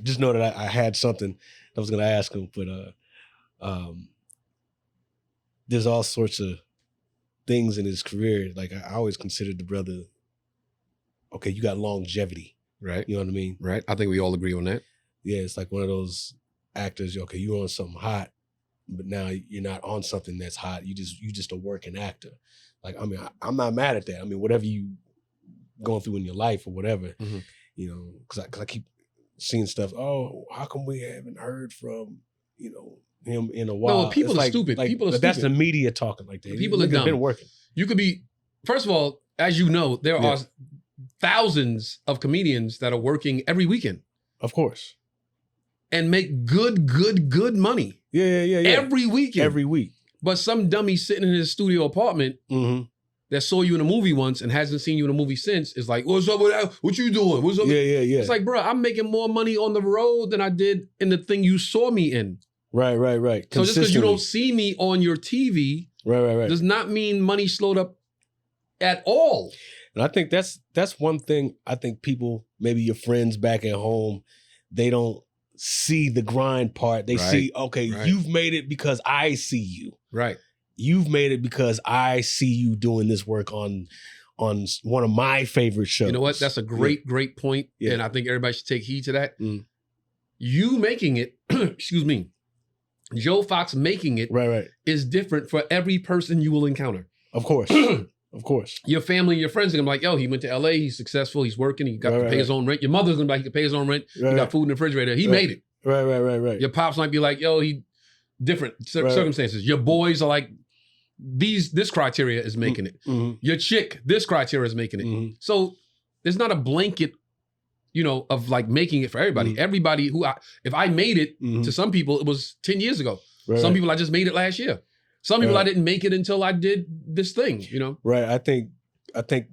just know that I had something I was going to ask him, but there's all sorts of things in his career. Like I always considered the brother, okay, you got longevity. Right. You know what I mean? Right. I think we all agree on that. Yeah, it's like one of those actors, okay, you're on something hot, but now you're not on something that's hot. You just a working actor. Like, I mean, I'm not mad at that. I mean, whatever you going through in your life or whatever, you know, because I keep seeing stuff, oh, how come we haven't heard from, you know, him in a while? No, people are stupid. People are stupid. That's the media talking like that. People are dumb. Been working. You could be, first of all, as you know, there are thousands of comedians that are working every weekend. Of course. And make good money. Yeah. Every weekend. Every week. But some dummy sitting in his studio apartment that saw you in a movie once and hasn't seen you in a movie since is like, what's up with that? What you doing? What's up? Yeah. It's like, bro, I'm making more money on the road than I did in the thing you saw me in. Right. So just because you don't see me on your TV right. does not mean money slowed up at all. And I think that's one thing I think people, maybe your friends back at home, they don't see the grind part. They see, okay, you've made it because I see you. Right. You've made it because I see you doing this work on one of my favorite shows. You know what? That's a great point. Yeah. And I think everybody should take heed to that. You making it, excuse me, Joe Fox making it is different for every person you will encounter. Of course. Of course. Your family and your friends are gonna be like, yo, he went to LA, he's successful, he's working, he got to pay his own rent. Your mother's gonna be like, he can pay his own rent, he got food in the refrigerator, he made it. Right. Your pops might be like, yo, he different circumstances. Your boys are like, this criteria is making it. Your chick, this criteria is making it. So there's not a blanket, you know, of like making it for everybody. Everybody if I made it to some people, it was 10 years ago. Some people I just made it last year. Some people I didn't make it until I did this thing, you know? Right. I think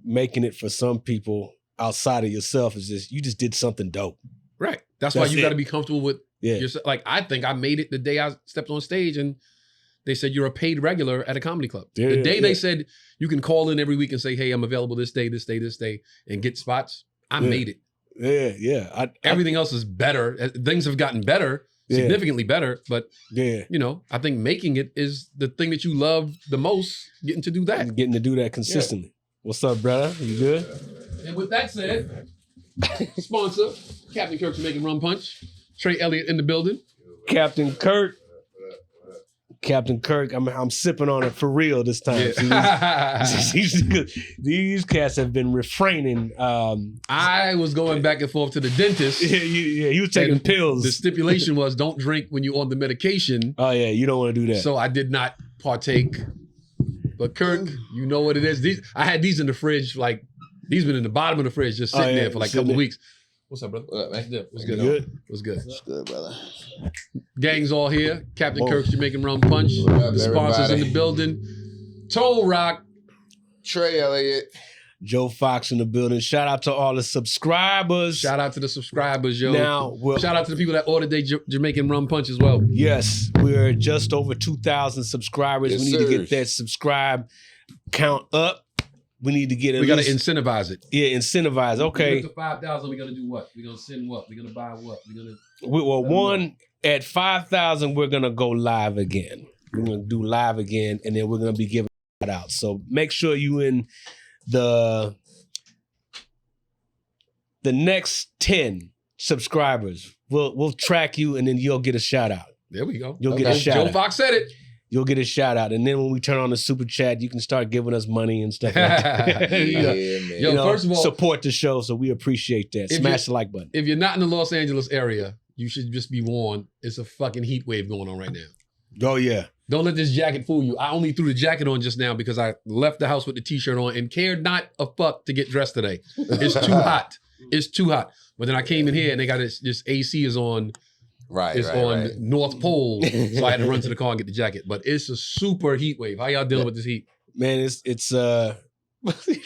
making it for some people outside of yourself is just, you just did something dope. Right. That's why you got to be comfortable with yourself. Like, I think I made it the day I stepped on stage and they said, you're a paid regular at a comedy club. The day they said, you can call in every week and say, hey, I'm available this day, and get spots, I made it. Yeah. Everything else is better. Things have gotten better. Significantly better, but you know, I think making it is the thing that you love the most, getting to do that. Getting to do that consistently. What's up, brother? You good? And with that said, sponsor, Captain Kirk's Making Rum Punch. Trey, Elliot in the building. Captain Kirk, I'm sipping on it for real this time. These cats have been refraining. I was going back and forth to the dentist. He was taking pills. The stipulation was don't drink when you're on the medication. Oh yeah, you don't want to do that. So I did not partake. But Kirk, you know what it is. I had these in the fridge, like these been in the bottom of the fridge, just sitting there for like a couple of weeks. What's up, brother? What up, man? What's good? What's good? What's good, brother? Gang's all here. Captain Kirk's Jamaican Rum Punch. The sponsors in the building. Toe Rock. Trey, Elliot. Joe Fox in the building. Shout out to all the subscribers. Shout out to the subscribers, yo. Now, shout out to the people that ordered their Jamaican Rum Punch as well. Yes, we're just over 2,000 subscribers. Yes, we need to get that subscribe count up. We need to get it. We got to incentivize it. Yeah, incentivize. Okay. To 5,000, we're going to do what? We're going to send what? We're going to buy what? At 5,000, we're going to go live again. We're going to do live again, and then we're going to be giving it out. So make sure you in the next 10 subscribers. We'll track you, and then you'll get a shout out. There we go. You'll get a shout out. Joe Fox said it. You'll get a shout out. And then when we turn on the super chat, you can start giving us money and stuff like that. Man. Yo, first of all, support the show. So we appreciate that. Smash the like button. If you're not in the Los Angeles area, you should just be warned. It's a fucking heat wave going on right now. Oh, yeah. Don't let this jacket fool you. I only threw the jacket on just now because I left the house with the t-shirt on and cared not a fuck to get dressed today. It's too hot. It's too hot. But then I came in here and they got this AC is on. It's on North Pole, so I had to run to the car and get the jacket. But it's a super heat wave. How y'all dealing with this heat? Man, it's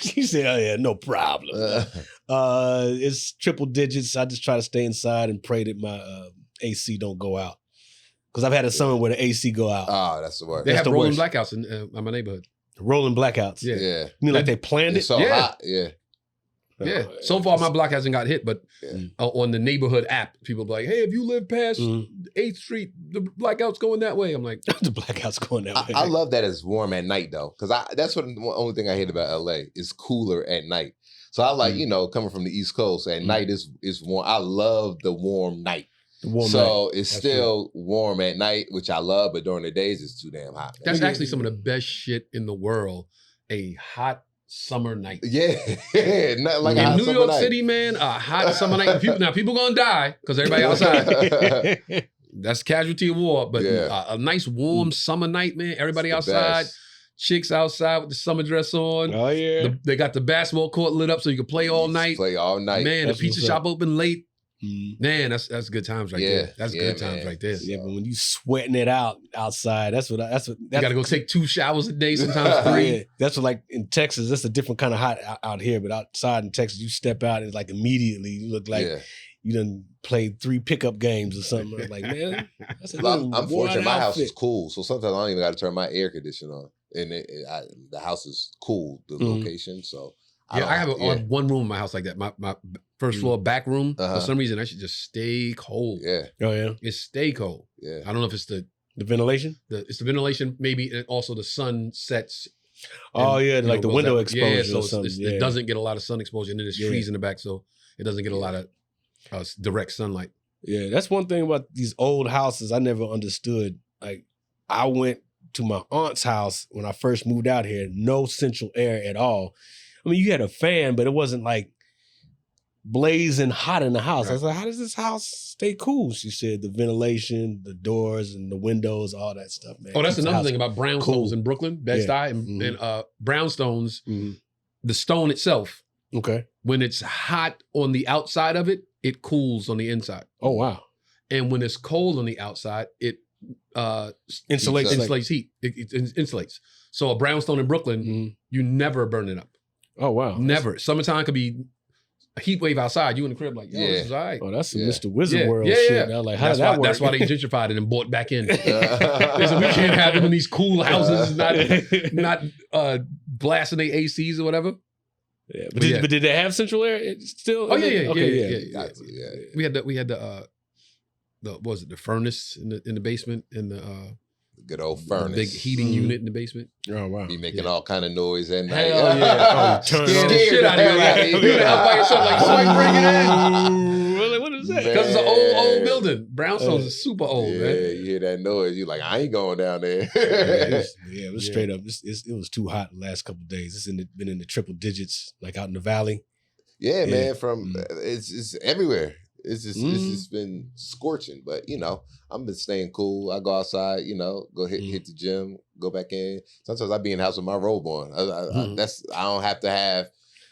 she said, oh yeah, no problem. It's triple digits. I just try to stay inside and pray that my AC don't go out. Because I've had a summer where the AC go out. Oh, that's the worst. They have rolling blackouts in my neighborhood. Rolling blackouts? Yeah. You mean like they planned it? It's so hot, yeah. Yeah. So far, my block hasn't got hit, but on the neighborhood app, people be like, hey, if you live past 8th Street, the blackout's going that way. I'm like, the blackout's going that way. I love that it's warm at night, though, because that's the only thing I hate about LA is cooler at night. So I like, coming from the East Coast, at night is warm. I love the warm night. It's still warm at night, which I love, but during the days it's too damn hot. That's actually some of the best shit in the world. A hot summer night. Yeah. Nothing like in New York City, man, a hot summer night. People gonna die because everybody outside. That's casualty of war. But a nice warm summer night, man. Everybody outside. Best. Chicks outside with the summer dress on. Oh, yeah. They got the basketball court lit up so you can play all night. Play all night. Man, the pizza shop open late. Man, that's good times right there. That's good times right there. Yeah, but when you sweating it out outside, that's what you gotta go take 2 showers a day, sometimes 3. Yeah, that's what, like in Texas, that's a different kind of hot out here. But outside in Texas, you step out and it's like immediately you look like you done played 3 pickup games or something. I'm like, man, that's I'm fortunate. My house is cool, so sometimes I don't even got to turn my air conditioner on, and the house is cool, the location. So I have one room in my house like that. My first floor back room. For some reason, that should just stay cold. Yeah. Oh yeah. It stay cold. Yeah. I don't know if it's the ventilation. It's the ventilation, maybe, and also the sun sets. Like the window exposure. Yeah, so it doesn't get a lot of sun exposure, and then there's trees in the back, so it doesn't get a lot of direct sunlight. Yeah, that's one thing about these old houses I never understood. Like, I went to my aunt's house when I first moved out here, no central air at all. I mean, you had a fan, but it wasn't like blazing hot in the house. Right. I was like, how does this house stay cool? She said the ventilation, the doors and the windows, all that stuff, man. Oh, that's another thing about brownstones in Brooklyn, Bed-Stuy, and brownstones, the stone itself. Okay. When it's hot on the outside of it, it cools on the inside. Oh, wow. And when it's cold on the outside, it insulates heat. It insulates. So a brownstone in Brooklyn, you never burn it up. Oh, wow. Never. Summertime could be a heat wave outside. You in the crib like, this is all right. Oh, that's some Mr. Wizard World shit. I was like, how does that work? That's why they gentrified it and bought back in. They said, we can't have them in these cool houses, not blasting their ACs or whatever. Yeah, but did they have central air? It's still? Oh yeah. We had the what was it, the furnace in the basement and the good old furnace, big heating unit in the basement. Oh wow, be making all kind of noise at night. Hell yeah, scared the shit out of you. Like, you gotta help by yourself. Like, somebody bring it in. What is that? Because it's an old building. Brownstones is super old, man. Yeah, you hear that noise, you like, I ain't going down there. It was straight up. It was too hot the last couple of days. It's been in the triple digits, like out in the valley. Yeah, man. It's everywhere. It's just been scorching, but I've been staying cool. I go outside, go hit the gym, go back in. Sometimes I be in the house with my robe on. I don't have to have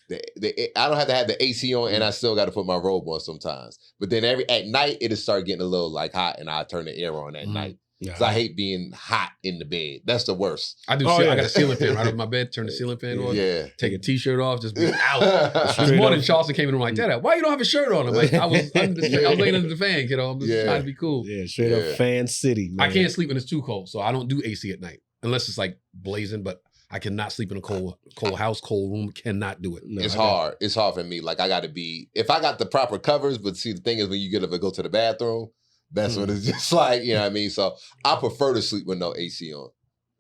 the AC on, and I still got to put my robe on sometimes. But then at night it'll start getting a little like hot, and I turn the air on at night. Because I hate being hot in the bed. That's the worst. I do. I got a ceiling fan right over my bed. Turn the ceiling fan on. Yeah. Take a t-shirt off. Just be out. This morning, Charleston came in and I'm like, Dad, why you don't have a shirt on? I'm like, I was laying under the fan, kiddo. I'm just trying to be cool. Yeah, straight up fan city, man. I can't sleep when it's too cold, so I don't do AC at night unless it's like blazing. But I cannot sleep in a cold house, cold room. Cannot do it. No, it's hard. It's hard for me. Like I got to be. If I got the proper covers, but see, the thing is, when you get up and go to the bathroom. That's what it's just like, you know what I mean? So I prefer to sleep with no AC on.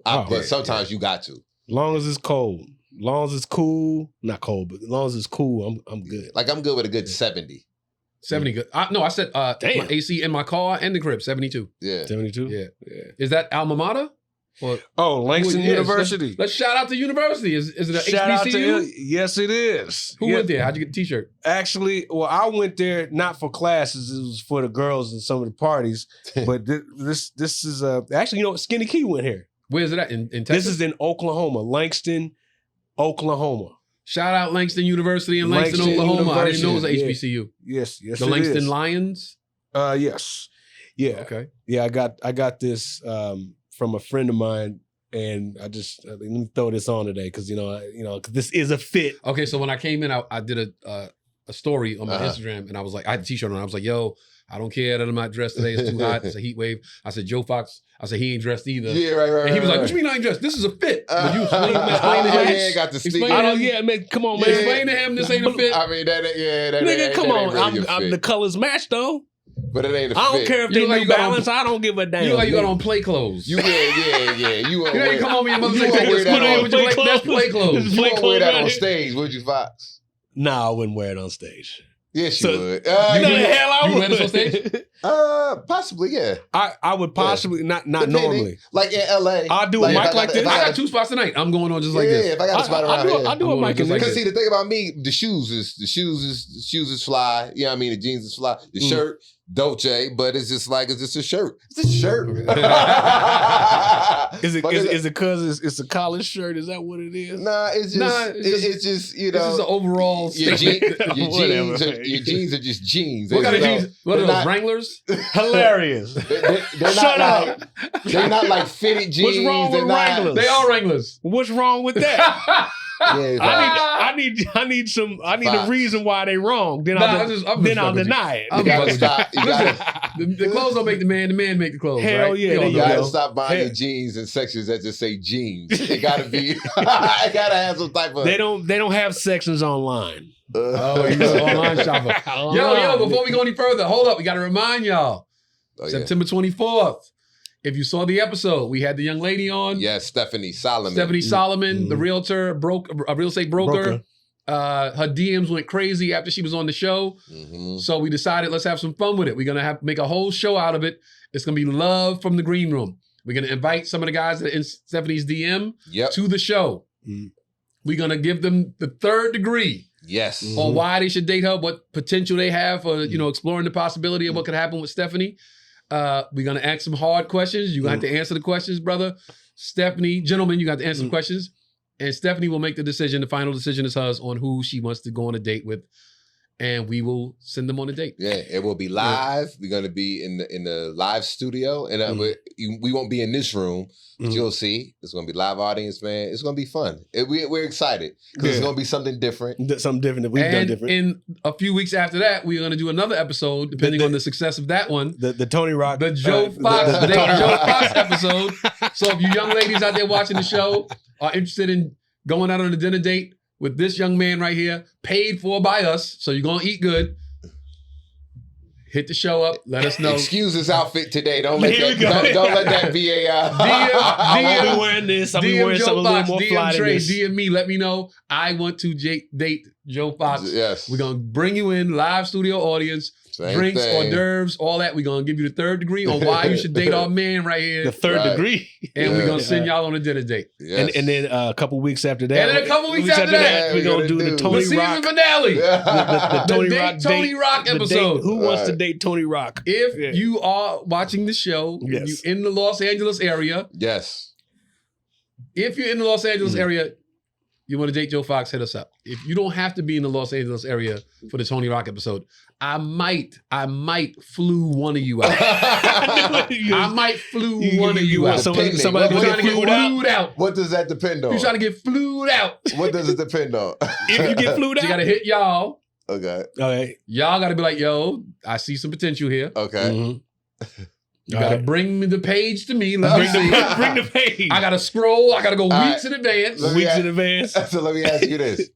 But sometimes you got to. Long as it's cold. Long as it's cool. Not cold, but as long as it's cool, I'm good. Like I'm good with a good 70. 70 good. I said my AC in my car and the crib, 72. Yeah. 72? Yeah. Is that alma mater? Langston University. Let's shout out to university. Is it an shout HBCU? Out to yes, it is. Who went there? How'd you get the t-shirt? Actually, I went there not for classes. It was for the girls and some of the parties. But this is actually, Skinny Key went here. Where is it at? In Texas? This is in Oklahoma, Langston, Oklahoma. Shout out Langston University in Langston, Oklahoma. University. I didn't know it was a HBCU. Yes, the Langston Lions. Yes, yeah. Okay. Yeah, I got this. From a friend of mine, and I just let me throw this on today because cause this is a fit. Okay, so when I came in, I did a story on my Instagram, and I was like, I had a t-shirt on. I was like, yo, I don't care that I'm not dressed today. It's too hot. It's a heat wave. I said, Joe Fox, I said, he ain't dressed either. Yeah, right. And he was like, right. what you mean I ain't dressed? This is a fit. Would you explain to yeah, him? got the Explain sneakers. to him. Yeah, man, come on, man. Explain to him this ain't a fit. I mean, that Nigga, come that on. ain't really a I'm fit. the colors match though. But it ain't a fit. I don't care if You they look like New you got on- Balance. I don't give a damn. You know you got on play clothes. Yeah. You You know you come home and your mother You say, won't take wear your that scooter in on- with your play, that's play clothes. You won't wear that on right? stage, would you, Fox? Nah, I wouldn't wear it on stage. Yes, you So- would. No, the would- hell I you would. wear this on stage? Possibly, yeah. I would possibly not Depending. normally. Like in LA. I'll do a if mic I got- like if this. I got got 2 spots tonight. I'm going on just like yeah, this. if I got a spot around here. I do a I'm mic just in like this. Because see, the thing about me, the shoes is fly. You know what I mean? The jeans is fly. The shirt, Dolce, but it's just a shirt. It's a shirt. Is it But because it's a college shirt? Is that what it is? Nah, it's just you This know. is the overall your, statement. Whatever. jeans are just jeans. What kind of You know, jeans? What are they're those, not- Wranglers? Hilarious. They're Shut not up. like they're not like fitted jeans. What's wrong with They're not- Wranglers? They are Wranglers. What's wrong with that? Yeah, I need a Fox. reason why they wrong. Then Nah, I'll I'm just then fucking I'll with you. deny it. I'm you gotta fucking- stop. You gotta, The clothes don't make the man make the clothes. Hell right? yeah, You all there know you you that. gotta go. stop buying Yeah. your jeans in sections that just say jeans. It gotta be. It gotta have some type of. They don't have sections online. Oh, he's an online shopper. Yo, before we go any further, hold up. We got to remind y'all. Oh, yeah. September 24th. If you saw the episode, we had the young lady on. Yes, Stephanie Solomon. Stephanie Solomon, the Mhm. realtor, a real estate broker. Her DMs went crazy after she was on the show. Mhm. So we decided, let's have some fun with it. We're going to make a whole show out of it. It's going to be love from the green room. We're going to invite some of the guys that are in Stephanie's DM Yep. to the show. Mhm. We're going to give them the third degree Yes. Mhm. on why they should date her, what potential they have for, exploring the possibility of what could happen with Stephanie. We're going to ask some hard questions. You're going to have to answer the questions, brother. Stephanie, gentlemen, you got to answer some questions. And Stephanie will make the decision. The final decision is hers on who she wants to go on a date with. And we will send them on a date. Yeah, it will be live. We're gonna be in the live studio, and we won't be in this room. But you'll see, it's gonna be live audience, man. It's gonna be fun. We're excited because it's Yeah. gonna be something different. Something different that we've done And different. in a few weeks after that, we're going to do another episode, depending on the success of that one. The Tony Rock, The Joe Fox, the the Tony Joe Rock. Fox episode. So if you young ladies out there watching the show are interested in going out on a dinner date with this young man right here, paid for by us, so you're going to eat good, hit the show up. Let us know. Excuse his outfit today. Don't let Here that. we go. Don't let that be a. I won't be wearing this. I'll be DM wearing Joe something a little Fox, more DM fly than Trey, this. DM me. Let me know. I want to date Joe Fox. Yes. We're going to bring you in, live studio audience, Same drinks, thing. hors d'oeuvres, all that. We're going to give you the third degree on why you should date our man right here. The third Right. degree. And we're going to Yeah. send y'all on a dinner date. Yes. And then a couple weeks after that. And then a couple weeks after that, we're going to do the The Tony season Rock. finale. The Tony date Rock Tony date. Rock the date- episode. Who wants to Right. date Tony Rock? If Yeah. you are watching the show, Yes. if you're in the Los Angeles area, Yes. if you're in the Los Angeles area, you want to date Joe Fox, hit us up. If you don't have to be in the Los Angeles area for the Tony Rock episode, I might flew one of you out. I might flew one of you want out. somebody Depending. to You're get trying to get flued out? flued out. What does that depend on? You're trying to get flued out. What does it depend on? If you get flued You out. got to hit y'all. Okay. All right. Y'all got to be like, yo, I see some potential here. Okay. Mhm. You All got to right. bring me the page to me. Let me see. Bring the page. I got to scroll. I got to go right. weeks in advance. Let me Weeks ask- in advance. So let me ask you this: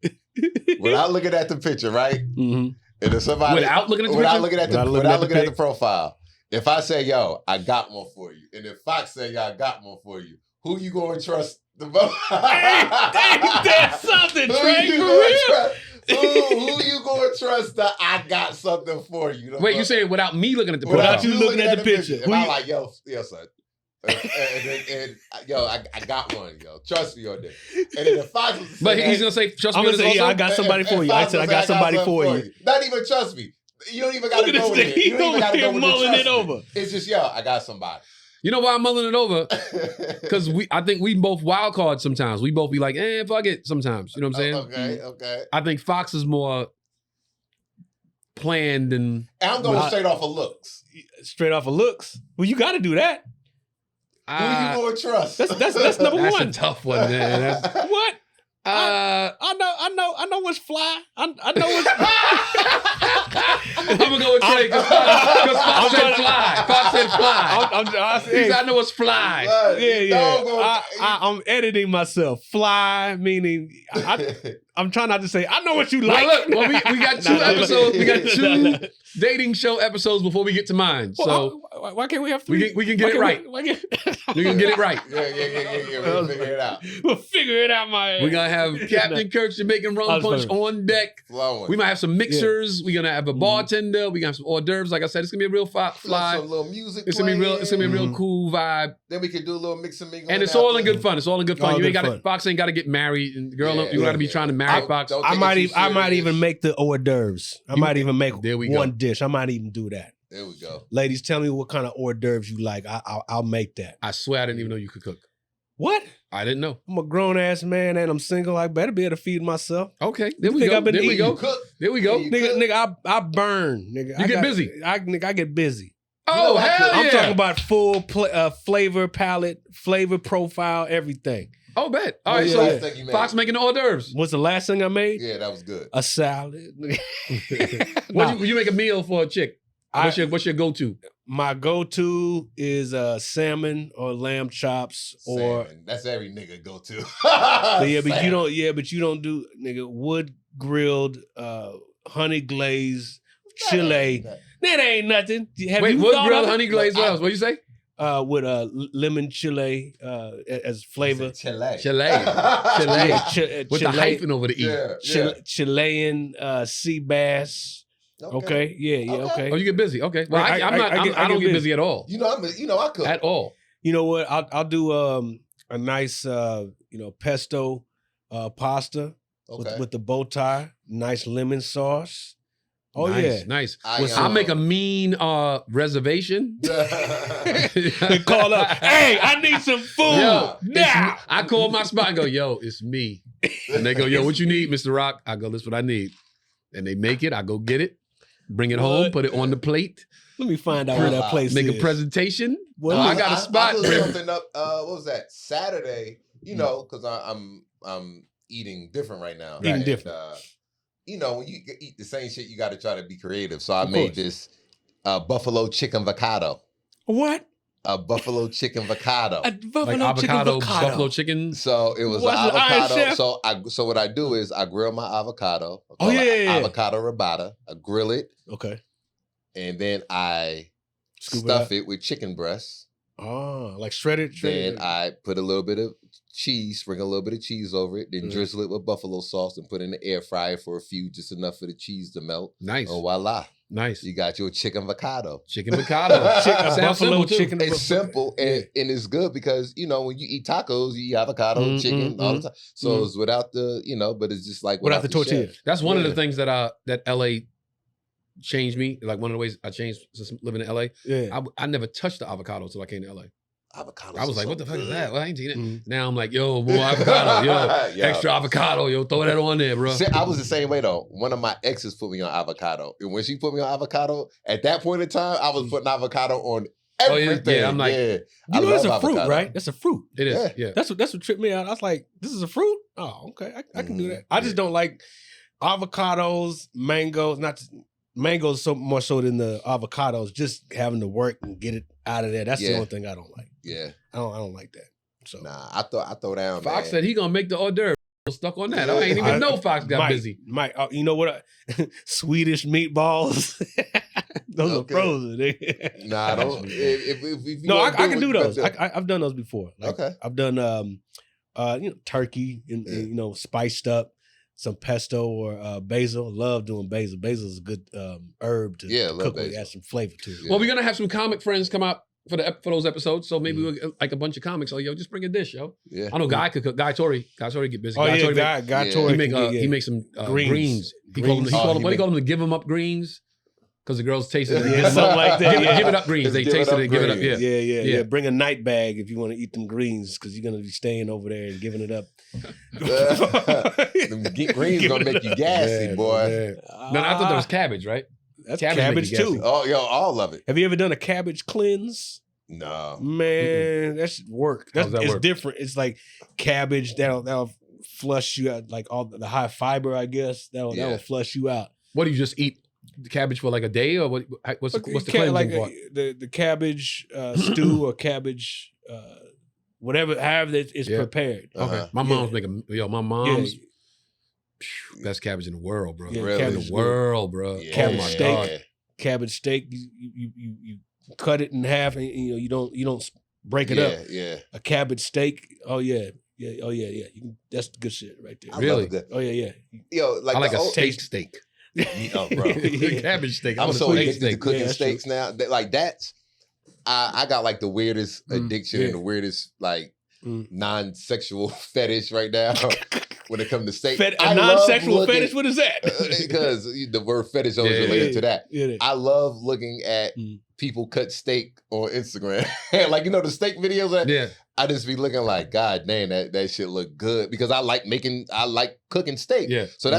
without looking at the picture, right? Mhm. And if somebody Without looking at the without picture? looking at the Without looking at the profile, if I say, "Yo, I got one for you," and if Fox say, "Yo, I got one for you," who you going to trust the most? That's something, Who Trey, you for gonna real. trust? Who you going to trust that I got something for you? Wait, you saying without me looking at the Without profile? you looking at the picture. If Who I'm you- like, yo, son. And yo, I got one, yo. Trust me on this. And then the Fox was But he's gonna say, trust I'm me on gonna this say, yeah, also? I got somebody for you. I said, I got somebody for you. Not even trust me. You don't even got Look to at go this with thing. it. You He don't even over got to here go with the mulling it trust me. over. It's just, yo, I got somebody. You know why I'm mulling it over? Because I think we both wild cards sometimes. We both be like, fuck it sometimes. You know what I'm saying? Okay. I think Fox is more planned and And I'm going straight off of looks. Straight off of looks. Well, you got to do that. Who you going to trust? That's number that's one. a tough one, man. What? I know what's fly. I know what's. I'm gonna go with Trey because Fox said fly. Fox said fly. He said, I know what's fly. Yeah. I'm editing myself. Fly meaning I'm trying not to say. I know what you like. Well, look, we got two episodes. We got two dating show episodes before we get to mine. So why can't we have three? We can get it right. We can get it right. Yeah. We'll figure it out. We'll figure it out, my ass. We're gonna have Captain Kirk's Jamaican rum punch on deck. Flowing. We might have some mixers. We're gonna have a bartender. We gonna have some hors d'oeuvres. Like I said, it's gonna be a real fly. Some little music. It's gonna be real. It's gonna be a real cool vibe. Then we can do a little mix and mingle. And it's all in good fun. It's all in good fun. You ain't got to. Fox ain't got to get married, and girl, you got to be trying to marry Fox. I might even make the hors d'oeuvres. I might even make one dish. I might even do that. There we go. Ladies, tell me what kind of hors d'oeuvres you like. I'll make that. I swear I didn't even know you could cook. What? I didn't know. I'm a grown ass man and I'm single. I better be able to feed myself. Okay, there we go. There we go. There we go. Nigga, I burn. Nigga, you get busy. I get busy. Oh, hell yeah. I'm talking about full flavor palette, flavor profile, everything. Oh, bet. All right, so Fox making the hors d'oeuvres. What's the last thing I made? Yeah, that was good. A salad. You make a meal for a chick? What's your go-to? My go-to is salmon or lamb chops or salmon. That's every nigga go-to. but you don't do nigga wood grilled honey glazed chile. That ain't nothing. Wait, wood grilled honey glazed what else? What you say? With lemon chile as flavor. Chile. With the hyphen over the E. Chilean sea bass. Okay. Yeah. Okay. Oh, you get busy. Okay. Well, I don't get busy at all. I cook at all. You know what? I'll do a nice pesto pasta with the bow tie, nice lemon sauce. Oh nice. I'll make a mean reservation. They call up, hey, I need some food now. I call my spot and go, yo, it's me. And they go, yo, what you need, Mr. Rock? I go, this is what I need. And they make it. I go get it, bring it home, put it on the plate. Let me find out where that place is. Make a presentation. Well, I got a spot. I put something up. What was that? Saturday. Because I'm eating different right now. Eating different. When you eat the same shit, you got to try to be creative. So I made this buffalo chicken avocado. What? A buffalo chicken avocado. Buffalo chicken. So it was avocado. So what I do is I grill my avocado. Avocado rabata. I grill it. Okay. And then I stuff it with chicken breasts. Oh, like shredded. Then I put a little bit of cheese, sprinkle a little bit of cheese over it, then drizzle it with buffalo sauce and put it in the air fryer for a few, just enough for the cheese to melt. Nice. Oh, voila. Nice. You got your chicken avocado. Chicken avocado. Buffalo chicken. It's simple and it's good because, when you eat tacos, you eat avocado, chicken all the time. So it's without the, but it's just like without the tortilla. That's one of the things that LA changed me. Like one of the ways I changed since living in LA. Yeah. I never touched the avocado until I came to LA. Avocado. I was like, what the fuck is that? Well, I ain't seen it. Now I'm like, yo, more avocado. Yo, extra avocado. Yo, throw that on there, bro. See, I was the same way, though. One of my exes put me on avocado. And when she put me on avocado, at that point in time, I was putting avocado on everything. Yeah, I'm like, that's a fruit, right? That's a fruit. It is, yeah. That's what tripped me out. I was like, this is a fruit? Oh, okay. I can do that. I just don't like avocados, mangoes, mangoes so more so than the avocados, just having to work and get it out of there. That's the only thing I don't like. Yeah. I don't like that. So I throw down. Fox said he gonna make the hors d'oeuvre. Stuck on that. I ain't even know Fox got busy. Mike, you know what? Swedish meatballs. Those are frozen. Nah, I don't. If no, I can do those. I've done those before. Okay. I've done turkey and spiced up. Some pesto or basil. Love doing basil. Basil is a good herb to cook with. Add some flavor to it. Well, we're gonna have some comic friends come out for those episodes. So maybe we'll like a bunch of comics. So just bring a dish, yo. Yeah. I know Guy could cook. Guy Tori get busy. Oh Guy Tori. He makes some greens. He called them to give them up greens. Because the girls tasted it. Something like that. Give it up greens. They tasted it, give it up. Yeah. Bring a night bag if you want to eat them greens because you're going to be staying over there and giving it up. Them greens going to make you gassy, boy. No, I thought that was cabbage, right? That's cabbage too. Oh, yo, all of it. Have you ever done a cabbage cleanse? No. Man, that should work. It's different. It's like cabbage that'll flush you out, like all the high fiber, I guess. That'll flush you out. What do you just eat the cabbage for like a day, or what's the cleansing like part? The cabbage stew or cabbage however it's prepared. Okay, my mom's making my mom's best cabbage in the world, bro. Yeah, really? In the world, bro. Yeah. Cabbage steak. God. Cabbage steak. You cut it in half, and you don't break it up. Yeah. A cabbage steak. Oh yeah. That's good shit right there. Really? Oh yeah. Yo, like I like a steak. steak. Oh, bro. Cabbage steak. I'm so addicted to cooking Yeah, steaks now. Like that's I got like the weirdest addiction and the weirdest like non-sexual fetish right now when it comes to steak. A non-sexual fetish? What is that? Because the word fetish always related to that. Yeah. I love looking at people cut steak on Instagram. Like, the steak videos. I just be looking like, God dang, that shit look good, because I like cooking steak. Yeah. So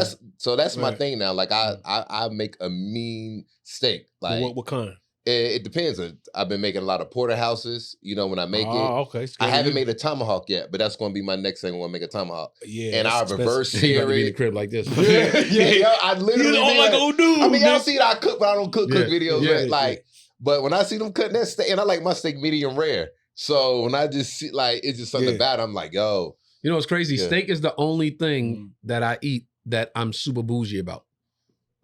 that's my thing now. Like I make a mean steak. Like what kind? It depends. I've been making a lot of porterhouses, when I make it. Okay. I haven't made a tomahawk yet, but that's going to be my next thing. I want to make a tomahawk. Yeah. And I'll reverse You sear got to be in the it. crib like this. I literally You like old dude. I mean, y'all see that I cook, but I don't cook videos. Yeah, like, but when I see them cutting that steak, and I like my steak medium rare. So when I just see, like, it's just something about it, I'm like, yo. You know what's crazy? Yeah. Steak is the only thing that I eat that I'm super bougie about.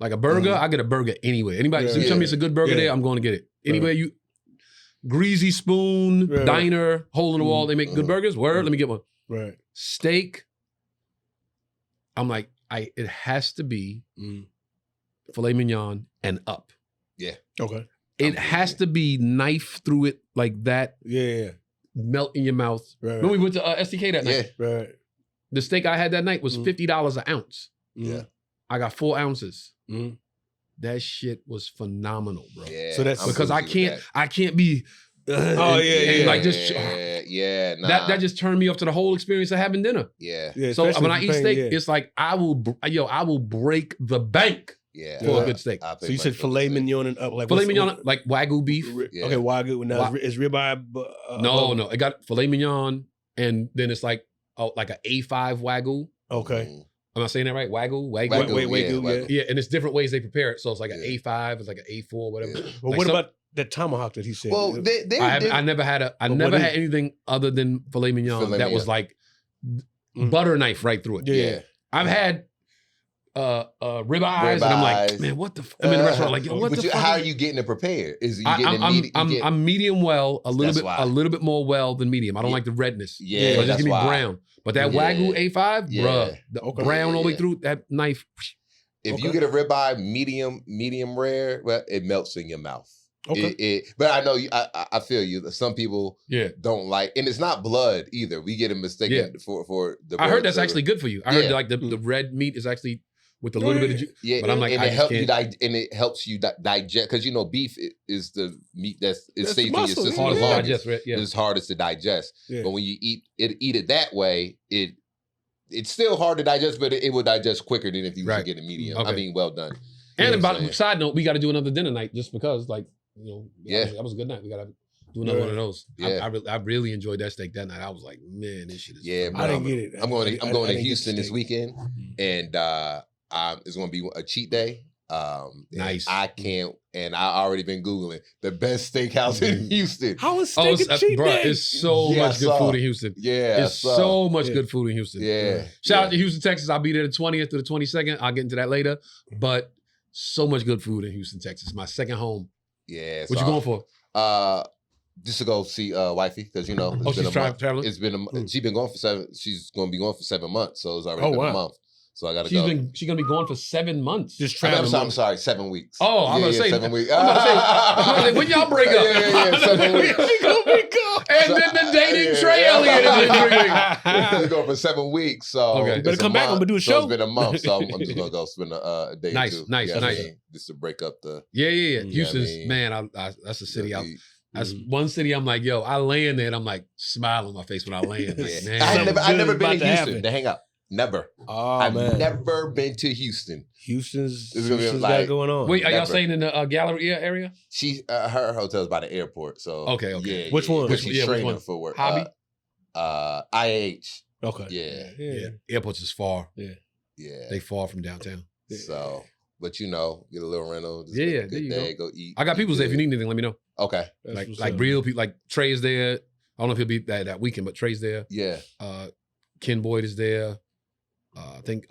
Like a burger, I get a burger anyway. Anybody tell me it's a good burger there, I'm going to get it. Anywhere you, Greasy Spoon, Diner, Hole in the Wall, they make good burgers. Word, let me get one. Right. Steak, I'm like, it has to be filet mignon and up. Yeah. Okay. It has to be knife through it like that. Yeah. Melt in your mouth. Right. When we went to STK that night, Right. the steak I had that night was $50 an ounce. Yeah. I got 4 ounces. Mm-hmm. That shit was phenomenal, bro. Yeah. So that's because I can't be. Like just nah. that just turned me off to the whole experience of having dinner. Yeah. So when I eat steak, it's like I will break the bank for a good steak. So you said filet mignon and up, like filet mignon, like Wagyu beef. Okay, Wagyu. Now is ribeye? No, it got filet mignon, and then it's like an A5 Wagyu. Okay. Am I saying that right? Wagyu. Yeah, and it's different ways they prepare it. So it's like an A5, it's like an A4, whatever. Well, what about the tomahawk that he said? Well, I never had anything other than filet mignon that was like butter knife right through it. Yeah. I've had ribeyes, and I'm like, man, what the? I'm in the restaurant, like, yo, what the fuck? How are you getting it prepared? Is you getting I'm medium well, a little bit more well than medium. I don't like the redness. Yeah, so just give me brown. But that Wagyu A5, bruh, the brown all the way through that knife. If you get a ribeye medium rare, well, it melts in your mouth. Okay. But I know I feel you. Some people don't like, and it's not blood either. We get it mistaken for the blood. I heard that's actually good for you. I heard like the red meat is actually with a little bit of juice. Yeah, but I'm like, and it helps you digest, because beef is the meat that's safe in your system. Hardest to digest, right? Yeah. It's hardest to digest. Yeah. But when you eat it that way, it's still hard to digest, but it will digest quicker than if you was to get a medium. Okay. I mean, well done. And about side note, we got to do another dinner night just because, like, that was a good night. We got to do another one of those. Yeah. I really enjoyed that steak that night. I was like, man, this shit is. Yeah, I didn't get it. I'm going to Houston this weekend, and it's going to be a cheat day. Nice. I can't, and I already been Googling the best steakhouse in Houston. How is steak a cheat day? It's so much good food in Houston. Yeah. It's so much good food in Houston. Yeah. Shout out to Houston, Texas. I'll be there the 20th to the 22nd. I'll get into that later. But so much good food in Houston, Texas. My second home. Yeah. What you going for? Just to go see wifey, because she's traveling. It's been she's been going for 7. She's going to be going for 7 months, so it's already been a month. So I gotta go. She's gonna be gone for 7 months. Just traveling. I'm sorry, 7 weeks. Oh, I'm gonna say 7 weeks. I'm gonna say when y'all break up. Yeah, 7 weeks. And then the dating Trey Elliot is in 3 weeks. We're going for 7 weeks. So okay, better come back. I'm gonna do a show. So it's been a month, so I'm just gonna go spend a day or two. Nice. Just to break up the. Yeah. Houston's man. That's a city out. That's one city I'm like, yo, I land there and I'm like, smile on my face when I land. Like, man, I've never been to Houston to hang out. Never. Oh, I've man. never been to Houston. Houston's got it going on. Wait, are y'all staying in the Galleria area? Her hotel's by the airport. So okay. Yeah, which one? She's training for work. Hobby? IH. Okay. Yeah. Airports is far. Yeah. They far from downtown. So, but you know, get a little rental. Just Yeah, make a there good you day, go eat. I got people there. If you need anything, let me know. Okay. Like real people. Like Trey is there. I don't know if he'll be that weekend, but Trey's there. Yeah. Ken Boyd is there. I think.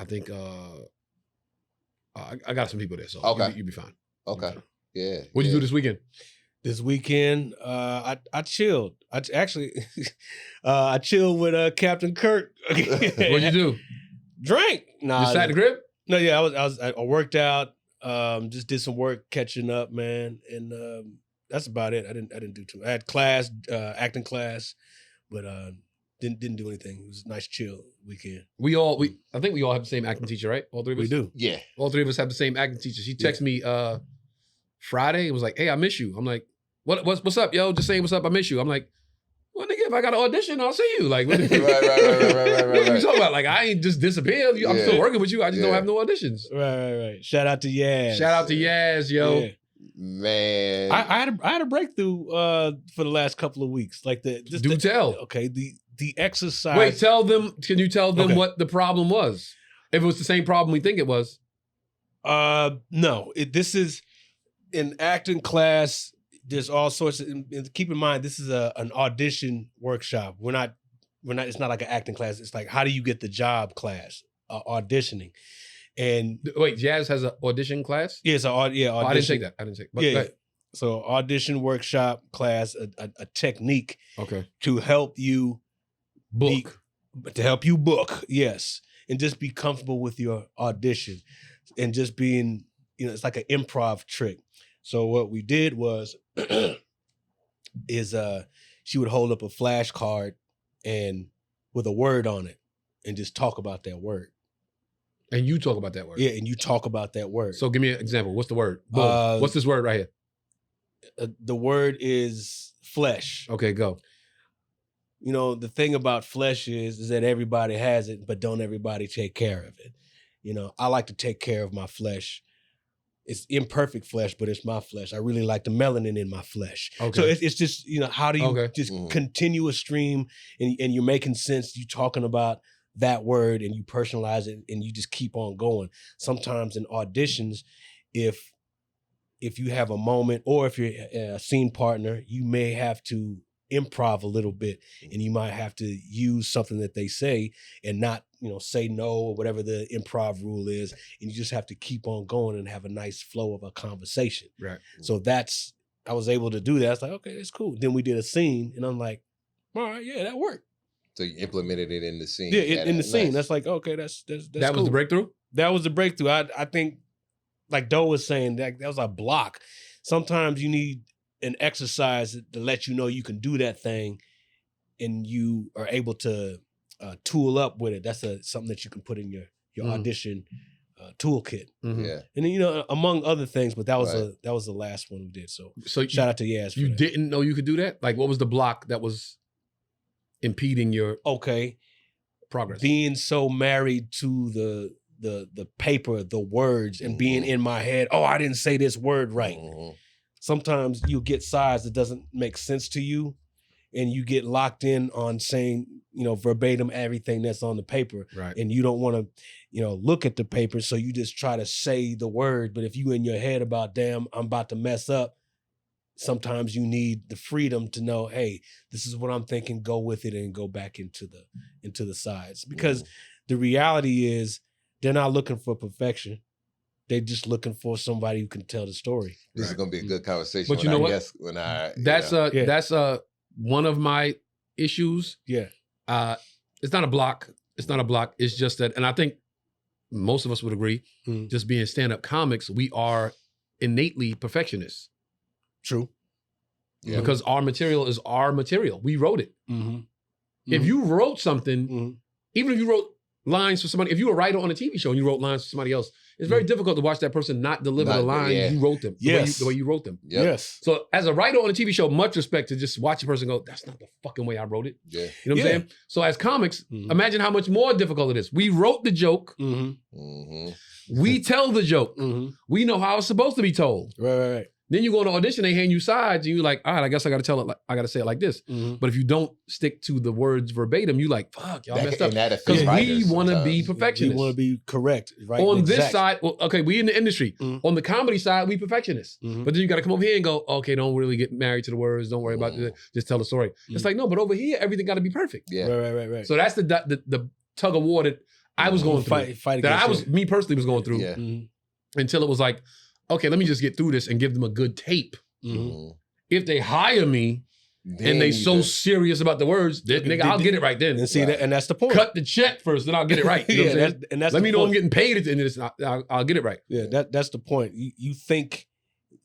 I got some people there, so you'll be fine. Okay. Yeah. What'd you do this weekend? This weekend, I chilled. I chilled with Captain Kirk. What'd you do? Drank. Nah, You sat in the crib? No, yeah, I worked out. Just did some work catching up, man, and that's about it. I didn't do too. I had class, acting class, but didn't do anything. It was a nice chill weekend. I think we all have the same acting teacher, right? All three of us. We do. Yeah. All three of us have the same acting teacher. She texted me Friday and was like, "Hey, I miss you." I'm like, "What's up, yo? Just saying what's up. I miss you." I'm like, "Well, nigga, if I got an audition, I'll see you." Like, what Right. what are you talking about? Like, I ain't just disappeared. I'm still working with you. I just don't have no auditions. Right. Shout out to Yaz. Shout out to Yaz, yo. Yeah. Man. I had a breakthrough for the last couple of weeks. Like tell. Okay, the exercise. Wait, can you tell them what the problem was? If it was the same problem we think it was. No. This is in acting class. There's all sorts of. And keep in mind, this is an audition workshop. We're not. It's not like an acting class. It's like, how do you get the job class? Auditioning. And wait, Jazz has an audition class? Yeah, audition. Oh, I didn't take that. But yeah. So audition workshop class, a technique. Okay. To help you book. To help you book, yes, and just be comfortable with your audition, and just being, it's like an improv trick. So what we did was, she would hold up a flashcard and with a word on it, and just talk about that word. And you talk about that word. Yeah, and you talk about that word. So give me an example. What's the word? What's this word right here? The word is flesh. Okay, go. The thing about flesh is that everybody has it, but don't everybody take care of it. I like to take care of my flesh. It's imperfect flesh, but it's my flesh. I really like the melanin in my flesh. Okay. So it's just, how do you just continue a stream and you're making sense. You're talking about that word and you personalize it and you just keep on going. Sometimes in auditions, if you have a moment or if you're a scene partner, you may have to improv a little bit and you might have to use something that they say and not, say no or whatever the improv rule is. And you just have to keep on going and have a nice flow of a conversation. Right. So I was able to do that. I was like, okay, that's cool. Then we did a scene and I'm like, all right, yeah, that worked. So you implemented it in the scene. Yeah, in the scene. That's like, okay, that's that was the breakthrough? That was the breakthrough. I think, like Doe was saying, that was a block. Sometimes you need an exercise to let you know you can do that thing and you are able to tool up with it. That's something that you can put in your audition toolkit. Mm-hmm. Yeah. And then, among other things, but that was the last one we did. So shout out to Yaz for you that. Didn't know you could do that? Like, what was the block that was impeding your progress? Being so married to the paper, the words, and being in my head, I didn't say this word right. Mm-hmm. Sometimes you get sides that doesn't make sense to you and you get locked in on saying, verbatim everything that's on the paper. Right. And you don't want to, look at the paper. So you just try to say the word. But if you in your head about, damn, I'm about to mess up, sometimes you need the freedom to know, hey, this is what I'm thinking, go with it and go back into the sides. Because the reality is they're not looking for perfection. They're just looking for somebody who can tell the story. This is going to be a good conversation. But you know what? That's one of my issues. Yeah. It's not a block. It's just that, and I think most of us would agree, just being stand-up comics, we are innately perfectionists. True. Yeah. Because our material is our material. We wrote it. Mm-hmm. If you wrote something, even if you wrote lines for somebody, if you were a writer on a TV show and you wrote lines for somebody else, it's very difficult to watch that person not deliver the lines you wrote them. The way you wrote them. Yep. Yes. So as a writer on a TV show, much respect to just watch a person go, that's not the fucking way I wrote it. Yeah. You know what I'm saying? So as comics, imagine how much more difficult it is. We wrote the joke. Mm-hmm. We tell the joke. Mm-hmm. We know how it's supposed to be told. Right. Then you go to audition, they hand you sides, and you're like, all right, I guess I got to I got to say it like this. But if you don't stick to the words verbatim, you like, fuck, y'all messed up. Because we want to be perfectionists. We want to be correct, right? On this side, well, okay, we in the industry. On the comedy side, we perfectionists. But then you got to come over here and go, okay, don't really get married to the words. Don't worry about it. Just tell the story. It's like, no, but over here, everything got to be perfect. Yeah. Right. So that's the tug of war that I was going through. Me personally was going through. Yeah. Until it was like, okay, let me just get through this and give them a good tape. If they hire me and they so serious about the words, nigga, I'll get it right then. And see that, and that's the point. Cut the check first, then I'll get it right. You know what I'm saying? And that's let me know I'm getting paid at the end of this. I'll get it right. Yeah, that's the point. You think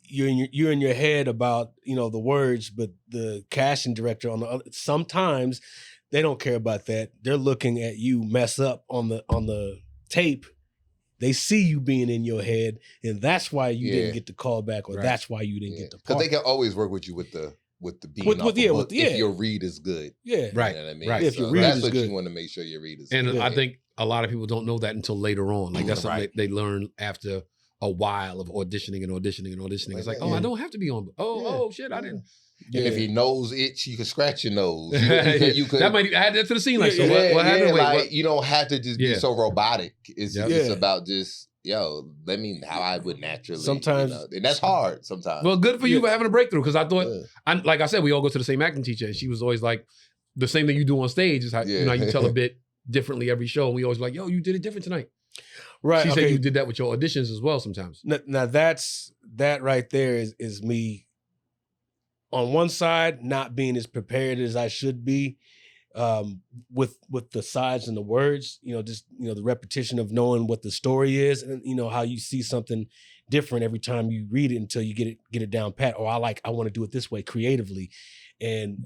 you're in your head about the words, but the casting director on the other, sometimes they don't care about that. They're looking at you mess up on the tape. They see you being in your head, and that's why you didn't get the call back, or that's why you didn't get the part. Because they can always work with you with the being off the book if your read is good. Yeah. Right. You know what I mean? Right. If your read that's is what good. you want to make sure your read is and good. I think a lot of people don't know that until later on. Like that's something they learn after a while of auditioning. It's like, I don't have to be on. Oh shit, I didn't. And if your nose itch, you can scratch your nose. You could, that might add that to the scene. Like, so what happened? Yeah, Wait, like, what? you don't have to just be so robotic. It's about just, let me how I would naturally. Sometimes, and that's hard sometimes. Well, good for you for having a breakthrough, because I thought, like I said, we all go to the same acting teacher, and she was always like, the same thing you do on stage is how you tell a bit differently every show, and we always like, yo, you did it different tonight. Right. She said you did that with your auditions as well sometimes. Now that right there is me. On one side, not being as prepared as I should be, with the sides and the words, just the repetition of knowing what the story is, and how you see something different every time you read it until you get it down pat. Or I want to do it this way creatively, and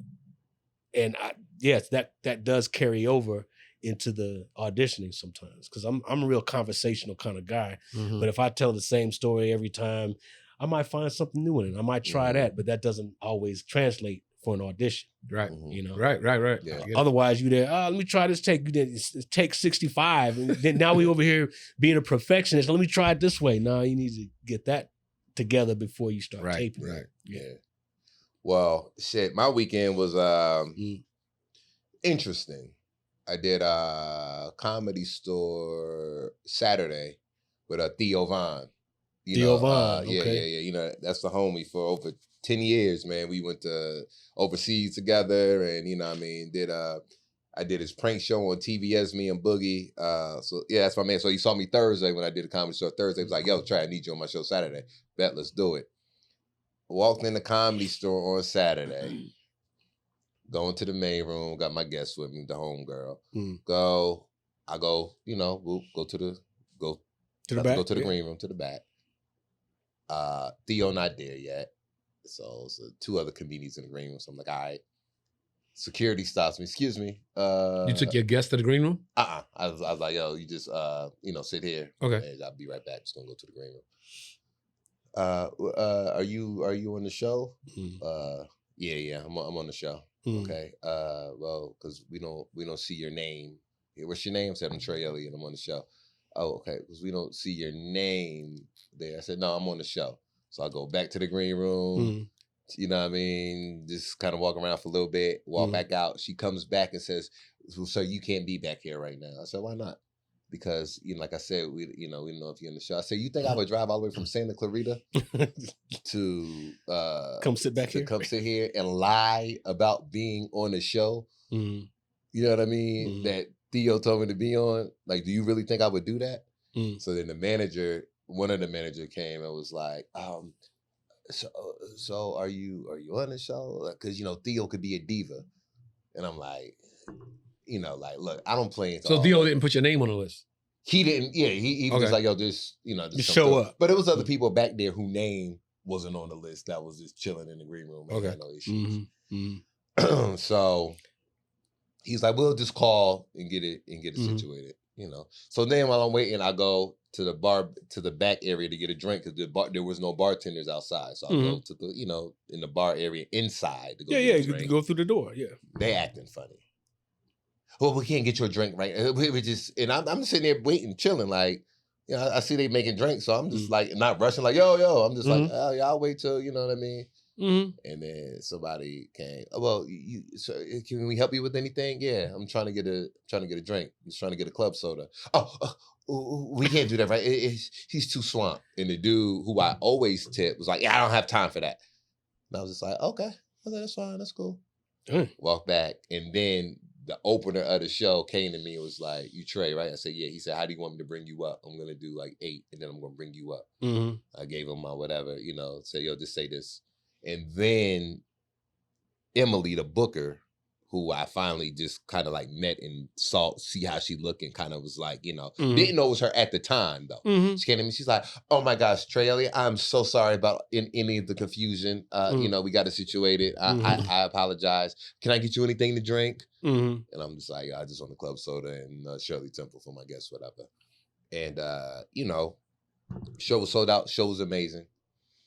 that does carry over into the auditioning sometimes, because I'm a real conversational kind of guy. But if I tell the same story every time, I might find something new in it. I might try that, but that doesn't always translate for an audition. Right. Right. Yeah. Otherwise, you there, let me try this take. You did take 65. And then now we over here being a perfectionist. Let me try it this way. No, you need to get that together before you start taping. Right. Yeah. Well, shit, my weekend was interesting. I did a Comedy Store Saturday with Theo Von. Theo Von, okay. Yeah. That's the homie for over 10 years, man. We went to overseas together, and I did his prank show on TBS, me and Boogie. So yeah, that's my man. So he saw me Thursday when I did the Comedy Store Thursday. He was like, yo, Trey, I need you on my show Saturday. Bet, let's do it. Walked in the Comedy Store on Saturday. Going to the main room, got my guest with me, the homegirl. I go, we'll go to the back. Go to the green room, to the back. Theo not there yet. So two other comedians in the green room. So I'm like, all right. Security stops me. Excuse me. You took your guest to the green room? I was like, yo, you just sit here. Okay. And I'll be right back. Just gonna go to the green room. Are you on the show? Yeah, I'm on the show. Okay. Well, because we don't see your name. What's your name? I said, I'm Trey Elliot. I'm on the show. Oh, okay. Because we don't see your name there. I said, no, I'm on the show. So I go back to the green room. You know what I mean? Just kind of walk around for a little bit, walk back out. She comes back and says, well, sir, you can't be back here right now. I said, why not? Because, like I said, we know if you're on the show. I said, you think I would drive all the way from Santa Clarita to come sit back here? Come sit here and lie about being on the show? You know what I mean? That Theo told me to be on. Like, do you really think I would do that? So then one of the managers came and was like, so are you on the show? Because Theo could be a diva, and I'm like, look, I don't play into. So Theo didn't put your name on the list. He didn't. Yeah, he was just like, yo, just show up. But it was other people back there whose name wasn't on the list that was just chilling in the green room. Okay. Had no issues. So he's like, we'll just call and get it situated. So then while I'm waiting, I go to the bar, to the back area to get a drink, because there was no bartenders outside. So I go to the, in the bar area inside to go get a drink. You go through the door, They acting funny. Well, we can't get you a drink right. We just, and I'm sitting there waiting, chilling, like, you know, I see they making drinks, so I'm just like not rushing, like yo. I'm just like, oh yeah, I'll wait till, you know what I mean. And then somebody came. Well, so can we help you with anything? Yeah, I'm trying to get a drink. I'm just trying to get a club soda. We can't do that, right? He's too swamped. And the dude who I always tip was like, yeah, I don't have time for that. And I was just like, okay, I said, that's fine, that's cool. Walk back, and then the opener of the show came to me and was like, you Trey, right? I said, yeah. He said, how do you want me to bring you up? I'm gonna do like 8, and then I'm gonna bring you up. I gave him my whatever, you know, say, yo, just say this. And then Emily, the booker, who I finally just kind of like met and saw, see how she looked, and kind of was like, you know, didn't know it was her at the time though. She came to me, she's like, oh my gosh, Trey, Elliot, I'm so sorry about any of the confusion. You know, we got it situated. I apologize. Can I get you anything to drink? And I'm just like, I just want a club soda and Shirley Temple for my guests, whatever. And you know, show was sold out. Show was amazing.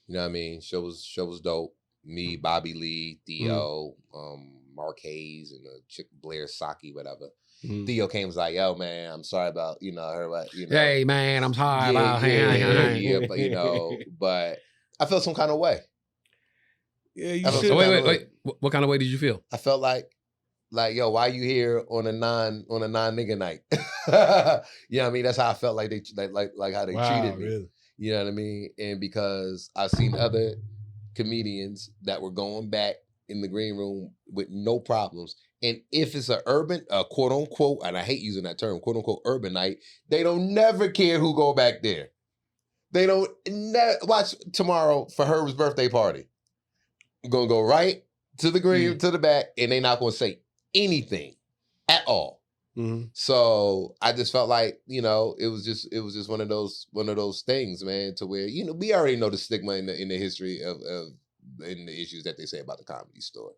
You know what I mean? Show was dope. Me, Bobby Lee, Theo, Mark Hayes, and the chick Blair Saki, whatever. Theo came and was like, yo, man, I'm sorry about, you know, her, what, you know. Hey, man, I'm sorry about yeah, but, you know, but I felt some kind of way. Yeah, you should. So wait. What kind of way did you feel? I felt like, yo, why you here on a non-nigga night? You know what I mean? That's how I felt like they, like how they treated me. Really? You know what I mean? And because I've seen other comedians that were going back in the green room with no problems. And if it's a urban, quote unquote, and I hate using that term, quote unquote, urban night, they don't never care who go back there. They don't watch tomorrow for Herb's birthday party. I'm gonna go right to the green, to the back, and they not gonna say anything at all. So I just felt like, you know, it was just one of those things, man, to where, you know, we already know the stigma in the history of in the issues that they say about the Comedy Store.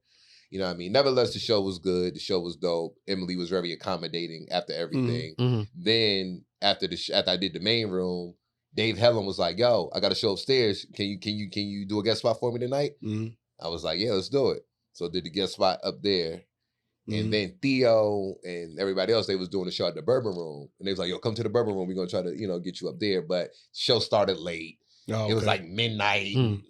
You know what I mean? Nevertheless, the show was good. The show was dope. Emily was very accommodating after everything. Then after I did the main room, Dave Helen was like, yo, I got a show upstairs. Can you do a guest spot for me tonight? I was like, yeah, let's do it. So I did the guest spot up there. And then Theo and everybody else, they was doing a show at the Bourbon Room. And they was like, yo, come to the Bourbon Room. We're going to try to, you know, get you up there. But show started late. It was like midnight.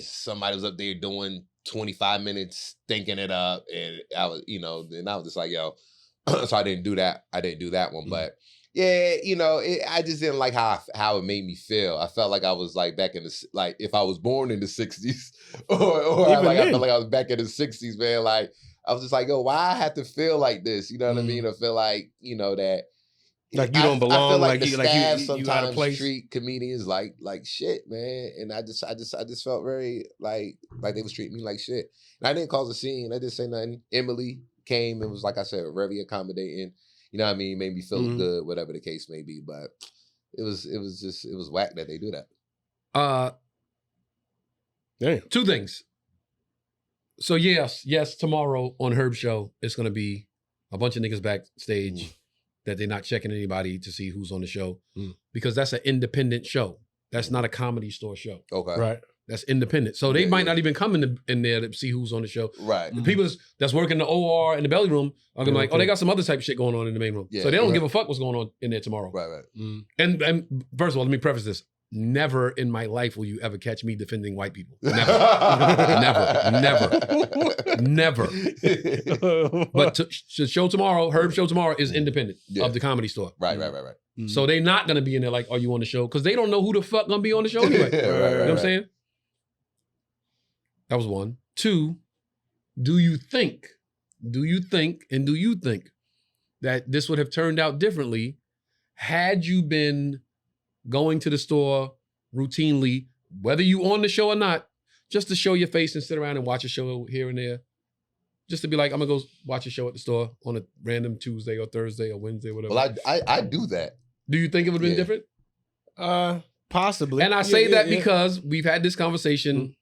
Somebody was up there doing 25 minutes, thinking it up. And I was, you know, then I was just like, yo. So I didn't do that. I didn't do that one. But yeah, you know, I just didn't like how it made me feel. I felt like I was like back in the, like if I was born in the 60s or I felt like I was back in the 60s, man. Like, I was just like, yo, why I have to feel like this? You know what I mean? I feel like, you know, that like you don't belong. I feel like the staff you out of place. Treat comedians like shit, man. And I just felt very like they was treating me like shit. And I didn't cause a scene. I didn't say nothing. Emily came and was, like I said, very accommodating. You know what I mean? Made me feel good, whatever the case may be. But it was whack that they do that. Damn. 2 things. So yes, tomorrow on Herb's show, it's gonna be a bunch of niggas backstage that they're not checking anybody to see who's on the show because that's an independent show. That's not a Comedy Store show. Okay. Right. That's independent. So they might not even come in there to see who's on the show. Right. The people that's working the OR and the belly room are gonna be like, oh, they got some other type of shit going on in the main room. Yeah, so they don't give a fuck what's going on in there tomorrow. Right. And first of all, let me preface this. Never in my life will you ever catch me defending white people. Never. Never. But show tomorrow, Herb's show tomorrow is independent of the Comedy Store. Right. So they're not going to be in there like, are you on the show? Because they don't know who the fuck going to be on the show anyway. You know what I'm saying? That was 1. 2, do you think that this would have turned out differently had you been going to the store routinely, whether you on the show or not, just to show your face and sit around and watch a show here and there? Just to be like, I'm gonna go watch a show at the store on a random Tuesday or Thursday or Wednesday, whatever. Well, I do that. Do you think it would have been different? Possibly. And I say that because we've had this conversation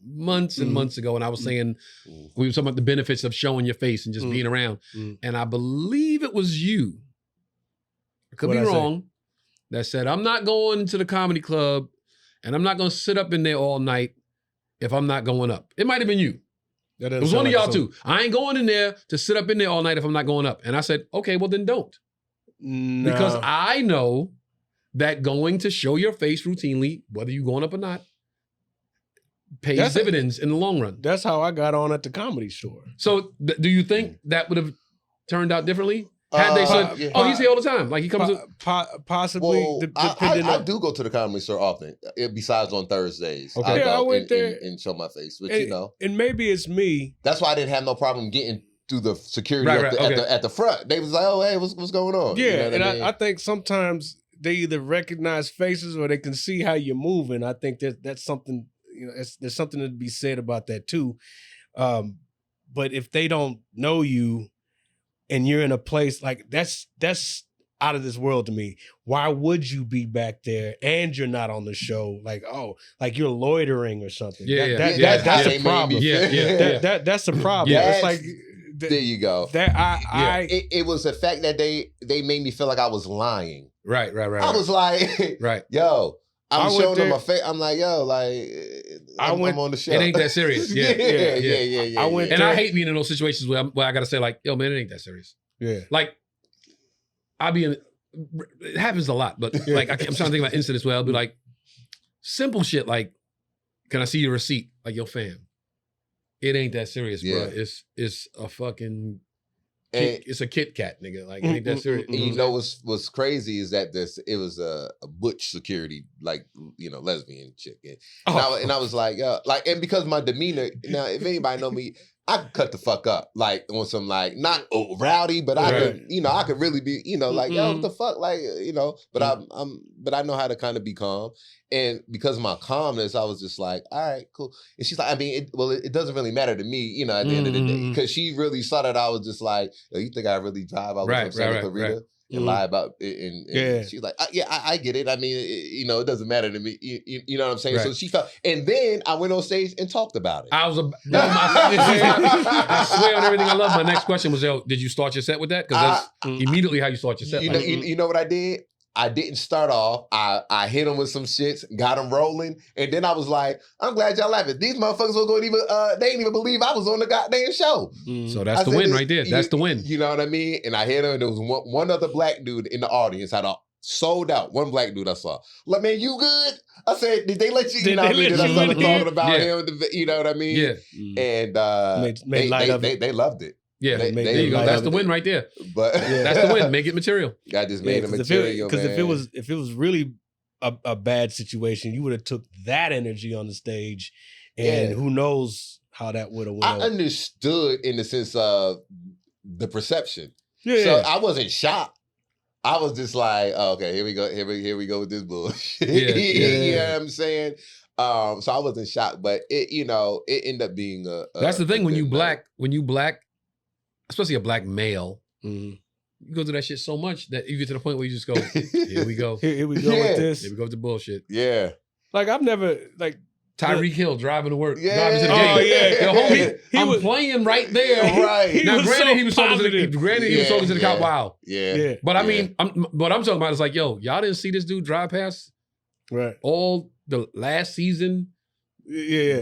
months and months ago, and I was saying, we were talking about the benefits of showing your face and just being around. And I believe it was you, I could be wrong, that said, I'm not going to the comedy club and I'm not going to sit up in there all night if I'm not going up. It might have been you. It was one of y'all too. I ain't going in there to sit up in there all night if I'm not going up. And I said, okay, well then don't. Because I know that going to show your face routinely, whether you're going up or not, pays dividends in the long run. That's how I got on at the Comedy Store. So do you think that would have turned out differently? Had they said, he's here all the time. Like he comes possibly. Well, depending I do go to the Comedy Store often, besides on Thursdays. Okay. Yeah, I went there and show my face, but and maybe it's me. That's why I didn't have no problem getting through the security at the front. They was like, "Oh, hey, what's going on?" Yeah, you know what I think sometimes they either recognize faces or they can see how you're moving. I think that's something. There's something to be said about that too. But if they don't know you and you're in a place like that's out of this world to me. Why would you be back there and you're not on the show? Like, like you're loitering or something. That's a problem. That's a problem. Yeah. It's like there you go. It was the fact that they made me feel like I was lying. Right. I was like, right, yo. I'm showing them my face. I'm like, yo, like, I'm on the show. It ain't that serious. Yeah. I hate being in those situations where I got to say like, yo, man, it ain't that serious. Yeah. Like, it happens a lot, but like, I'm trying to think about incidents where I'll be like, simple shit like, can I see your receipt? Like, yo, fam, it ain't that serious, bro. It's a fucking... it's a Kit Kat, nigga. Like, ain't that serious? And you know what's crazy is that it was a butch security, like, lesbian chick. And I was like, and because my demeanor, now, if anybody know me, I could cut the fuck up, like, on some, like, not rowdy, but I could, I could really be, like, yo, what the fuck? Like, but I know how to kind of be calm. And because of my calmness, I was just like, all right, cool. And she's like, I mean, it doesn't really matter to me, at the end of the day. Because she really saw that I was just like, yo, you think I really drive out from Santa Clarita and lie about it? And she's like, I get it. I mean, it doesn't matter to me. You know what I'm saying? Right. So she felt, and then I went on stage and talked about it. I swear on everything I love. My next question was, yo, did you start your set with that? Because that's immediately how you start your set. You know what I did? I didn't start off. I hit them with some shits, got them rolling, and then I was like, "I'm glad y'all laughing. These motherfuckers were going they didn't even believe I was on the goddamn show." So that's the win right there. That's the win. You know what I mean? And I hit her, and there was one other black dude in the audience had a sold out. One black dude I saw. Like, man, you good? I said, did they let you? I started talking about him. You know what I mean? Yeah. And they loved it. Yeah, there you go. That's the win right there. But that's the win. Make it material. I just made it material. Because if it was really a bad situation, you would have took that energy on the stage, and who knows how that would have went. I understood in the sense of the perception. Yeah. So I wasn't shocked. I was just like, oh, okay, here we go. Here we go with this bullshit. You know what I'm saying? So I wasn't shocked, but it ended up being that's the thing when you black, especially a black male, you go through that shit so much that you get to the point where you just go, here we go. Here we go with this. Here we go with the bullshit. Yeah. Like I've never Tyreek Hill driving to work, yeah. driving to the game. Yo, homie, I'm playing right there. Right. Now, granted, he was talking to the cop. Wow. Yeah. But I mean, what I'm talking about is like, yo, y'all didn't see this dude drive past all the last season,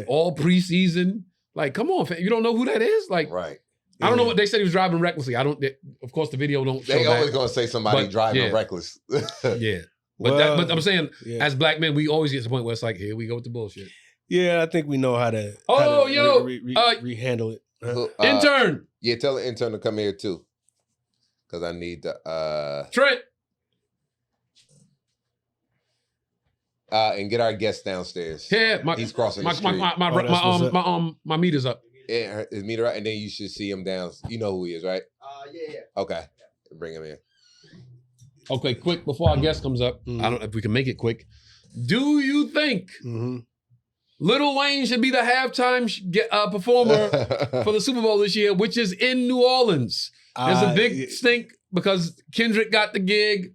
all preseason. Like, come on, fam. You don't know who that is? Like, right. I don't know what they said he was driving recklessly. Of course, the video don't show They that. always gonna say somebody driving reckless. Yeah. But I'm saying, as black men, we always get to the point where it's like, here we go with the bullshit. Yeah, I think we know how to rehandle it. Intern! Yeah, tell the intern to come here too. Because I need the... Trent! And get our guest downstairs. Yeah, he's crossing the street. My meter's up. Yeah, his meter right, and then you should see him down. You know who he is, right? Yeah. Okay, bring him in. Okay, quick before our guest comes up. I don't know if we can make it quick. Do you think Lil Wayne should be the halftime performer for the Super Bowl this year, which is in New Orleans? There's a big stink because Kendrick got the gig.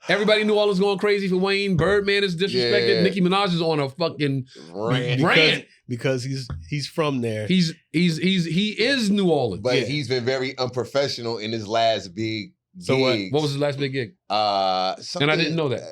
Everybody in New Orleans going crazy for Wayne. Birdman is disrespected. Yeah. Nicki Minaj is on a fucking rant. Because he's from there. He is New Orleans. But he's been very unprofessional in his last big gig. What was his last big gig? And I didn't know that.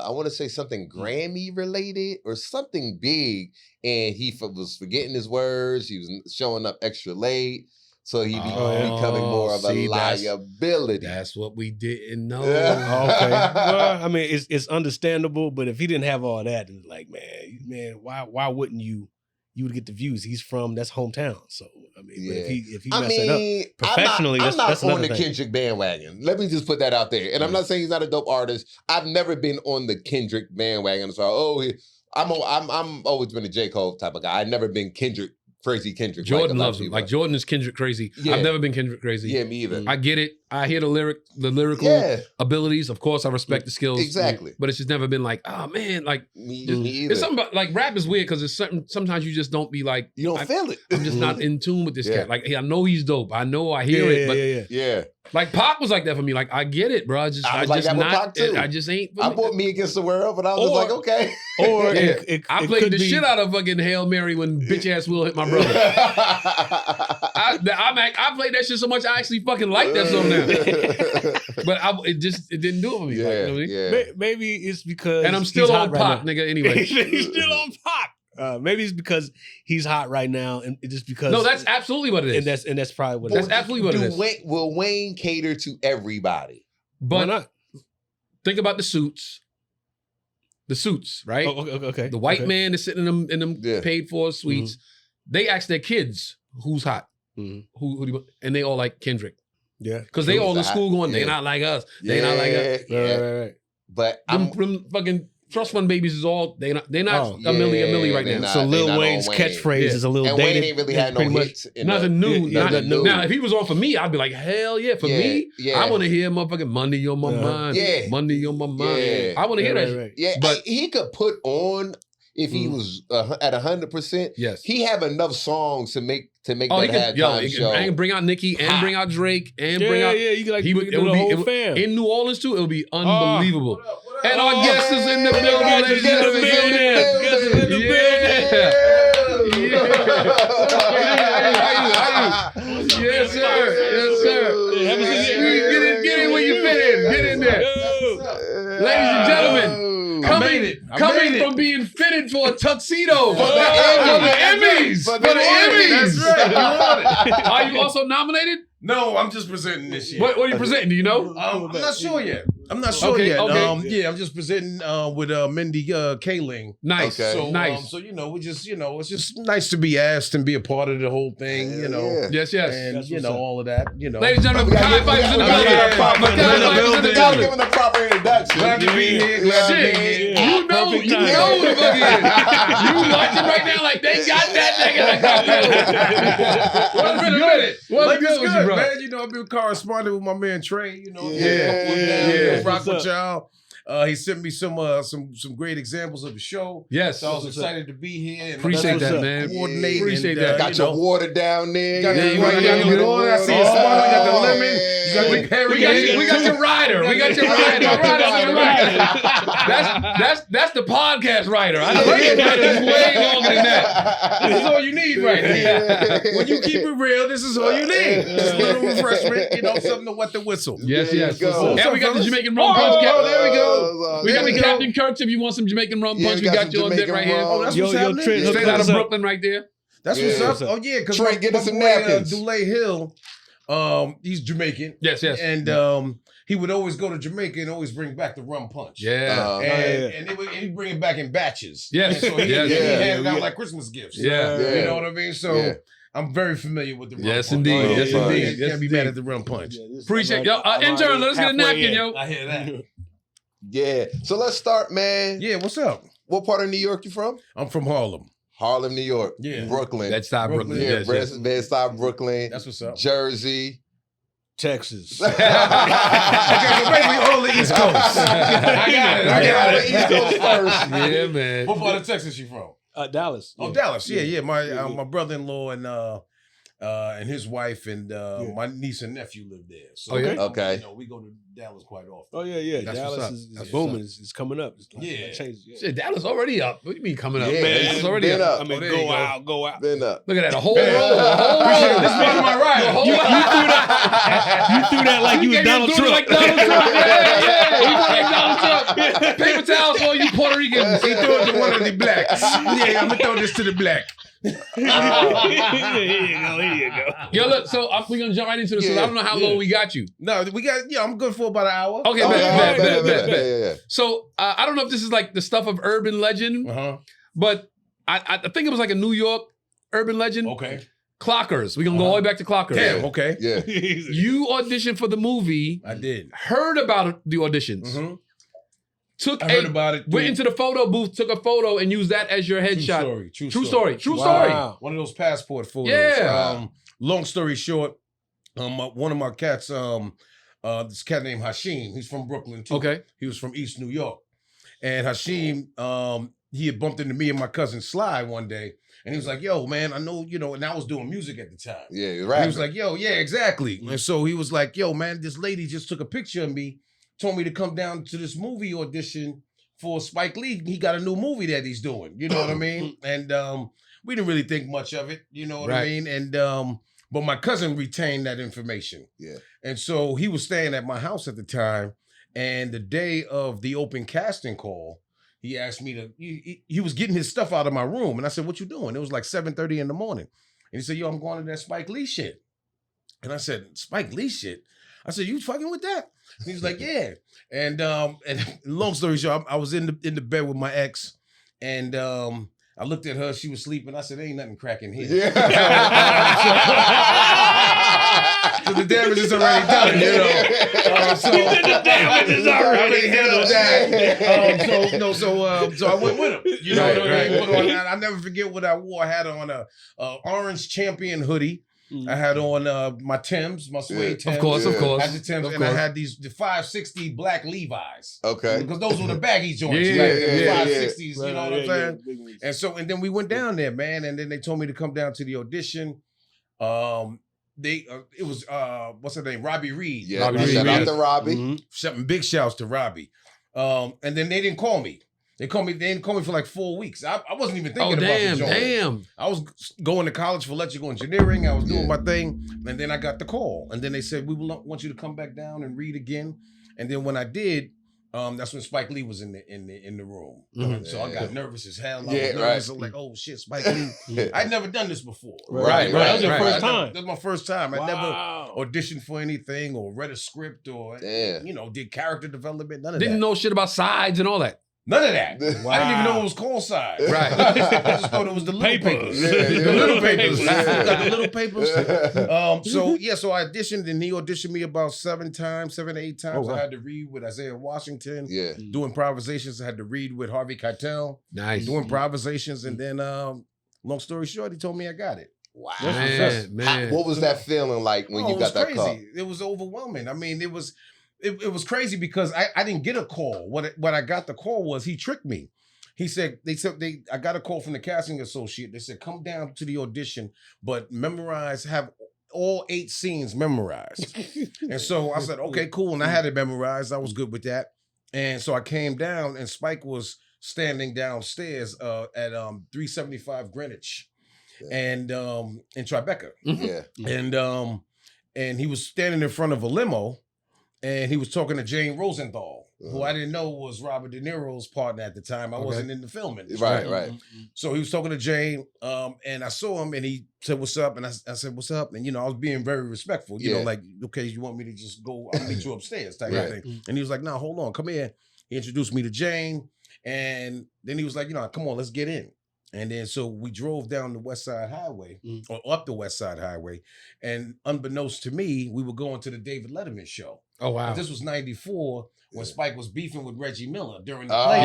I want to say something Grammy related or something big. And he was forgetting his words. He was showing up extra late. So he becoming more of a liability. That's what we didn't know. Okay. Well, I mean, it's understandable, but if he didn't have all that, it's like, man, why wouldn't you? You would get the views. He's from that's hometown. So I mean, but if he messed it up professionally, I'm not that's on another the thing. Kendrick bandwagon. Let me just put that out there. And I'm not saying he's not a dope artist. I've never been on the Kendrick bandwagon. So I'm always been a J. Cole type of guy. I've never been crazy Kendrick. Jordan loves him. Like Jordan is Kendrick crazy. Yeah. I've never been Kendrick crazy. Yeah, me either. I get it. I hear the lyrical abilities. Of course, I respect the skills. Exactly. But it's just never been like, oh man, like me either. It's something about, like rap is weird because it's certain. Sometimes you just don't be like, you don't feel it. I'm just not in tune with this cat. Like, hey, I know he's dope. I know I hear it, but yeah. Like Pac was like that for me. Like I get it, bro. I just ain't. I bought Me Against the World, but I was just like, okay. Or I played the shit out of fucking Hail Mary when bitch ass Will hit my brother. I played that shit so much I actually fucking like that song now. But it didn't do it for me. Yeah, like, you know what I mean? Maybe it's because and I'm still on Pac, nigga. Anyway, he's still on Pac. Maybe it's because he's hot right now, and just because. No, that's absolutely what it is. And that's probably what. That's absolutely what it is. Will Wayne cater to everybody? But why not? Think about the suits. The suits, right? Oh, okay. The white man is sitting in them paid for suites. Mm-hmm. They ask their kids who's hot, who do you, and they all like Kendrick. Yeah, because they all in school going, they not like us. They not like us. Yeah. Right. But them fucking trust fund babies is all they not a milli right now. So Lil Wayne's catchphrase is a little and dated. Wayne ain't really had no hits. Nothing new. Nothing new. Now, if he was on for me, I'd be like, hell yeah. For me, I want to hear motherfucking Monday on my mind. Yeah. Monday on my mind. Yeah. I want to hear that shit. Yeah, but he could put on, if he was at 100%, yes, he have enough songs to make that halftime show. And bring out Nicki and bring out Drake and bring out you can bring the whole fam. In New Orleans too. It would be unbelievable. What up? And our guest is in the building, ladies and gentlemen. Yes, sir. Yes, sir. Get in where you fit in. Get in there, ladies and gentlemen. Coming from being fitted for a tuxedo for the Emmys. For the Emmys. That's right. Are you also nominated? No, I'm just presenting this year. What are you presenting? Do you know? I'm not sure yet. Okay. I'm just presenting with Mindy Kaling. Nice. Okay. So, nice. So it's just nice to be asked and be a part of the whole thing. You know. Yes. And all of that. You know. Ladies and gentlemen, MEKHI PHIFER's in the building. Gotta give him the proper introduction. Glad to be here. Glad to be here. You know who the fuck is. You watching right now like they got that nigga. What's been a minute? What's good with you, bro? Man, you know, I've been corresponding with my man Trey. You know, rock with y'all. He sent me some great examples of the show. Yes, so I was excited to be here. And appreciate that, man. Coordinate. Appreciate that. Got your water down there. Got the water. I see a spot. We got the lemon. We got your rider. We got your rider. That's the podcast writer. I know it's way longer than that. This is all you need right here. When you keep it real, this is all you need. Just a little refreshment, something to wet the whistle. Yes. And we got the Jamaican rum punch. There we go. We got the Captain Kirk's if you want some Jamaican rum punch. We got you on deck right here. Oh, that's what's happening. Straight out of Brooklyn right there. That's what's up. Oh, yeah, because Trey, get us some napkins. Dulé Hill, he's Jamaican. Yes. And he would always go to Jamaica and always bring back the rum punch. Yeah. And he'd bring it back in batches. Yes. And so he handed out like Christmas gifts. Yeah. You know what I mean? So I'm very familiar with the rum punch. Yes, indeed. Yes, indeed. Can't be mad at the rum punch. Appreciate yo. Intern, let's get a napkin, yo. I hear that. Yeah. So let's start, man. Yeah, what's up? What part of New York you from? I'm from Harlem. Harlem, New York. Yeah. Brooklyn. Bed-Stuy, Brooklyn. Yeah, Bed-Stuy, Brooklyn. That's what's up. Jersey. Texas. Okay, so basically all the East Coast. I got it. East Coast first. Yeah, man. What part of Texas you from? Dallas. Oh, Dallas. Yeah. My brother-in-law and his wife and my niece and nephew live there. So Okay. You know, we go to Dallas quite often. Oh yeah. That's Dallas is booming. It's coming up. It's Shit, Dallas already up. What do you mean coming up? Yeah, Man, it's already been up. up. I mean, there you go out. Been up. Look at that, a whole roll. This is part of my ride. You threw that like you was Donald Trump. Like Donald Trump. Yeah. He went like Donald Trump. Paper towels for all you Puerto Ricans. He threw it to one of the blacks. Yeah, I'm gonna throw this to the black. Here you go. Yo, look, so we're gonna jump right into this. I don't know how long we got you. No, we got. Yeah, I'm good for about an hour. Okay, bet. Yeah. So I don't know if this is like the stuff of urban legend, but I think it was like a New York urban legend. Okay. Clockers. We're gonna go all the way back to Clockers. Damn. Okay. Yeah. You auditioned for the movie. I did. Heard about the auditions. I heard about it. Went into the photo booth, took a photo, and used that as your headshot. True story. Wow. One of those passport photos. Yeah. Long story short, one of my cats, this cat named Hashim. He's from Brooklyn too. Okay. He was from East New York, and Hashim, he had bumped into me and my cousin Sly one day, and he was like, "Yo, man, I know, and I was doing music at the time." Yeah, right. He was like, "Yo, yeah, exactly." And so he was like, "Yo, man, this lady just took a picture of me. Told me to come down to this movie audition for Spike Lee. He got a new movie that he's doing. You know what I mean?" And we didn't really think much of it. You know what I mean? And but my cousin retained that information. Yeah. And so he was staying at my house at the time. And the day of the open casting call, he asked me to. He was getting his stuff out of my room, and I said, "What you doing?" It was like 7:30 in the morning, and he said, "Yo, I'm going to that Spike Lee shit." And I said, "Spike Lee shit?" I said, "You fucking with that?" And he was like, "Yeah." And long story short, I was in the bed with my ex, and I looked at her. She was sleeping. I said, "Ain't nothing cracking here." Yeah. So the damage is already done, So the damage is already handled that. So I went with him. You know what I mean? I never forget what I wore. I had on a orange champion hoodie. I had on my Timbs, my suede Timbs. Of course. I had the Timbs, and I had the 560 black Levi's. Okay. Because those were the baggy joints. The 560s, you know what I'm saying? And then we went down there, man, and then they told me to come down to the audition. It was what's her name? Robbie Reed. Yeah, Robbie Reed. Shout out to Robbie. Big shouts to Robbie. And then they didn't call me. They didn't call me for like 4 weeks. I wasn't even thinking about the joint. Damn. I was going to college for electrical engineering. I was doing my thing. And then I got the call. And then they said, "We want you to come back down and read again." And then when I did, that's when Spike Lee was in the room. So I got nervous as hell. I was nervous. I was like, "Oh shit, Spike Lee." I'd never done this before. Right. That was your first time. That was my first time. I never auditioned for anything or read a script or did character development. None of that. Didn't know shit about sides and all that. None of that. Wow. I didn't even know it was call signs. Right. I just thought it was the little papers. The little papers. The little papers. So I auditioned, and he auditioned me about 7 to 8 times. Oh, wow. I had to read with Isaiah Washington. Yeah. Do improvisations. I had to read with Harvey Keitel. Nice. Do improvisations. And then, long story short, he told me I got it. Wow. Man. What was that feeling like when you got that call? It was overwhelming. I mean, it was crazy because I didn't get a call. What I got the call was he tricked me. He said I got a call from the casting associate. They said, "Come down to the audition, but have all 8 scenes memorized." And so I said, "Okay, cool." And I had it memorized. I was good with that. And so I came down, and Spike was standing downstairs at 375 Greenwich, and in Tribeca. Yeah. And he was standing in front of a limo. And he was talking to Jane Rosenthal, who I didn't know was Robert De Niro's partner at the time. I wasn't in the filming. Right. So he was talking to Jane, and I saw him, and he said, "What's up?" And I said, "What's up?" And, I was being very respectful, you know, like, "Okay, you want me to just go, I'll meet you upstairs," type of thing. And he was like, "No, hold on, come here." He introduced me to Jane, and then he was like, "Come on, let's get in." And then so we drove down the West Side Highway, or up the West Side Highway, and unbeknownst to me, we were going to the David Letterman show. Oh, wow. And this was 94 when Spike was beefing with Reggie Miller during the play.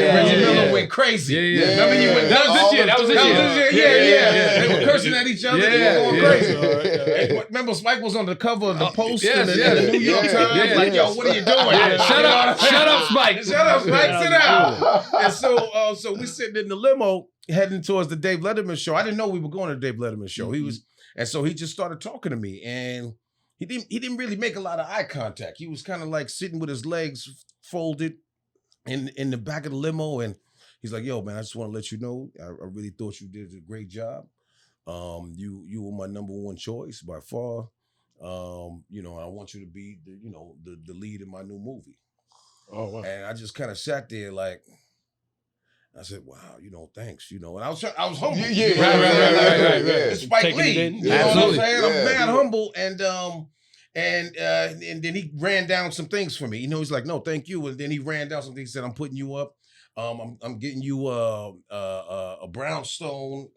Reggie Miller went crazy. Remember that was this year. They were cursing at each other. They were going crazy. Remember, Spike was on the cover of the Post and the New York Times. Like, "Yo, what are you doing?" Shut up, Spike. Shut up, Spike. Sit down. And so we sitting in the limo heading towards the Dave Letterman show. I didn't know we were going to the Dave Letterman show. And so he just started talking to me, and he didn't really make a lot of eye contact. He was kind of like sitting with his legs folded in the back of the limo, and he's like, "Yo, man, I just want to let you know, I really thought you did a great job. You were my number one choice by far. You know, I want you to be the, you know, the lead in my new movie. Oh wow. And I just kind of sat there like, I said, wow, you know, thanks, you know. And I was humble. Yeah. Right. It's Spike Taking Lee. it in. You know what I'm Absolutely. saying? Yeah. I'm mad humble. And then he ran down some things for me. You know, he's like, no, thank you. And then he ran down some things. He said, I'm putting you up. I'm getting you a brownstone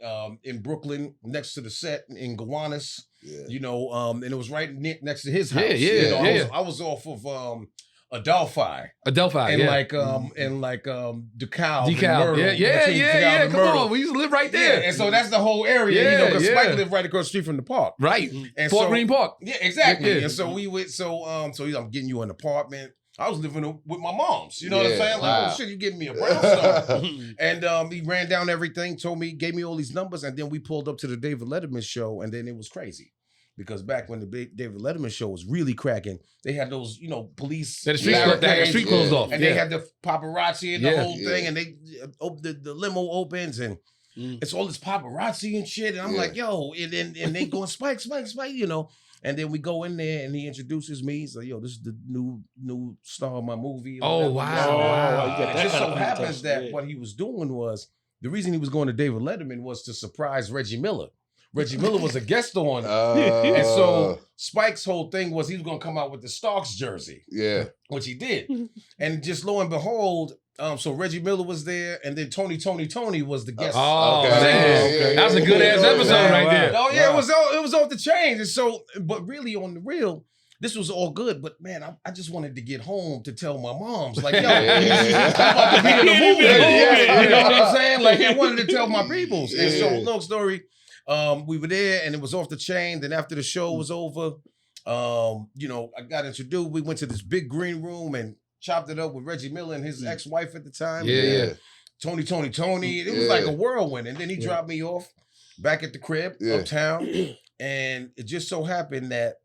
in Brooklyn next to the set in Gowanus. Yeah. You know, and it was right next to his house. Yeah, You know, yeah. I was off of Adelphi. Adelphi, And yeah. DeKalb. Decal. Yeah. Come on. We used to live right there. Yeah, and so that's the whole area, you know, because Spike lived right across the street from the park. Right. And Fort so, Greene Park. Yeah, exactly. Yeah. And so we went, so he's, I'm getting you an apartment. I was living with my moms. You know what I'm saying? Like, Wow. oh shit, you giving me a brownstone. And he ran down everything, told me, gave me all these numbers, and then we pulled up to the David Letterman show, and then it was crazy. Because back when the David Letterman show was really cracking, they had those, you know, police. They had the street closed off. And they had the paparazzi and the Yeah. whole thing, and they the limo opens, and it's all this paparazzi and shit. And I'm like, yo, and they going Spike, you know. And then we go in there, and he introduces me. He's like, yo, this is the new star of my movie. Oh, wow. You got And it that just kind so of happens presentation, that yeah. what he was doing was, the reason he was going to David Letterman was to surprise Reggie Miller. Reggie Miller was a guest on. And so Spike's whole thing was he was going to come out with the Starks jersey. Yeah. Which he did. And just lo and behold, so Reggie Miller was there, and then Tony was the guest. Oh, Okay. man. Yeah. That was a good ass episode right there. Oh yeah, it was off the chains. And so, but really on the real, this was all good. But man, I just wanted to get home to tell my moms, like, yo, I'm about to be in the movie. You know what I'm saying? Like, I wanted to tell my peoples. And so, long story, we were there, and it was off the chain. Then after the show was over, you know, I got introduced. We went to this big green room and chopped it up with Reggie Miller and his ex-wife at the time. Yeah. Tony. It was like a whirlwind. And then he dropped me off back at the crib uptown. And it just so happened that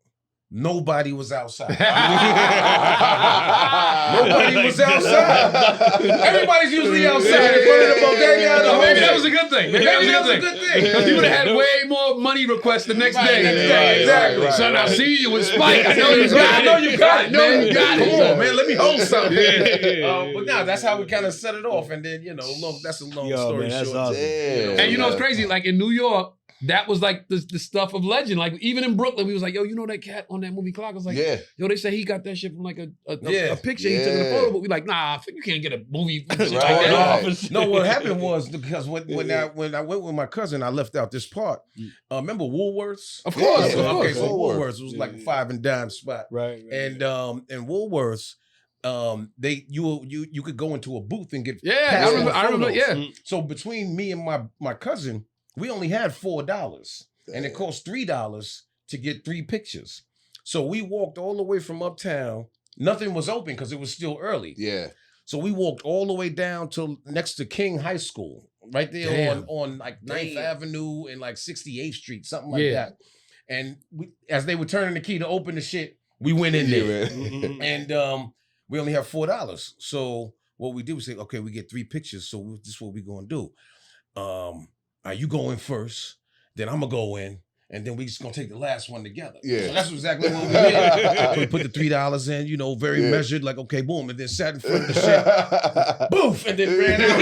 nobody was outside. Nobody was outside. Everybody's usually outside in front of the bodega. Maybe that was a good thing. Maybe that was a good thing. Because you would have had way more money requests the next day. Exactly. Son, I see you with Spike. I know you got it. I know you got it. Come on, man. Let me hold something. But now that's how we kind of set it off. And then, you know, that's a long story man, that's short. awesome. And you know what's crazy? Like in New York, that was like the stuff of legend. Like even in Brooklyn, we was like, yo, you know that cat on that movie Clock? I was like, yo, they say he got that shit from like a picture he took in a photo, but we like, nah, you can't get a movie from shit like that. No, what happened was because when I went with my cousin, I left out this part. Remember Woolworths? Of course. Okay, so Woolworths was like a 5 and dime spot. Right. And Woolworths, you could go into a booth and get Yeah, I remember. Yeah. So between me and my cousin, we only had $4, and it cost $3 to get 3 pictures. So we walked all the way from uptown. Nothing was open because it was still early. Yeah. So we walked all the way down to next to King High School, right there on like 9th Avenue and like 68th Street, something like that. And as they were turning the key to open the shit, we went in there. And we only have $4. So what we did was say, okay, we get 3 pictures. So this is what we're going to do. You go in first, then I'm going to go in, and then we just going to take the last one together. Yeah. So that's exactly what we did. We put the $3 in, you know, very measured, like, okay, boom, and then sat in front of the shit. Boof, and then ran out.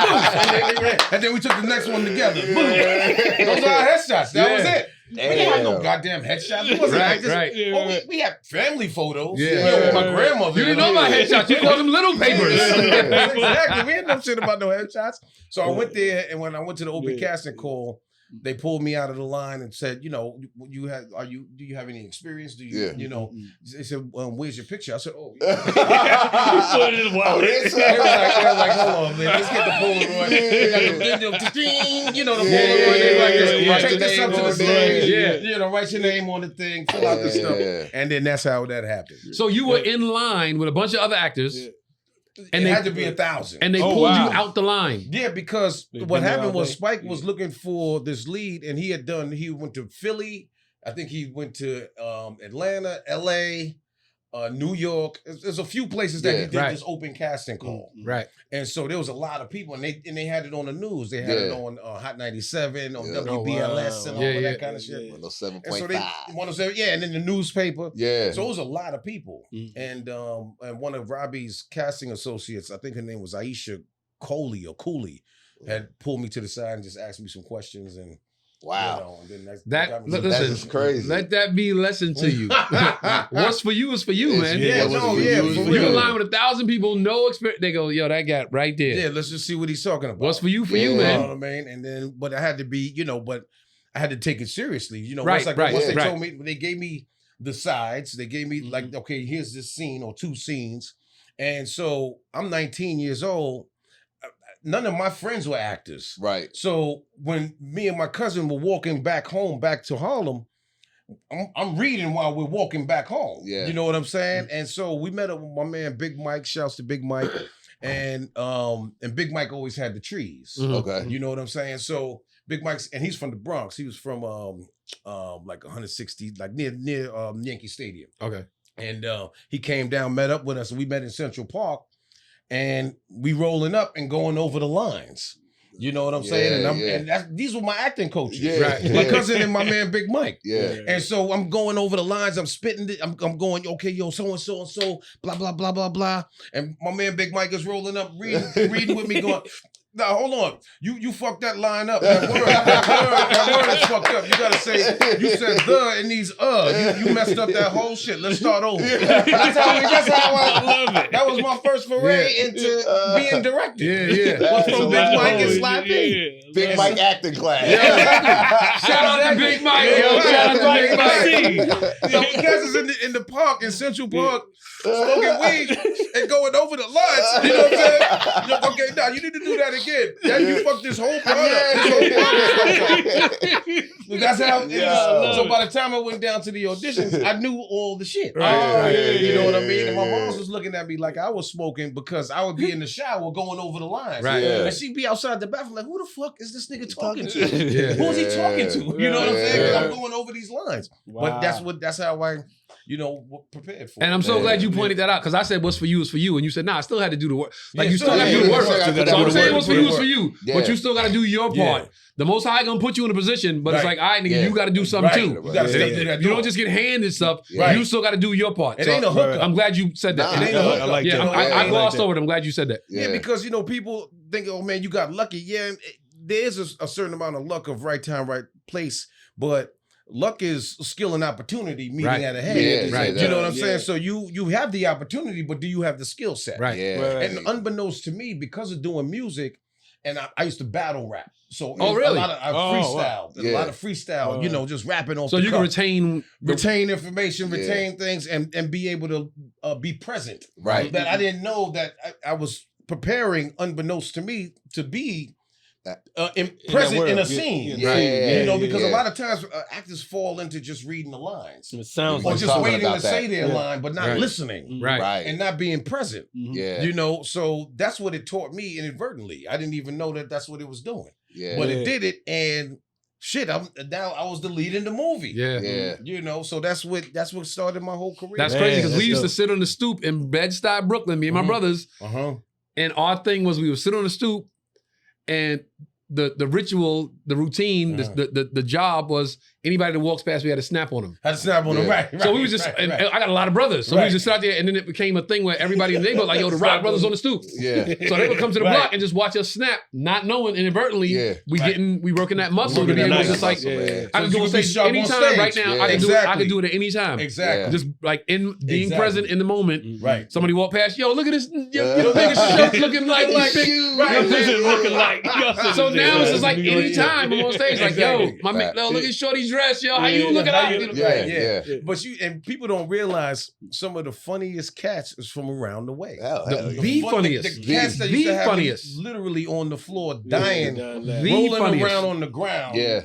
Boof, and then we ran. And then we took the next one together. Boof. Those are our headshots. That was it. We didn't have no goddamn headshots. It wasn't like this. Well, we had family photos. With my grandmother. You didn't know about headshots. You called them little papers. Exactly. We had no shit about no headshots. So I went there, and when I went to the open casting call, they pulled me out of the line and said, you know, do you have any experience? Do you, you know, they said, where's your picture? I said, oh, yeah. They were like, hold on, man, let's get the Polaroid. They got the, you know, the Polaroid. They like, take this up to the stage. You know, write your name on the thing, fill out the stuff. And then that's how that happened. So you were in line with a bunch of other actors. And it had to be 1,000. And they pulled you out the line. Yeah, because what happened was Spike was looking for this lead, and he went to Philly. I think he went to Atlanta, LA, New York. There's a few places that he did Right. this open casting call. Right. And so there was a lot of people, and they had it on the news. They had it on Hot 97, on Yeah. WBLS, and all of that kind of shit. Yeah. 107.5. And so they 107, yeah, and then the newspaper. Yeah. So it was a lot of people. And one of Robbie's casting associates, I think her name was Aisha Cooley, had pulled me to the side and just asked me some questions. And wow. you know, and then That got me listen, That's just crazy. let that be a lesson to you. What's for you is for you, man. Yeah, no, yeah, for You real. in line with 1,000 people, no experience. They go, yo, that guy right there. Yeah, let's just see what he's talking about. What's for you, Yeah. you, You know man. what I mean? And then, but I had to be, but I had to take it seriously. Right, once right, they right. told me, they gave me the sides. They gave me like, okay, here's this scene or two scenes. And so I'm 19 years old. None of my friends were actors. Right. So when me and my cousin were walking back home, back to Harlem, I'm reading while we're walking back home. Yeah. You know what I'm saying? And so we met up with my man Big Mike. Shouts to Big Mike. And Big Mike always had the trees. Okay. You know what I'm saying? So Big Mike's, and he's from the Bronx. He was from like 160, like near Yankee Stadium. Okay. And he came down, met up with us, and we met in Central Park. And we rolling up and going over the lines. You know what I'm saying? And these were my acting coaches. Yeah. Right. My cousin and my man Big Mike. Yeah. And so I'm going over the lines, I'm spitting it, I'm going, okay, yo, so and so, blah, blah, blah, blah, blah. And my man Big Mike is rolling up, reading with me, going, now hold on. You fucked that line up. That word is fucked up. You gotta say, you said the and these You messed up that whole shit. Let's start over. That's how I love it. That was my first foray into being directed. Yeah. Was from Big Mike and Sly P. Big Mike acting class. Shout out to Big Mike. Yo, shout out to Big Mike. So because it's in the park, in Central Park, smoking weed and going over the lines. You know what I'm saying? Okay, now you need to do that again. Yeah, you fucked this whole part up. This whole part up. That's how it is. So by the time I went down to the auditions, I knew all the shit. You know what I mean? And my mom was looking at me like I was smoking because I would be in the shower going over the lines. Right. Yeah. And she'd be outside the bathroom like, who the fuck is this nigga talking to? Yeah. Who is he talking to? You know what I'm saying? 'Cause Yeah. I'm going over these lines. But that's how I, prepared for it. And I'm so glad you pointed that out because I said what's for you is for you, and you said nah, I still had to do the work. Like you still got to do the work. So I'm saying what's for you is for you, but you still got to do your part. The Most High gonna put you in a position, but it's like, all right, nigga, you got to do something too. You got to step through that You door. don't just get handed stuff. Right. You still got to do your part. It So ain't a hookup. I'm glad you said that. It ain't a hookup. I like Yeah, that. I glossed over it. I'm glad you said that. Yeah, because people think, oh man, you got lucky. Yeah, there is a certain amount of luck of right time, right place, but luck is skill and opportunity meeting at a head. Yeah, right. You know what I'm saying? So you have the opportunity, but do you have the skill set? Right. Yeah. And unbeknownst to me, because of doing music, and I used to battle rap. So Oh, really? a lot of freestyle. wow. A lot of freestyle, just rapping off So the you can cuff. retain Information, retain things, and be able to be present. Right. That I didn't know that I was preparing, unbeknownst to me, to be present in a scene. Because a lot of times actors fall into just reading the lines. It sounds Or like just waiting to about say that. their line, but not Right. listening. right. And not being present. Yeah. So that's what it taught me inadvertently. I didn't even know that that's what it was doing. Yeah. But it did it, and shit, I was the lead in the movie. Yeah. Yeah. So that's what started my whole career. That's Man, crazy because we that's used to dope. sit on the stoop in Bed-Stuy, Brooklyn, me and my brothers. And our thing was we would sit on the stoop and the ritual, the routine, the job was anybody that walks past, we had to snap on them. Had to snap on them, right. So we was just, and I got a lot of brothers. So we was just sit out there and then it became a thing where everybody in the neighborhood like, yo, the Rock Brothers on the stoop. Yeah. So they would come to the block and just watch us snap, not knowing inadvertently we working that muscle to be able to just like, I can go on stage anytime right now. I can do it at any time. Exactly. Just like being present in the moment. Right. Somebody walk past, yo, look at this, yo, nigga's shirt looking like you. Right. looking like. So now it's just like anytime I'm on stage, like, yo, my man, yo, look at Shorty's dress, yo, how you looking at it? Yeah. But people don't realize some of the funniest cats is from around the way. The funniest. The cats that used to have me funniest. literally on the floor dying, The rolling funniest. around on the ground. Yeah.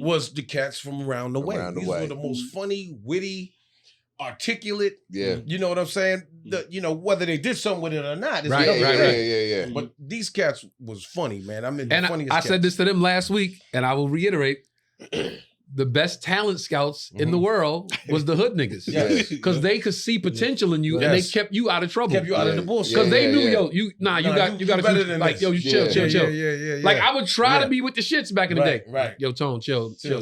Was the cats from around the way. These were the most funny, witty, articulate. Yeah. You know what I'm saying? Whether they did something with it or not. Is Right, the other right, thing. Yeah. But these cats was funny, man. I mean, the And funniest I cats. said this to them last week, and I will reiterate. the best talent scouts in the world was the hood niggas. Yes. Because they could see potential in you and they kept you out of trouble. Kept you out of the bullshit. Because they knew, yo, you Nah, got you to better than like, this. yo, you chill. Yeah. Like I would try to be with the shits back in the day. Right. Yo, Tone, chill. Tone. You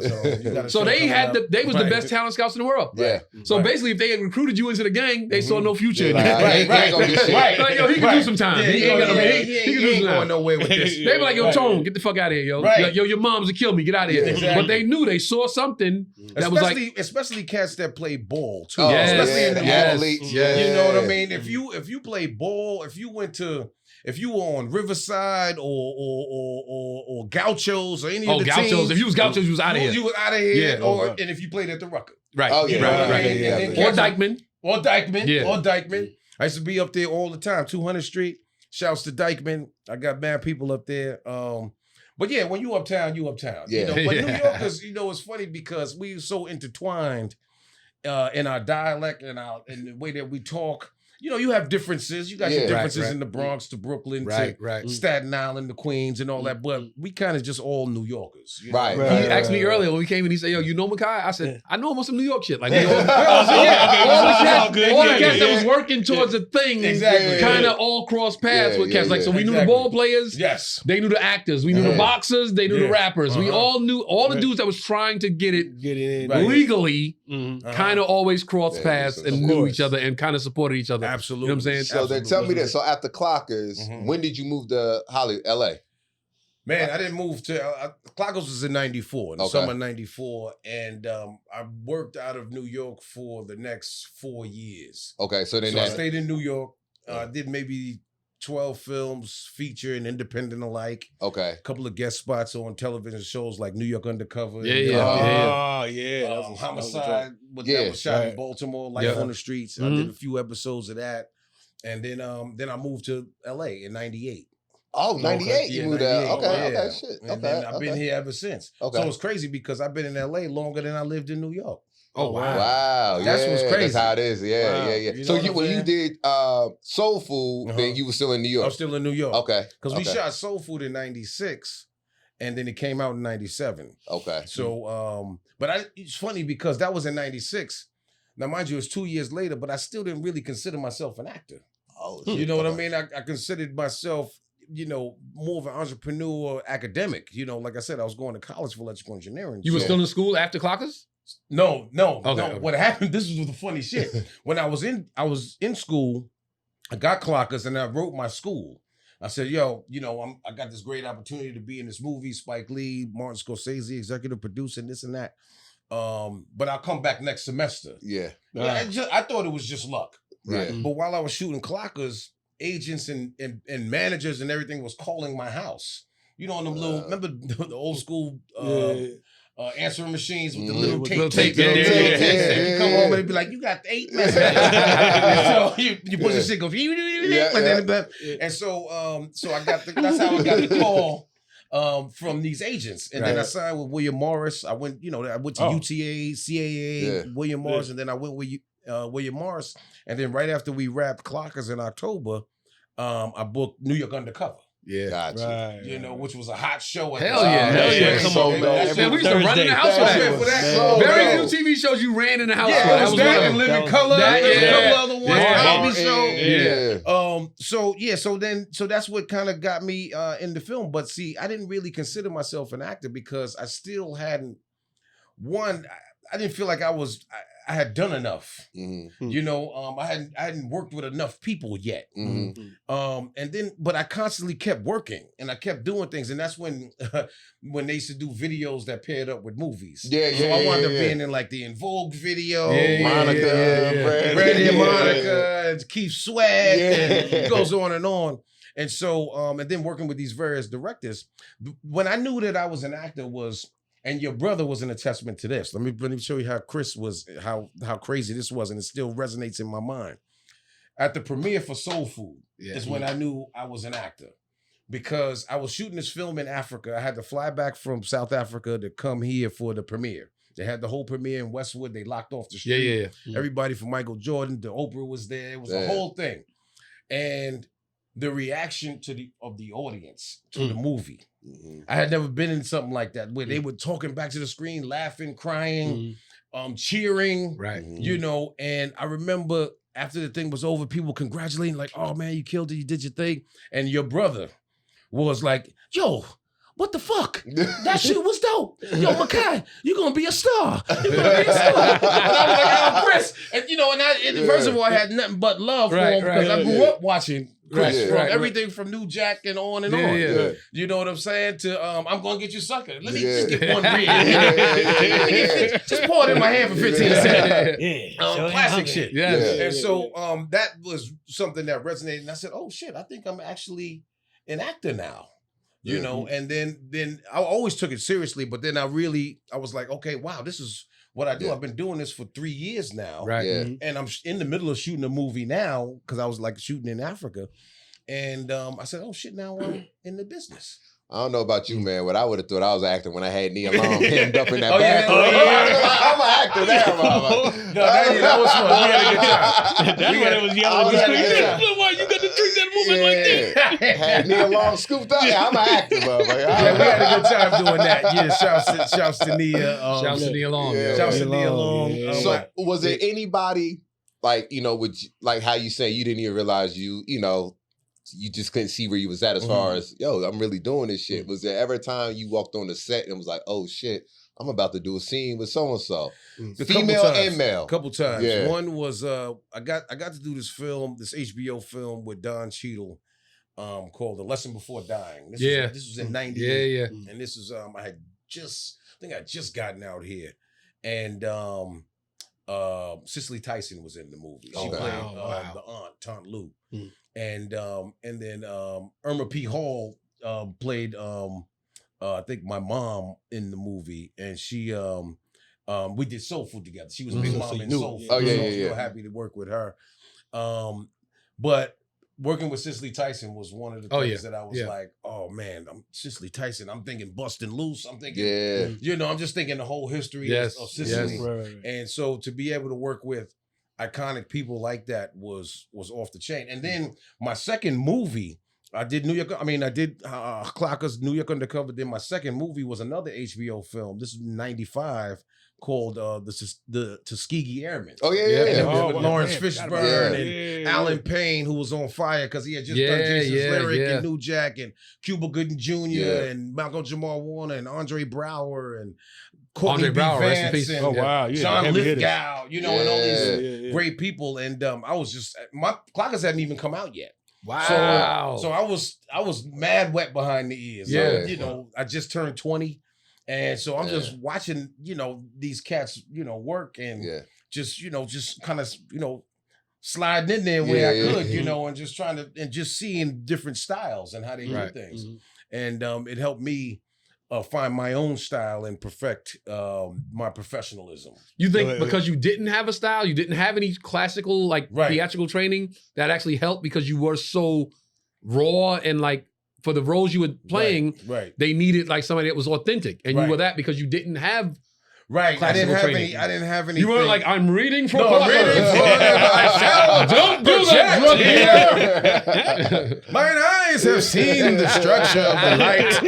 gotta So chill they coming had up. they was the best talent scouts in the world. Yeah. So basically, if they had recruited you into the gang, they saw no future in you. Right. Like, yo, he can do some time. Yeah, He ain't got no. He can do ain't some going time. nowhere with this. They be like, yo, Tone, get the fuck out of here, yo. Right. Yo, your mom's gonna kill me. Get out of here. Exactly. But they knew they saw something that was like, especially cats that play ball too. Oh, Especially in the malls. athletes. You know what I mean? If you play ball, if you were on Riverside or Gauchos or any of the Gauchos. teams, If you was Gauchos, you was out of here. You was out of here. Yeah. And if you played at the Rucker. Right. Oh, yeah. Right. Or Dykeman. Or Dykeman. Yeah. Or Dykeman. I used to be up there all the time. 200th Street. Shouts to Dykeman. I got mad people up there. But yeah, when you uptown, you uptown. Yeah. You know, but New Yorkers, it's funny because we so intertwined in our dialect and in the way that we talk. You have differences. You got your differences in the Bronx to Brooklyn to Staten Island to Queens and all that. But we kind of just all New Yorkers. You know? Right. He asked me earlier when we came in, he said, yo, you know MEKHI? I said, I know him on some New York shit. Like, we all the cats that was working towards a thing kind of all cross paths with cats. Like, so we knew the ball players. Yes. They knew the actors. We knew the boxers. They knew the rappers. We all knew all the dudes that was trying to get it legally kind of always crossed paths and knew each other and kind of supported each other. Absolutely. You know what I'm saying? So then tell me this. So after Clockers, when did you move to LA? Man, I didn't move to Clockers was in 94, in the summer of 94. And I worked out of New York for the next 4 years. Okay, so then I stayed in New York. Did maybe 12 films, feature and independent alike. Okay. A couple of guest spots on television shows like New York Undercover. Homicide, that was shot in Baltimore, Life on the Streets. I did a few episodes of that. And then I moved to LA in 98. Oh, 98 you moved out. Okay, shit. And then I've been here ever since. Okay. So it's crazy because I've been in LA longer than I lived in New York. Oh, wow. Wow. That's what's crazy. That's how it is. Yeah. You So know when you did Soul Food, then you were still in New York. I was still in New York. Okay. Because we shot Soul Food in 96 and then it came out in 97. Okay. So, but it's funny because that was in 96. Now, mind you, it's 2 years later, but I still didn't really consider myself an actor. Oh, you know what I mean? I considered myself, more of an entrepreneur, academic. Like I said, I was going to college for electrical engineering. You were still in school after Clockers? No. What happened? This was the funny shit. When I was in school, I got Clockers and I wrote my school. I said, yo, I got this great opportunity to be in this movie, Spike Lee, Martin Scorsese, executive producer, and this and that. But I'll come back next semester. Yeah. I thought it was just luck. Right. But while I was shooting Clockers, agents and managers and everything was calling my house. On them little, remember the old school answering machines with the little tape in there. You come home and it'd be like, you got 8 messages. So you push the shit, goes, and so I got that's how I got the call from these agents. And then I signed with William Morris. I went, I went to UTA, CAA, William Morris, and then I went with William Morris. And then right after we wrapped Clockers in October, I booked New York Undercover. Yeah, gotcha. Which was a hot show. Hell yeah. Come on, man. We used to run in the house for that. Very few TV shows you ran in the house for. That was that and Living Color. There's a couple other ones. Cosby Show. So that's what kind of got me in the film. But see, I didn't really consider myself an actor because I still hadn't. I didn't feel like I had done enough. Mm-hmm. I hadn't worked with enough people yet. Mm-hmm. But I constantly kept working and I kept doing things. And that's when they used to do videos that paired up with movies. So I wound up being in like the In Vogue video. Monica, Brandy and Monica, and Keith Sweat, and it goes on and on. And so, and then working with these various directors, when I knew that I was an actor and your brother was an attestament to this. Let me show you how Chris was, how crazy this was, and it still resonates in my mind. At the premiere for Soul Food is when I knew I was an actor. Because I was shooting this film in Africa. I had to fly back from South Africa to come here for the premiere. They had the whole premiere in Westwood. They locked off the street. Everybody from Michael Jordan to Oprah was there. It was the whole thing. And the reaction of the audience to the movie. I had never been in something like that where they were talking back to the screen, laughing, crying, cheering, Right. you know. And I remember after the thing was over, people congratulating, like, "Oh man, you killed it, you did your thing." And your brother was like, "Yo, what the fuck? That shit was dope. Yo, MEKHI, you're gonna be a star. You're gonna be a star." And I was like, "Oh, Chris." And you know, first of all, I had nothing but love for him because I grew up watching Chris from everything from New Jack and on and on. Yeah. You know what I'm saying? To I'm gonna get you sucker. Let me just get one read. Just pour it in my hand for 15 seconds. Classic shit. Yes. And so that was something that resonated. And I said, "Oh shit, I think I'm actually an actor now." You know, and then I always took it seriously, but then I was like, okay, wow, this is what I do. I've been doing this for 3 years now. Right. Yeah. And I'm in the middle of shooting a movie now because I was like shooting in Africa. And I said, oh shit, now I'm in the business. I don't know about you, man. What I would have thought I was acting when I had Nia Long hemmed up in that Oh, yeah. back. I'm an actor now, mama. That was fun. We had a good time. That's when it was yelling. Why you got to drink that movement like that? Had Nia Long scooped up. Yeah, I'm an actor, motherfucker. Yeah, we had a good time doing that. Yeah, shouts to Nia. Shouts to Nia Long. Yeah. Shouts to Nia Long. So was there anybody, like, you know, like how you say you didn't even realize you just couldn't see where you was at as far as, yo, I'm really doing this shit. Was there ever a time you walked on the set and was like, oh shit, I'm about to do a scene with so-and-so? Female and male. A couple times. Yeah. One was I got to do this film, this HBO film with Don Cheadle, called The Lesson Before Dying. This was in 98. Yeah. And this is I think I just gotten out here. And Cicely Tyson was in the movie. She played the aunt, Taunt Lou. And then Irma P. Hall played I think my mom in the movie, and she we did Soul Food together. She was Big Mom in Soul Food. Oh yeah, so yeah, I was happy to work with her. But working with Cicely Tyson was one of the things that I was like, oh man, I'm Cicely Tyson. I'm thinking Bustin' Loose. I'm thinking, you know, I'm just thinking the whole history of Cicely. Right. And so to be able to work with iconic people like that was off the chain. And then my second movie, I did Clocker's New York Undercover. Then my second movie was another HBO film. This is 95, called the Tuskegee Airmen. Oh yeah. With Lawrence Fishburne and Alan Payne, who was on fire because he had just done Jason's Lyric and New Jack and Cuba Gooding Jr. and Malcolm Jamal Warner and Andre Brower and Courtney B. Vance and John Lithgow, you know, and all these great people. And I was just, my Clockers hadn't even come out yet. Wow. So I was mad wet behind the ears. Yeah. You know, I just turned 20. And so I'm just watching, you know, these cats, you know, work and just, you know, just kind of, you know, sliding in there where I could, you know, and just trying to, and just seeing different styles and how they do things. And it helped me find my own style and perfect my professionalism. You think because you didn't have a style, you didn't have any classical, like theatrical training, that actually helped because you were so raw and like, for the roles you were playing, they needed like somebody that was authentic, and you were that because you didn't have I didn't have any. You weren't like, I'm reading for. I'm reading for. Don't do that, here. Mine eyes have seen the structure of the light.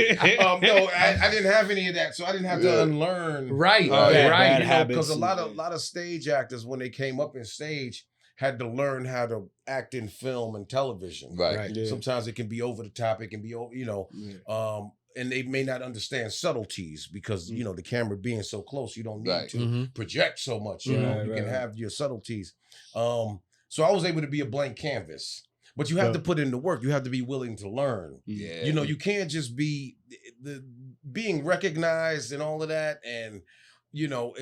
No, I didn't have any of that, so I didn't have to unlearn. Because a lot of stage actors, when they came up in stage, had to learn how to act in film and television. Right. Yeah. Sometimes it can be over the top. It can be, you know, and they may not understand subtleties because, you know, the camera being so close, you don't need to project so much. You know, you can have your subtleties. So I was able to be a blank canvas. But you have to put in the work. You have to be willing to learn. Yeah. You know, you can't just be being recognized and all of that, and you know,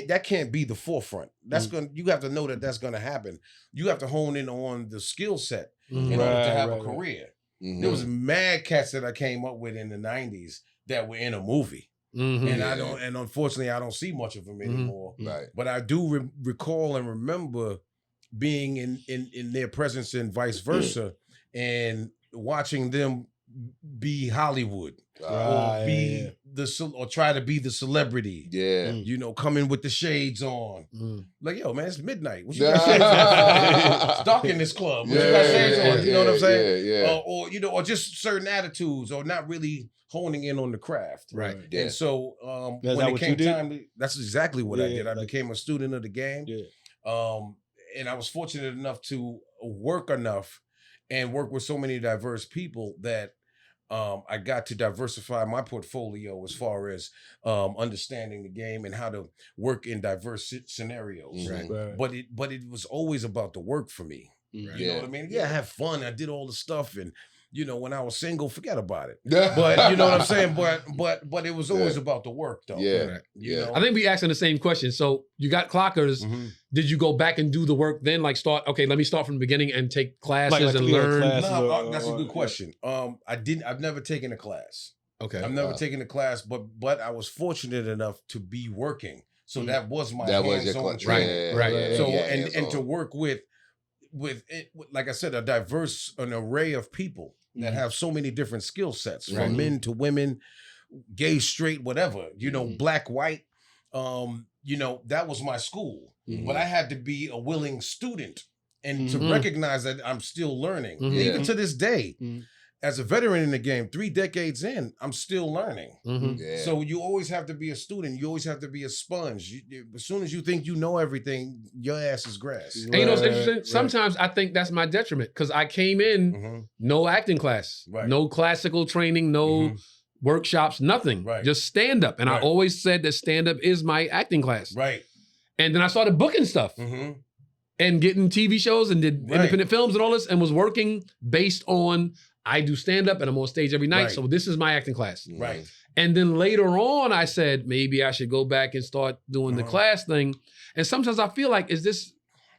that can't be the forefront. That's you have to know that that's gonna happen. You have to hone in on the skill set in order to have a career. There was mad cats that I came up with in the 90s that were in a movie. And and unfortunately I don't see much of them anymore. But I do recall and remember being in their presence and vice versa, and watching them be Hollywood Right, or be or try to be the celebrity. Yeah. You know, come in with the shades on. Mm. Like, yo, man, it's midnight. What you got shades on? It's dark in this club. What you got shades on? You know what I'm saying? Yeah. Or you know, or just certain attitudes, or not really honing in on the craft. Right. Yeah. And so Is when that it what came you did? time, that's exactly what I Yeah, did. I like- became a student of the game. Yeah. And I was fortunate enough to work enough and work with so many diverse people that I got to diversify my portfolio as far as understanding the game and how to work in diverse scenarios. Mhm. Right. But it was always about the work for me. Mhm. You know what I mean? Yeah, I had fun. I did all the stuff, and you know, when I was single, forget about it. Yeah. But you know what I'm saying? But it was always about the work, though. Yeah. Right. You Yeah. know? I think we asking the same question. So you got clockers. Mhm. Did you go back and do the work then? Like let me start from the beginning and take classes and yeah, learn. class. No, that's a good Yeah. question. I've never taken a class. Okay. I've never Wow. taken a class, but I was fortunate enough to be working. So that was my That was your hands-on class. training. Right. So Yeah, and hands-on. to work with like I said, an array of people that have so many different skill sets, from Right. men to women, gay, straight, whatever, you know, Mhm. black, white. You know, that was my school. Mhm. But I had to be a willing student and to Mhm. recognize that I'm still learning. Mhm. Even Yeah. to this day, Mhm. as a veteran in the game, 3 decades in, I'm still learning. Mhm. Yeah. So you always have to be a student. You always have to be a sponge. As soon as you think you know everything, your ass is grass. And you know what's Right, interesting? right. Sometimes I think that's my detriment because I came in Mhm. no acting class, Right. no classical training, no Mhm. workshops, nothing. Right. Just stand up. And I Right. always said that stand up is my acting class. Right. And then I started booking stuff Mm-hmm. and getting TV shows and did Right. independent films and all this and was working based on I do stand up and I'm on stage every night. Right. So this is my acting class. Right. And then later on, I said, maybe I should go back and start doing the Uh-huh. class thing. And sometimes I feel like, is this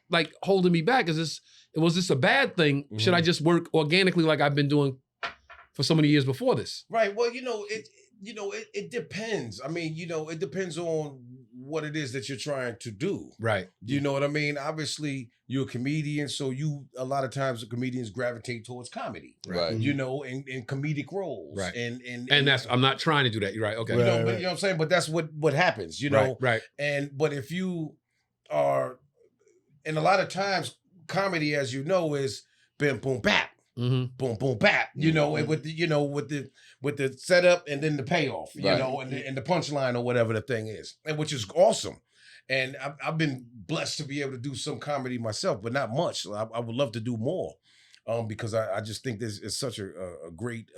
like holding me back? Was this a bad thing? Should I just work organically like I've been doing for so many years before this? Right. Well, it depends. I mean, it depends on what it is that you're trying to do. Right. You know what I mean? Obviously, you're a comedian, so a lot of times the comedians gravitate towards comedy. Right. You know, in comedic roles. Right. And that's, I'm not trying to do that. You're right. Okay. you know, Right, but right. you know what I'm saying? But that's what happens, you know. Right. But if you are, and a lot of times comedy, as you know, is bam boom bap, Mm-hmm. boom boom bap, you know, and with the setup and then the payoff, you Right. know, and the punchline or whatever the thing is, and which is awesome. And I've been blessed to be able to do some comedy myself, but not much. I would love to do more. Because I just think this is such a great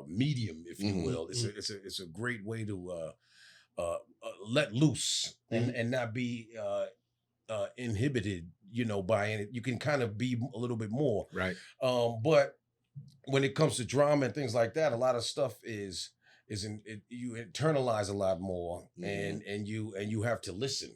medium, if you Mhm. will. It's a great way to let loose and not be inhibited, you know, by it. You can kind of be a little bit more. Right. But when it comes to drama and things like that, a lot of stuff you internalize a lot more, Mhm. and you have to listen,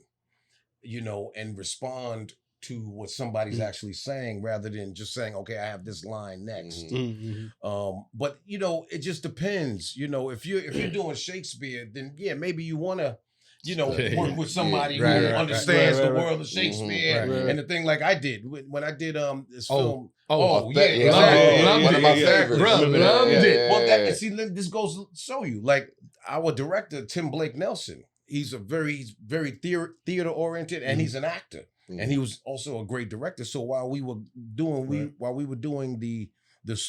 you know, and respond to what somebody's actually saying rather than just saying, okay, I have this line next. Mhm. Mhm. But you know, it just depends. You know, if you're doing Shakespeare, then yeah, maybe you want to, you know, work with somebody Right, who right, right. understands Right, the right, world of right. Shakespeare Mhm. Right. and the thing like I did when I did this film. Oh, yeah, Yeah, exactly. loved one it. of my Yeah, favorites. Bro, Remember loved that? it. Well, Yeah. see, this goes to show you, like our director Tim Blake Nelson. He's very theater oriented, and he's an actor, Mhm. and he was also a great director. So while we were doing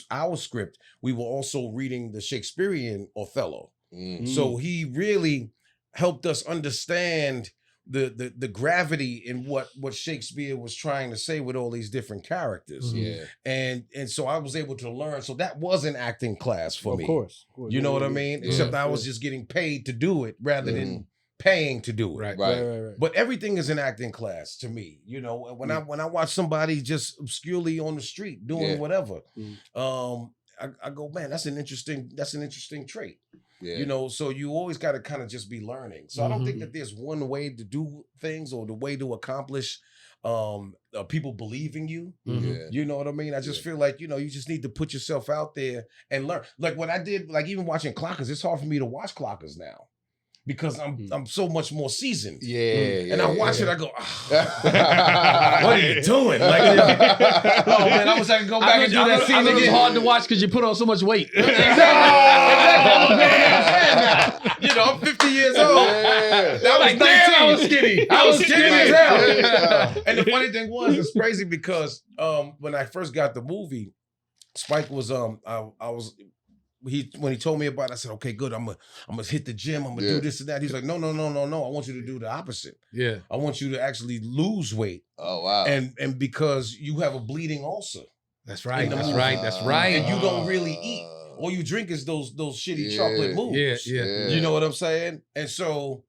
our script, we were also reading the Shakespearean Othello. Mhm. So he really helped us understand the gravity in what Shakespeare was trying to say with all these different characters. Mhm. Yeah. And so I was able to learn. So that was an acting class for Of me. course. You know what I mean? Yeah. Except I was just getting paid to do it rather than paying to do it. Right. Right. Right. But everything is an acting class to me. You know, when I watch somebody just obscurely on the street doing Yeah. whatever, Mm. I go, man, that's an interesting trait. Yeah. You know, so you always got to kind of just be learning. So I don't think Mhm. that there's one way to do things or the way to accomplish people believing you. Mhm. Yeah. You know what I mean? I just Yeah. feel like, you know, you just need to put yourself out there and learn. Like what I did, like even watching Clockers, it's hard for me to watch Clockers now. because I'm so much more seasoned. Yeah. And I watch it, I go, what are you doing? Like, oh man, I wish I could go back and do that scene I know again. it's hard to watch because you put on so much weight. You know, I'm 50 years old. Yeah. That was 19. I was skinny. I was skinny as hell. Yeah. And the funny thing was, it's crazy because when I first got the movie, Spike was when he told me about it, I said, okay, good. I'm gonna hit the gym. I'm gonna do this and that. He's like, no. I want you to do the opposite. Yeah. I want you to actually lose weight. Oh wow. And because you have a bleeding ulcer. That's right. That's right. And you don't really eat. All you drink is those shitty chocolate moves. Yeah. You know what I'm saying? And so,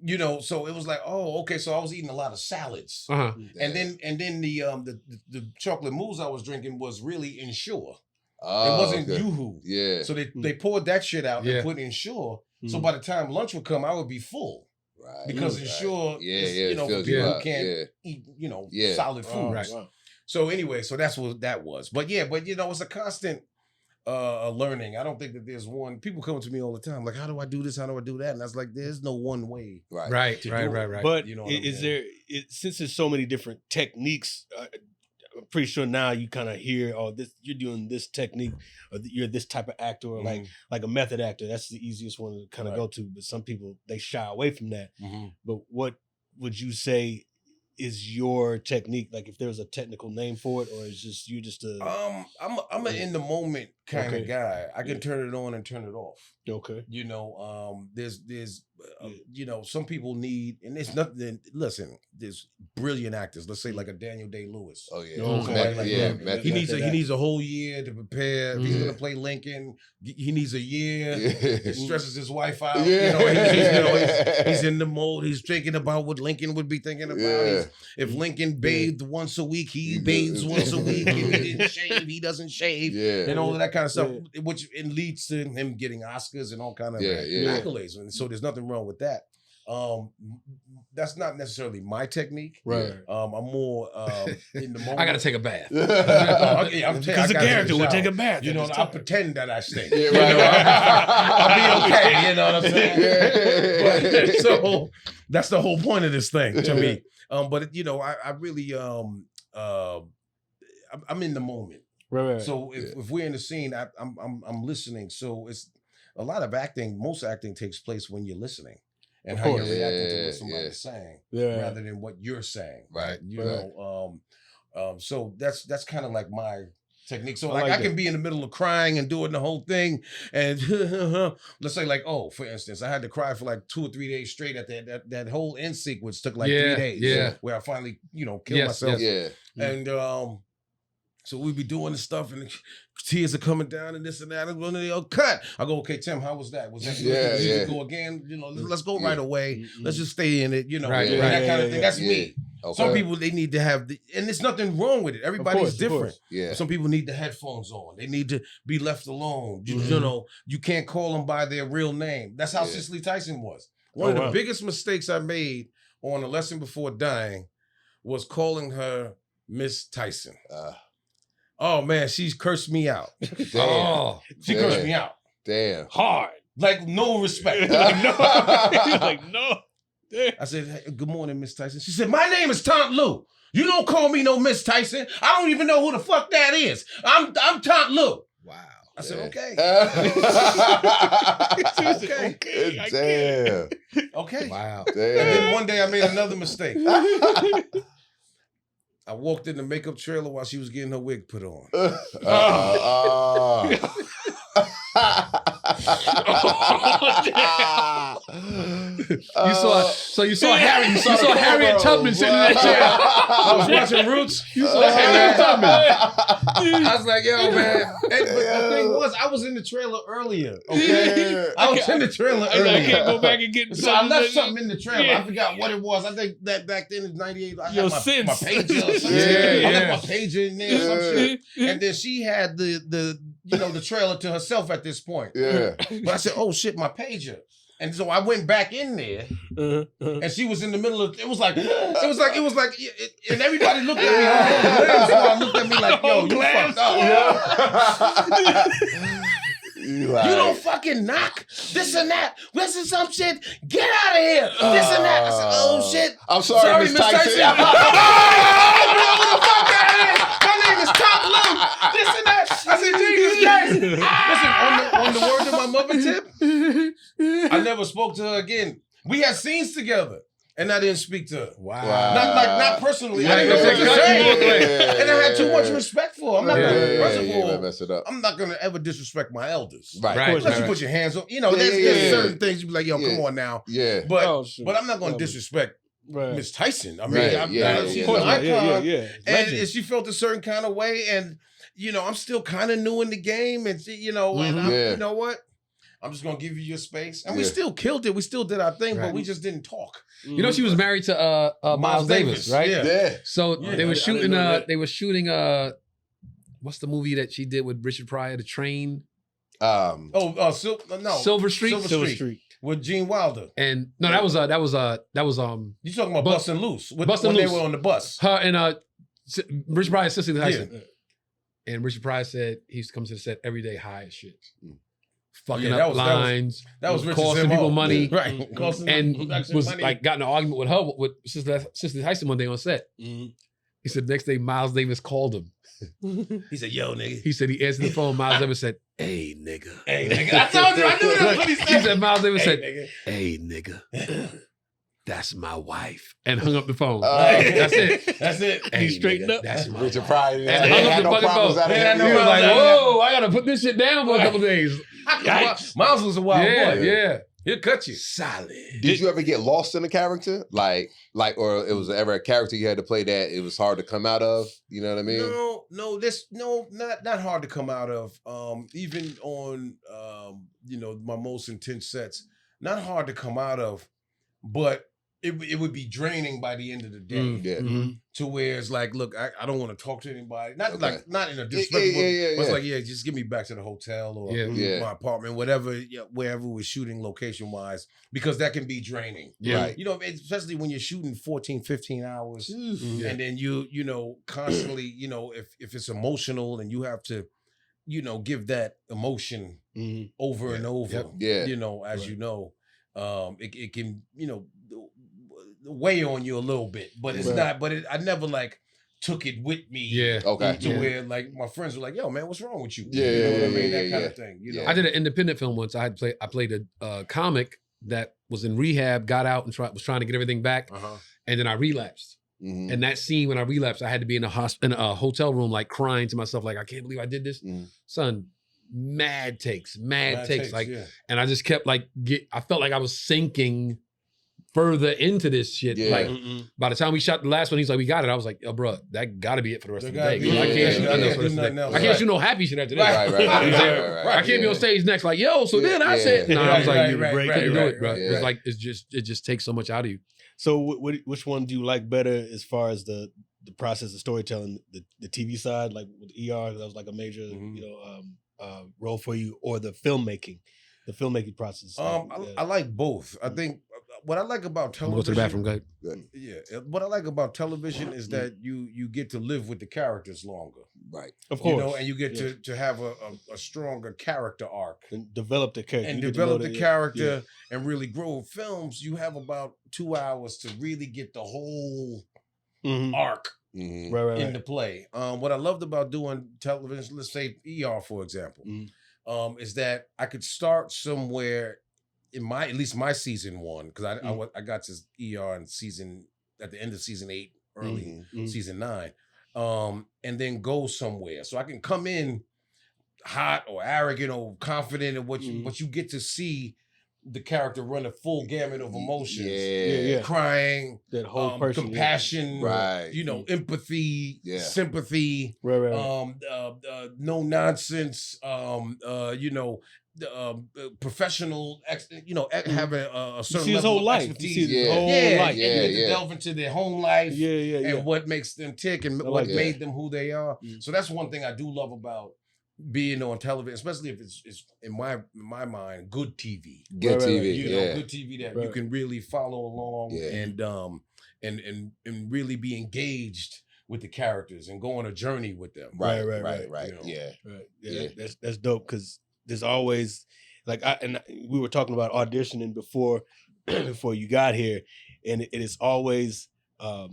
you know, so it was like, oh, okay. So I was eating a lot of salads. Uh-huh. And then the chocolate mousse I was drinking was really Ensure. Oh, It wasn't okay. Yoo-Hoo. Yeah. So they poured that shit out Yeah. and put Ensure. So by the time lunch would come, I would be full. Right. Because right. Ensure is, it you know, for fills people you who up. can't eat, you know, solid food. Oh, Right. wow. So anyway, so that's what that was. But you know, it's a constant learning. I don't think that there's one. People come to me all the time, like, how do I do this? How do I do that? And I was like, there's no one way. Right. But You know what I is mean? there, since there's so many different techniques, I'm pretty sure now you kind of hear, oh, this you're doing this technique, or you're this type of actor, or like a method actor. That's the easiest one to kind of go to. But some people, they shy away from that. But what would you say is your technique? Like, if there's a technical name for it, or is just you just a I'm an in the moment kind Okay. of guy. I can turn it on and turn it off. okay? You know, there's you know, some people need, and it's nothing. Listen, there's brilliant actors. Let's say like a Daniel Day-Lewis. Oh yeah. Okay. Somebody like that. method. He needs a whole year to prepare. If he's Yeah. gonna play Lincoln, he needs a year. Yeah. It stresses his wife out. Yeah. You know, he's in the mode. He's thinking about what Lincoln would be thinking about. Yeah. If Lincoln bathed once a week, he He bathes does. once a week. If he didn't shave, he doesn't shave. Yeah. And all of that kind of stuff, which it leads to him getting Oscars and all kind of accolades. And so there's nothing wrong with that. That's not necessarily my technique. Right. I'm more in the moment. I got to take a bath. Because the character would take a bath. You know, at I'll this time. pretend that I stink. Yeah, You know, right. I'll be okay. You know what I'm saying? Yeah. But, so that's the whole point of this thing to me. But you know, I really I'm in the moment. Right. So if we're in the scene, I'm listening. So it's a lot of acting. Most acting takes place when you're listening and Of how you're course. reacting to what somebody's saying, Yeah. rather than what you're saying. Right. You Right. know. So that's kind of like my technique. So I like like I that. can be in the middle of crying and doing the whole thing, and let's say like, oh, for instance, I had to cry for like 2 or 3 days straight at that whole end sequence took like 3 days. Yeah. Where I finally, you know, killed myself. Yeah. And so we be doing the stuff, and the tears are coming down, and this and that. And when they cut, I go, okay, Tim, how was that? Was that good? Yeah, Did you yeah. go again? You know, let's go Yeah. right away. Let's just stay in it. You know, Right, and right. that kind of thing. That's Yeah. me. Okay. Some people, they need to have, and there's nothing wrong with it. Everybody's course, of different. course. Yeah. Some people need the headphones on. They need to be left alone. You Mm-hmm. know, you can't call them by their real name. That's how Yeah. Cicely Tyson was. One of the wow. biggest mistakes I made on A Lesson Before Dying was calling her Miss Tyson. Oh man, she's cursed me out. Damn. Oh, She Yeah. cursed me out. Damn. Hard. Like no respect. He's like, no. Damn. I said, hey, good morning, Miss Tyson. She said, my name is Taunt Lou. You don't call me no Miss Tyson. I don't even know who the fuck that is. I'm Taunt Lou. wow. I said, okay. Okay. Damn. Okay. Wow. And then Damn. one day I made another mistake. I walked in the makeup trailer while she was getting her wig put on. You saw Harriet Tubman sitting in that chair. I was watching Roots. You saw Harriet Tubman. I was like, yo, man. But the thing was, I was in the trailer earlier. Okay. I was in the trailer I earlier. can't go back and get So I left something in the trailer. Yeah. I forgot what it was. I think that back then in '98, I Your had my sins. pager or something. Yeah, I yeah. left my pager in there or some shit. And then she had the trailer to herself at this point. Yeah. But I said, oh shit, my pager. And so I went back in there, and she was in the middle of. It was like, and everybody looked at me. So I looked at me like, yo, you fucked up. Yeah. You don't fucking knock. This and that. This is some shit. Get out of here. This and that. I said, oh shit. I'm sorry, Miss Tyson. Who the fuck that is? My name is Top Lou. This and that. I said, Jesus Christ. Listen, on the words of my mother tip, I never spoke to her again. We had scenes together. And I didn't speak to her. Wow. Not personally. Yeah, I didn't know what to say. And I had too much Yeah. respect for her. I'm not Yeah, gonna, yeah, first of yeah, all, yeah, mess it up. I'm not gonna ever disrespect my elders. Right. Right. Unless you put your hands on, Yeah, there's yeah. certain things you be like, yo, Yeah. come on now. Yeah. But Oh, sure. but I'm not gonna disrespect Right. Miss Tyson. I mean, Right. Yeah, she's yeah, an no. icon. Yeah. And Legend. she felt a certain kind of way, and I'm still kind of new in the game, and and I'm, Yeah. you know what? I'm just gonna give you your space, and we Yeah. still killed it. We still did our thing, Right. but we just didn't talk. You know, she was married to Miles Davis, right? Yeah. Yeah. So Yeah, they were I didn't shooting. know that. They were shooting. What's the movie that she did with Richard Pryor? The Train, Silver Silver Street. Silver Street. with Gene Wilder. And no, that was You talking about Bus- Bustin' Loose? Bustin' when Loose. they were on the bus. her and Richard Pryor's sister Tyson. And Richard Pryor said he used to come to the set every day high as shit, fucking Yeah, up lines, That was Richard's costing MO. people money, right? Costing and production was money. like got in an argument with her with sister Tyson one day on set. Mm-hmm. He said the next day Miles Davis called him. he said, "Yo, nigga." He said he answered the phone. Miles Davis said, "Hey, nigga." Hey, nigga. I told you. I knew that's what he said. He said Miles Davis Hey, said, nigga. "Hey, nigga, that's my wife," and hung up the phone. That's That's it. That's it. Hey, He straightened nigga, up. That's my Richard wife. Pryor. And They hung had up the no fucking problems phone. out of Yeah, him. no He was like, problems. "Whoa, I gotta put this shit down for a couple days." Miles was a wild Yeah, boy. yeah. He'll cut you. Solid. Did you ever get lost in a character? Like, or it was ever a character you had to play that it was hard to come out of? You know what I mean? Not hard to come out of. Even on my most intense sets, not hard to come out of, but it would be draining by the end of the day. Yeah. Mm-hmm. To where it's like, look, I don't want to talk to anybody. Not Okay. not in a disrespectful. Yeah, But it's yeah. like, just get me back to the hotel or Yeah. Yeah. my apartment, whatever, wherever we're shooting location wise, because that can be draining. Yeah. Right. Especially when you're shooting 14, 15 hours. Yeah. And then you constantly, if it's emotional and you have to, give that emotion Mm-hmm. over and over, Yep. Yeah. as Right. you know, it can, weigh on you a little bit, but it's Right. not, I never like took it with me. Yeah. Okay. To Yeah. where like my friends were like, "Yo, man, what's wrong with you?" Yeah, you know yeah, what I yeah, mean, that yeah, kind yeah. of thing. Yeah. I did an independent film once. I played a comic that was in rehab, got out and was trying to get everything back, Uh-huh. and then I relapsed. Mhm. And that scene when I relapsed, I had to be in a hotel room, like crying to myself, like I can't believe I did this, Mhm. son. Mad takes, like, yeah. and I just kept like I felt like I was sinking further into this shit. Yeah. Like Mm-hmm. by the time we shot the last one, he's like, "We got it." I was like, "Yo, bro, that got to be it for the rest There of the gotta day. be- I yeah, can't shoot yeah, nothing yeah. else for the rest of the day. Nothing else. I can't Right. shoot no happy shit after this. Right, Right, right, right, He's there. right, right, I can't be on yeah. stage next like, yo, so then I Yeah. said, no, I was like, Right, you right, break right, it, can't do right, it, bro. right. Yeah. It's like it just takes so much out of you. So which one do you like better as far as the process of storytelling, the TV side, like with ER, that was like a major role for you, or the filmmaking process? I like both. I think what I like about I'm gonna go to television. the bathroom, go ahead. Yeah, what I like about television is that you get to live with the characters longer. Right. Of course, And you get to have a stronger character arc. and develop the character And You get to develop know the that- character and really grow. With films, you have about 2 hours to really get the whole Mhm. arc Mhm. Right. into play. What I loved about doing television, let's say ER for example, Mhm. is that I could start somewhere in at least my season 1, because I got to ER at the end of season 8, early Mhm. season 9, and then go somewhere. So I can come in hot or arrogant or confident in what you get to see the character run a full gamut of emotions. Yeah. Crying, That whole person, compassion, Right. Empathy, Yeah. sympathy, Right. no nonsense, professional, having a You certain see his level whole of life. You expertise. see his Yeah. whole Yeah, life. and you get to yeah. delve into their home life Yeah. and what makes them tick and I what like that. made them who they are. Mm. So that's one thing I do love about being on television, especially if it's in my mind good TV. Good Right, right, TV. You know, good TV that you Right. can really follow along Yeah. and really be engaged with the characters and go on a journey with them. Right. Right, Right. right. Right. You know. Yeah. Right. Yeah. That's dope because there's always like we were talking about auditioning before before you got here, and it is always I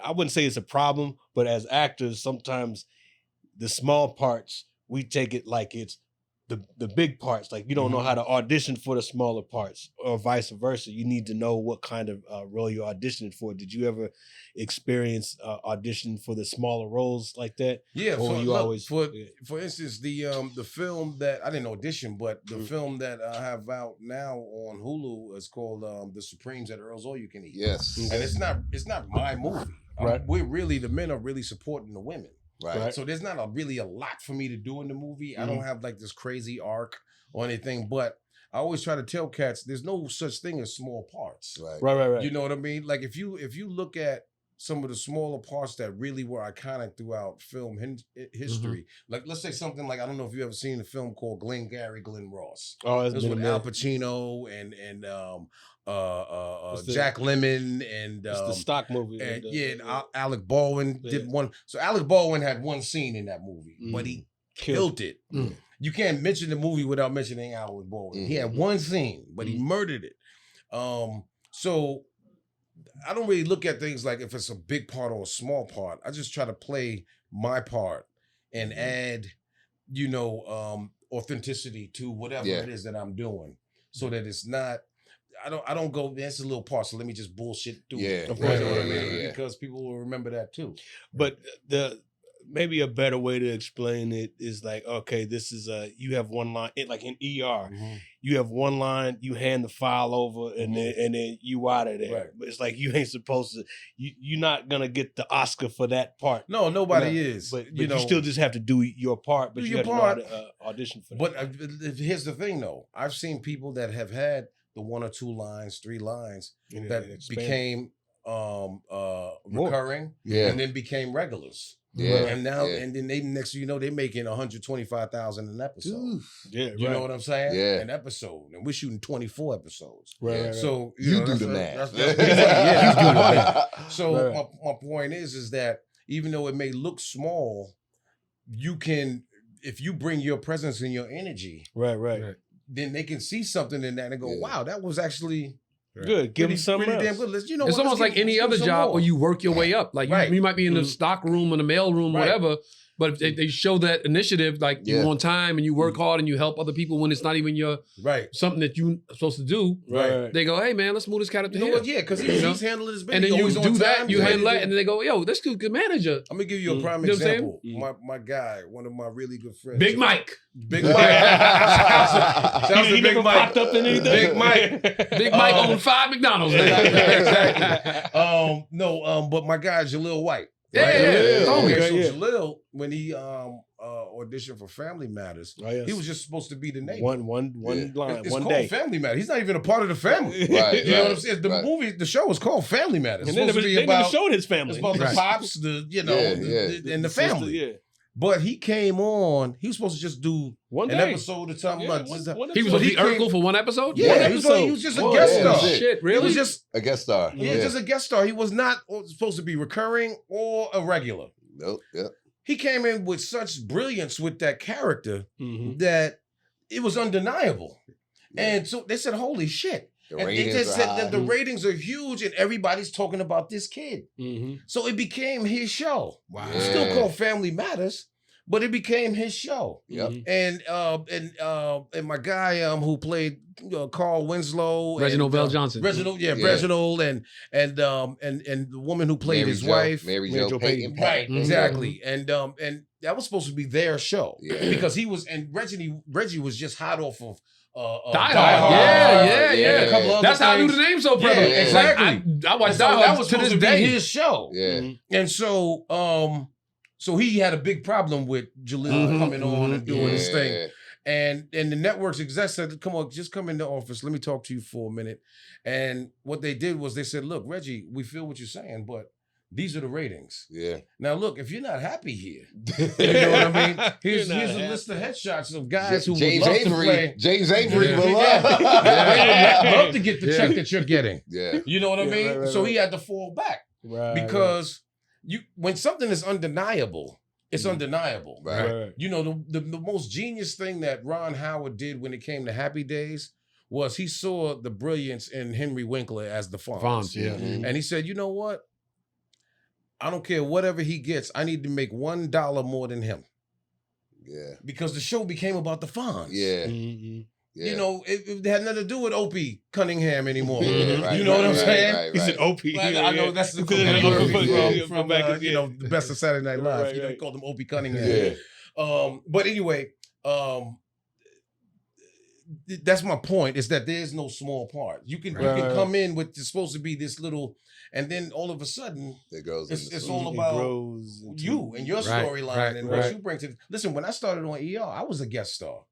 wouldn't say it's a problem, but as actors, sometimes the small parts we take it like it's the big parts. Like you don't know how to audition for the smaller parts, or vice versa. You need to know what kind of role you're auditioning for. Did you ever experience audition for the smaller roles like that? Yeah, Or you always for instance, the film that I didn't audition, but the film that I have out now on Hulu is called The Supremes at Earl's All You Can Eat. Yes. And it's not my movie. Right. The men are really supporting the women. Right. So there's not really a lot for me to do in the movie. I don't have like this crazy arc or anything, but I always try to tell cats there's no such thing as small parts. Right. You know what I mean? Like if you look at some of the smaller parts that really were iconic throughout film history, like let's say something like, I don't know if you ever seen a film called Glengarry Glen Ross. Oh, it was with Al Pacino and Jack Lemmon and it's the stock movie. and Alec Baldwin did one. So Alec Baldwin had one scene in that movie, but he killed it. You can't mention the movie without mentioning Alec Baldwin. He had one scene, but he murdered it. So I don't really look at things like if it's a big part or a small part. I just try to play my part and add, authenticity to whatever it is that I'm doing, so that it's not. I don't go, that's a little part, so let me just bullshit through it. Because people will remember that too. But maybe a better way to explain it is like, okay, this is you have one line, like in ER, you have one line, you hand the file over, and then you out of there. Right. But it's like you ain't supposed to. You're not gonna get the Oscar for that part. No, nobody is. But you still just have to do your part. But you have to know how to audition for that. But here's the thing, though. I've seen people that have had the 1 or 2 lines, 3 lines that became recurring, and then became regulars. Yeah. And now, and then next thing you know, they're making $125,000 an episode. You know what I'm saying? Yeah. An episode. And we're shooting 24 episodes. Right. So you do the math. So my point is that even though it may look small, you can, if you bring your presence and your energy, right. then they can see something in that and go, wow, that was actually good. Give them something else. Damn good. It's almost like any other job where you work your way up. Like you might be in the stock room or the mail room, whatever. But if they show that initiative, like you're on time and you work hard and you help other people when it's not even your something that you're supposed to do. They go, hey man, let's move this cat up to here. Yeah, because he's handling his business. And then you do that, you handle that, and then they go, yo, this dude's good manager. I'm gonna give you a prime example. My guy, one of my really good friends, Big Mike. Big Mike. Shouts to Big Mike. Popped up in anything. Big Mike. Big Mike owned 5 McDonald's. Exactly. But my guy Jaleel White. Yeah. So Jaleel, when he auditioned for Family Matters, he was just supposed to be the neighbor. One line, it's one called day. Family Matters. He's not even a part of the family. You know what I'm saying? The show was called Family Matters. And then they never showed his family. It's about the pops, and the family. But he came on. He was supposed to just do an episode of time. He was supposed to be Urkel for one episode? Yeah, he was just a guest star. Shit, really? He was just a guest star. Yeah, just a guest star. He was not supposed to be recurring or a regular. Nope. Yeah. He came in with such brilliance with that character that it was undeniable. And so they said, holy shit. They just said that the ratings are huge and everybody's talking about this kid. So it became his show. Wow. It's still called Family Matters, but it became his show. And my guy who played Carl Winslow, Reginald Bell Johnson. Reginald and the woman who played his wife, Mary Jo Payton. Right, exactly. And that was supposed to be their show because he was, and Reggie was just hot off of Die Hard. Yeah. A couple other That's how I knew things. the name so prevalent. Yeah, exactly. I watched So Die that Hard was to supposed this to be day. his show. And so so he had a big problem with Jaleel coming on and doing his thing. And the network's exec said, come on, just come in the office. Let me talk to you for a minute. And what they did was they said, look, Reggie, we feel what you're saying, but these are the ratings. Now, look, if you're not happy here, you know what I mean? Here's a list of headshots of guys who would love to play. James Avery will love to get the check that you're getting. You know what I mean? So he had to fall back because when something is undeniable It's undeniable. Right. You know, the most genius thing that Ron Howard did when it came to Happy Days was he saw the brilliance in Henry Winkler as the Fonz. Yeah. Mhm. And he said, you know what? I don't care whatever he gets. I need to make $1 more than him. Yeah. Because the show became about the Fonz. Yeah. Mhm. Yeah. You know, it had nothing to do with Opie Cunningham anymore. Yeah, right, You know what I'm right, saying? right, He said right. OP. Like, I know that's the Yeah. from you know, the best of Saturday Night Live. Right, You know, right. he called him Opie Cunningham. Yeah. But anyway, that's my point, is that there's no small part. You can Right. come in with it's supposed to be this little, and then all of a sudden It goes. it's in all It about grows into- you and your Right, storyline right, and right. what you bring to. Listen, when I started on ER, I was a guest star.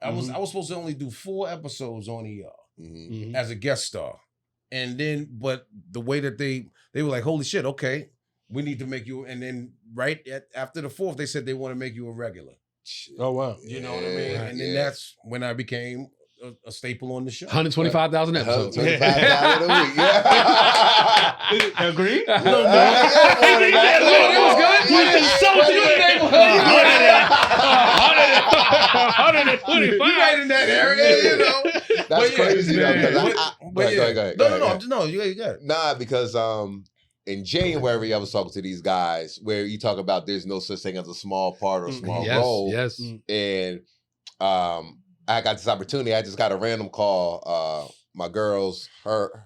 I was supposed to only do 4 episodes on ER Mhm. as a guest star, and then but the way that they were like, holy shit, okay, we need to make you, and then after the 4th, they said they want to make you a regular. Oh wow. You know what I mean? Yeah, And then yeah. that's when I became a staple on the show. 125,000 episodes. $125 a week. Yeah. Agree? No, No, it was good. You insulted You right in that area, you know. That's But yeah, crazy though. 'Cause but- Go but yeah. ahead. No, you got it. Nah, because in January I was talking to these guys where you talk about there's no such thing as a small part or a small Yes, role. yes. And I got this opportunity. I just got a random call. My girl's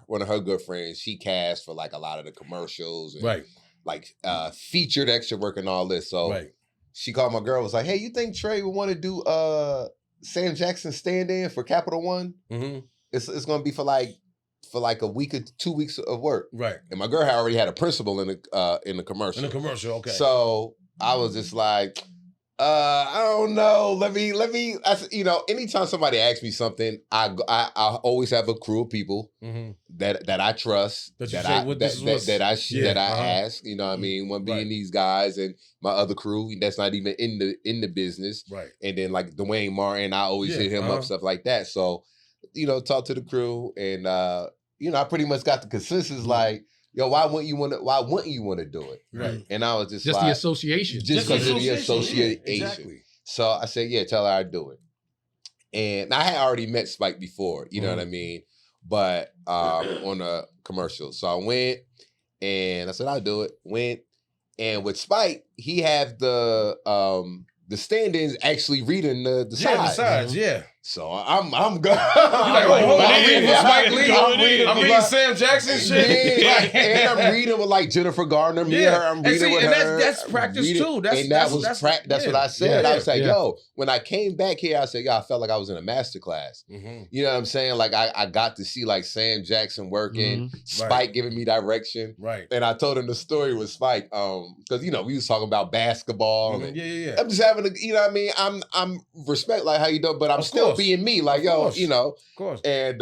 one of her good friends, she cast for like a lot of the commercials and Right, like featured extra work and all this. So right. she called my girl, was like, hey, you think Trey would want to do Sam Jackson stand-in for Capital One? Mm-hmm. It's gonna be for like a week or 2 weeks of work. Right. And my girl had already had a principal in the commercial. In the commercial, okay. So I was just like, I don't know. Let me. You know, anytime somebody asks me something, I always have a crew of people mm-hmm. that I trust, That you that say, I what this was- that I Yeah, ask. You know what I mean? One being Right. these guys and my other crew that's not even in the business. Right. And then like Dwayne Martin, I always Yeah, hit him up, stuff like that. So, you know, talk to the crew and you know, I pretty much got the consensus like, yo, why wouldn't you want to do it? Right. And I was just Just like, the association. just because of the association. Yeah, exactly. So I said, yeah, tell her I'd do it. And I had already met Spike before, you know what I mean? But on a commercial. So I went and I said, I'll do it. Went. And with Spike, he had the stand-ins actually reading the sides. Yeah, the sides, yeah. So I'm going. Like, hold on, I'm reading for Spike Lee. I'm reading about- Sam Jackson shit. Yeah, and I'm reading with like Jennifer Garner. Me and her, I'm And reading see, with and her. that's I'm practice reading- too. That's That's what I said. Yeah, I was like, yeah. yo, when I came back here, I said, yo, I felt like I was in a master class. Mm-hmm. You know what I'm saying? Like I got to see like Sam Jackson working, Spike Right. giving me direction. Right. And I told him the story with Spike, because you know, we was talking about basketball. Mhm. And Yeah. I'm just having a, you know what I mean? I'm respect like how you do, but I'm Of still course. being me. Like, Of yo, course. you know. Of course. And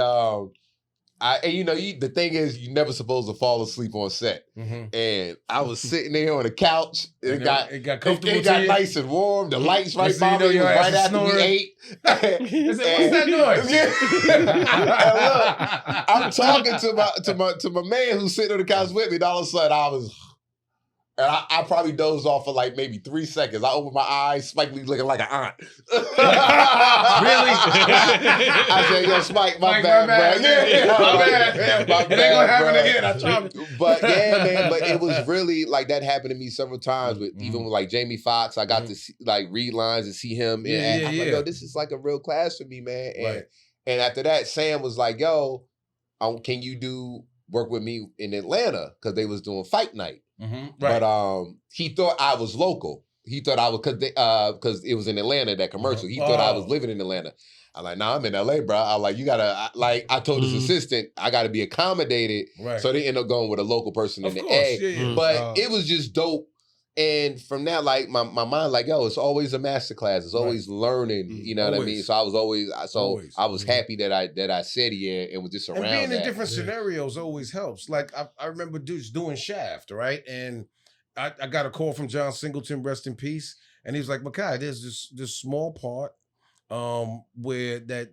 you know, the thing is, you're never supposed to fall asleep on set. Mm-hmm. And I was sitting there on the couch. It got comfortable. it got nice and warm. The lights right Next thing by you know, me. It was your ass right is after we snoring. ate. What's that noise? And look, I'm talking to my man who's sitting on the couch with me. And all of a sudden, and I probably dozed off for like maybe 3 seconds. I opened my eyes, Spike Lee looking like an aunt. Really? I said, yo, Spike, my bad, bro. My bad. My It ain't gonna happen bro. again, I promise. But yeah, man, but it was really like that happened to me several times with even with like Jamie Foxx. I got to see, like read lines and see him. Yeah, And yeah, I'm like, yeah. yo, this is like a real class for me, man. And, Right. and after that, Sam was like, yo, can you work with me in Atlanta? Because they was doing fight night. Mm-hmm. Right. But he thought I was local. He thought I was because it was in Atlanta, that commercial. He thought I was living in Atlanta. I'm like, nah, I'm in LA, bro. I'm like, you gotta I told his assistant, I gotta be accommodated. Right. So they end up going with a local person Of in the course, A. yeah. But it was just dope. And from that, like my mind, like, yo, it's always a master class. It's always learning. You know what I mean? Always. So I was Always. I was happy that I said yeah and was just around And being that. in different scenarios always helps. Like I remember just doing Shaft, right? And I got a call from John Singleton, rest in peace. And he was like, Mekai, there's this small part. where that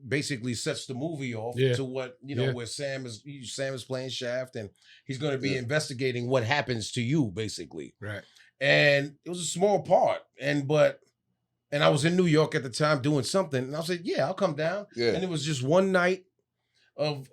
basically sets the movie off to what where Sam is playing Shaft, and he's going to be investigating what happens to you basically. Right. And it was a small part, and I was in New York at the time doing something, and I said, "Yeah, I'll come down." Yeah. And it was just one night of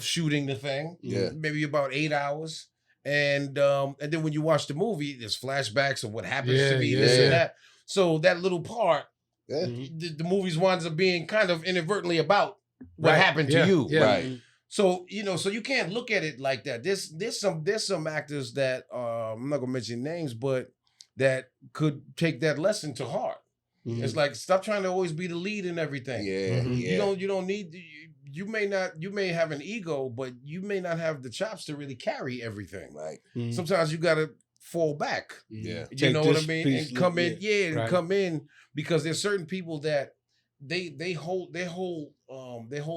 shooting the thing. Yeah. Maybe about 8 hours. And then when you watch the movie, there's flashbacks of what happens to me, this and that. So that little part, the movies winds up being kind of inadvertently about what happened to you. Yeah. Right. So so you can't look at it like that. There's some actors that I'm not gonna mention names, but that could take that lesson to heart. It's like, stop trying to always be the lead in everything. Yeah. Yeah. You don't need you may have an ego, but you may not have the chops to really carry everything. Right. Sometimes you gotta fall back. Yeah. You know what I mean? And come in, Right. come in, because there's certain people that they hold their whole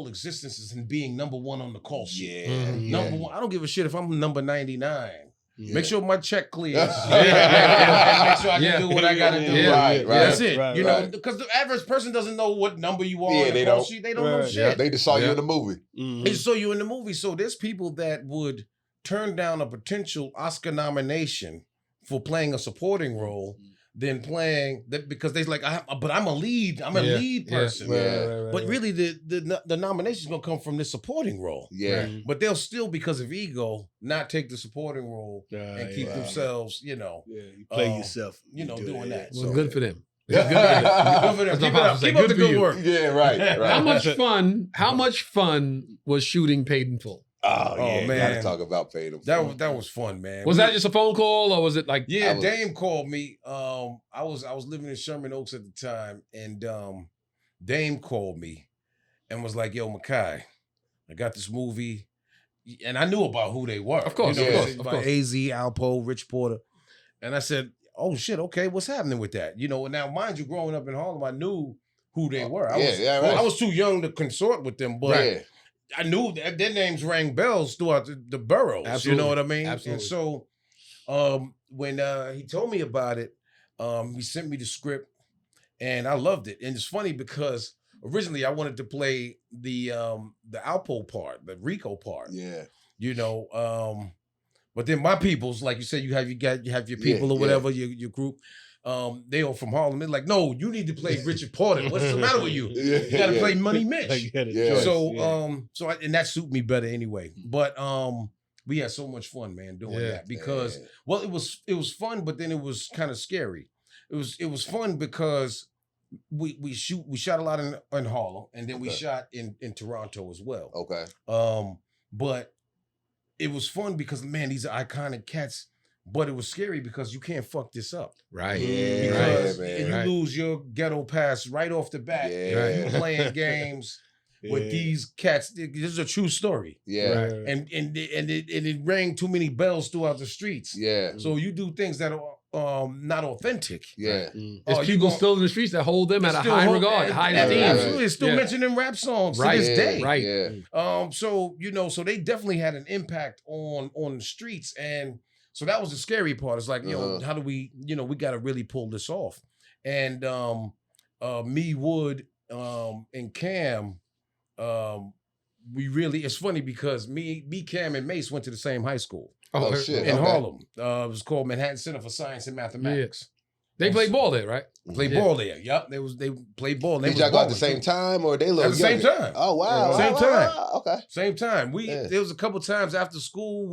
existences in being number one on the call sheet. Yeah. Number one. I don't give a shit if I'm number 99. Yeah. Make sure my check clears. And make sure I can do what I gotta do. Right. That's it. Right. Because the average person doesn't know what number you are. Yeah, on the call sheet. They don't know shit. They just saw you in the movie. They just saw you in the movie. So there's people that would turn down a potential Oscar nomination for playing a supporting role than playing that, because they're like, but I'm a lead. I'm a lead person. But really, the nomination is gonna come from the supporting role. Yeah. But they'll still, because of ego, not take the supporting role and keep themselves, you play yourself, doing that. Well, So good for them. good for them. Keep up the good work. Yeah, right. How much fun was shooting Paid in Full? Oh yeah, man. Gotta talk about Paid in Full. That was fun, man. Was that just a phone call, or was it like? Yeah, Dame called me. I was living in Sherman Oaks at the time, and Dame called me and was like, "Yo, MEKHI, I got this movie," and I knew about who they were. Of course, of course. AZ, Alpo, Rich Porter, and I said, "Oh shit, okay, what's happening with that?" Now, mind you, growing up in Harlem, I knew who they were. I was too young to consort with them, but I knew that their names rang bells throughout the boroughs. Absolutely. You know what I mean? Absolutely. And so when he told me about it, he sent me the script, and I loved it. And it's funny because originally I wanted to play the Alpo part, the Rico part. Yeah. But then my peoples, like you said, you have your people or whatever, your group. They all from Harlem. They're like, no, you need to play Richard Porter. What's the matter with you? You got to play Money Mitch. So and that suit me better anyway. But we had so much fun, man, doing that because it was fun, but then it was kind of scary. It was fun because we shot a lot in Harlem, and then we shot in Toronto as well. Okay. But it was fun because, man, these are iconic cats. But it was scary because you can't fuck this up. Right. Yeah, because man. you lose your ghetto pass right off the bat. Yeah. You playing games with these cats. This is a true story. Yeah. Right. And it rang too many bells throughout the streets. Yeah. So you do things that are not authentic. Yeah. There's people still in the streets that hold them at a high regard, high esteem. Absolutely. It's still mentioned in rap songs to this day. Right. Yeah. So they definitely had an impact on the streets. And so that was the scary part. It's like, how do we, we got to really pull this off. And me, Wood, and Cam, it's funny because me, Cam, and Mace went to the same high school. Oh, shit. In Harlem. It was called Manhattan Center for Science and Mathematics. They played ball there, right? Played ball there. Yep. They played ball. Did y'all go at the same time, or they look at the same time? Oh wow. Same time. Okay. Same time. There was a couple times after school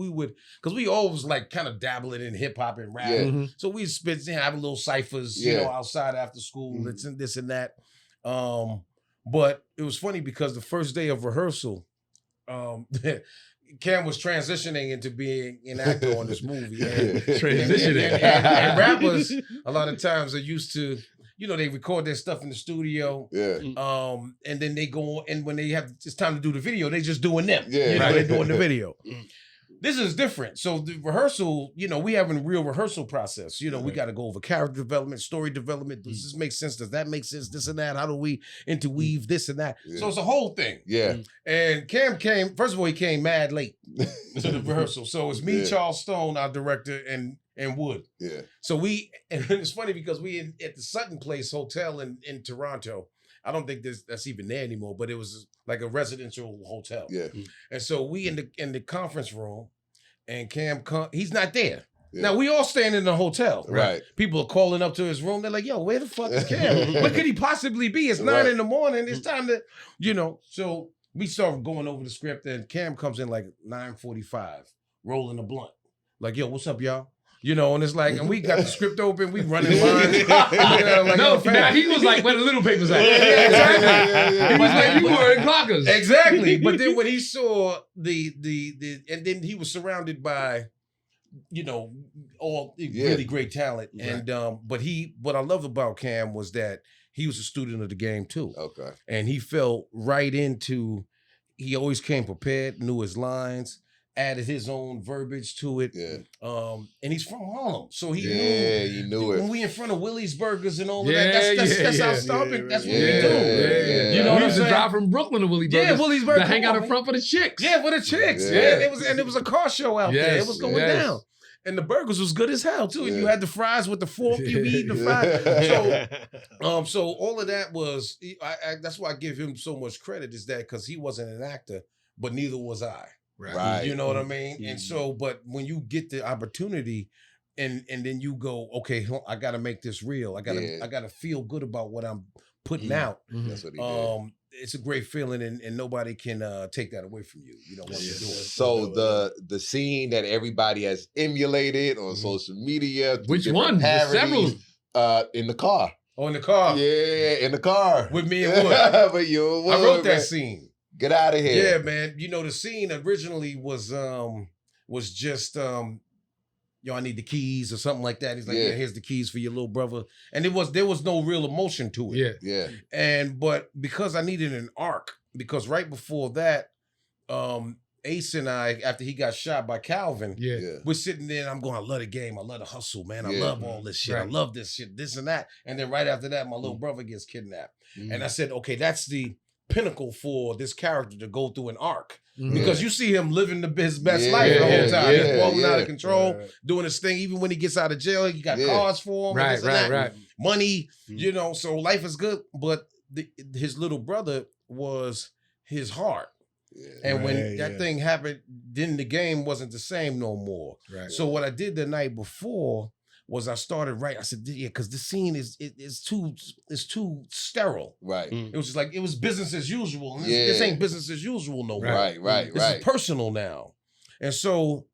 because we always like kind of dabbling in hip hop and rap. Yeah. So we spit, have little ciphers, outside after school. It's this and that. But it was funny because the first day of rehearsal, Cam was transitioning into being an actor on this movie. And rappers, a lot of times, are used to, they record their stuff in the studio. Yeah. And then they go, and when it's time to do the video, they just doing them. Yeah. They're doing the video. This is different. So the rehearsal, we have a real rehearsal process. We got to go over character development, story development. Does this make sense? Does that make sense? This and that. How do we interweave this and that? Yeah. So it's a whole thing. Yeah. And Cam first of all, he came mad late to the rehearsal. So it's me, Charles Stone, our director, and Wood. Yeah. So and it's funny because we at the Sutton Place Hotel in Toronto. I don't think that's even there anymore, but it was like a residential hotel. Yeah. And so we in the conference room, and Cam he's not there. Yeah. Now we all staying in the hotel. Right. People are calling up to his room. They're like, "Yo, where the fuck is Cam? Where could he possibly be? It's 9 in the morning. It's time to, So we start going over the script, and Cam comes in like 9:45, rolling a blunt. Like, "Yo, what's up, y'all?" And it's like, and we got the script open, we running lines. Now he was like where the little papers at. Yeah, exactly. He was like, you were in clockers. Exactly. But then when he saw the and then he was surrounded by, all really great talent. Right. And but what I love about Cam was that he was a student of the game too. Okay. And he fell right into, he always came prepared, knew his lines, added his own verbiage to it. Yeah. And he's from Harlem. So he knew it. When we in front of Willie's Burgers and all of that, that's our stomping. That's what we do. You know what I'm saying? We used to drive from Brooklyn to Willie's Burgers. Yeah, Willie's Burgers. To hang out in front for the chicks. Yeah, for the chicks. Yeah. It was a car show out there. It was going down. And the burgers was good as hell too. And you had the fries with the fork. You eat the fries. So all of that was. That's why I give him so much credit. Is that because he wasn't an actor, but neither was I. Right. You know what I mean? Mm-hmm. And so, but when you get the opportunity, and then you go, okay, I got to make this real. I gotta feel good about what I'm putting out. Mm-hmm. That's what he did. It's a great feeling, and nobody can take that away from you. You don't want to do it. So the scene that everybody has emulated on social media. Which one? Several. In the car. Oh, in the car. Yeah, in the car. With me and Wood. But you and Wood, I wrote that scene. Get out of here. Yeah, man. The scene originally was just I need the keys or something like that. He's like, yeah, here's the keys for your little brother. And there was no real emotion to it. Yeah. But because I needed an arc, because right before that, Ace and I, after he got shot by Calvin, we're sitting there and I'm going, I love the game. I love the hustle, man. I love all this shit. Right. I love this shit, this and that. And then right after that, my little brother gets kidnapped. And I said, okay, that's the pinnacle for this character to go through an arc. Because you see him living his best life the whole time. He's balling out of control, doing his thing. Even when he gets out of jail, he got cars for him. Right. Money, so life is good. But his little brother was his heart. And when that thing happened, then the game wasn't the same no more. So what I did the night before was I started writing. I said, because the scene is too sterile. Right. It was just like, it was business as usual. And this ain't business as usual no more. Right. This is personal now. And so,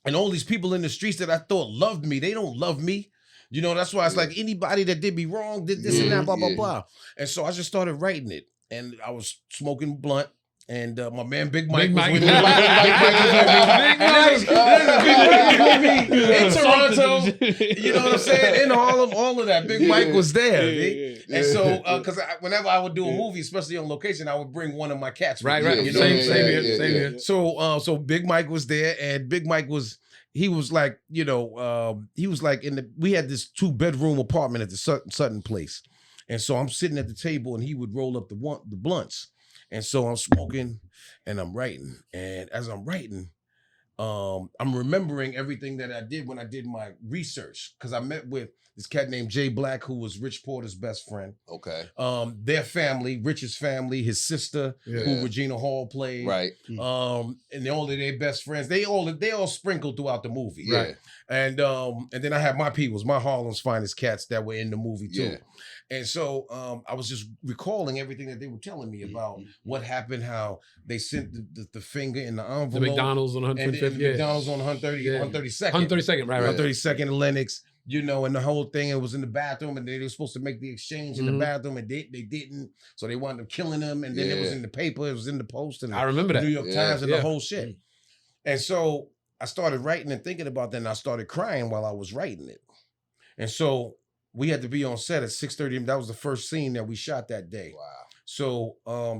and all these people in the streets that I thought loved me, they don't love me. That's why it's like anybody that did me wrong, did this and that, blah, blah, blah. And so I just started writing it. And I was smoking blunt. And my man Big Mike was with me. Big Mike in Toronto. You know what I'm saying? In Harlem, all of that. Big Mike was there. And so, because whenever I would do a movie, especially on location, I would bring one of my cats. Right. Same here. So Big Mike was there, and Big Mike was. He was like, he was like we had this 2-bedroom apartment at the Sutton place. And so I'm sitting at the table and he would roll up the blunts. And so I'm smoking and I'm writing. And as I'm writing, I'm remembering everything that I did when I did my research. Because I met with this cat named Jay Black, who was Rich Porter's best friend. Okay. Their family, Rich's family, his sister, who Regina Hall played. Right. And all of their best friends. They all sprinkled throughout the movie. Yeah. Right. And then I had my peoples, my Harlem's finest cats that were in the movie too. Yeah. And so I was just recalling everything that they were telling me about what happened, how they sent the finger in the envelope. The McDonald's on 125th. McDonald's on 132nd. 132nd, right. 132nd and Lenox, and the whole thing, it was in the bathroom and they were supposed to make the exchange in the bathroom and they didn't. So they wound up killing them. And then it was in the paper, it was in the Post and I remember that. New York Times and the whole shit. And so I started writing and thinking about that, and I started crying while I was writing it. And so we had to be on set at 6:30. That was the first scene that we shot that day. Wow. So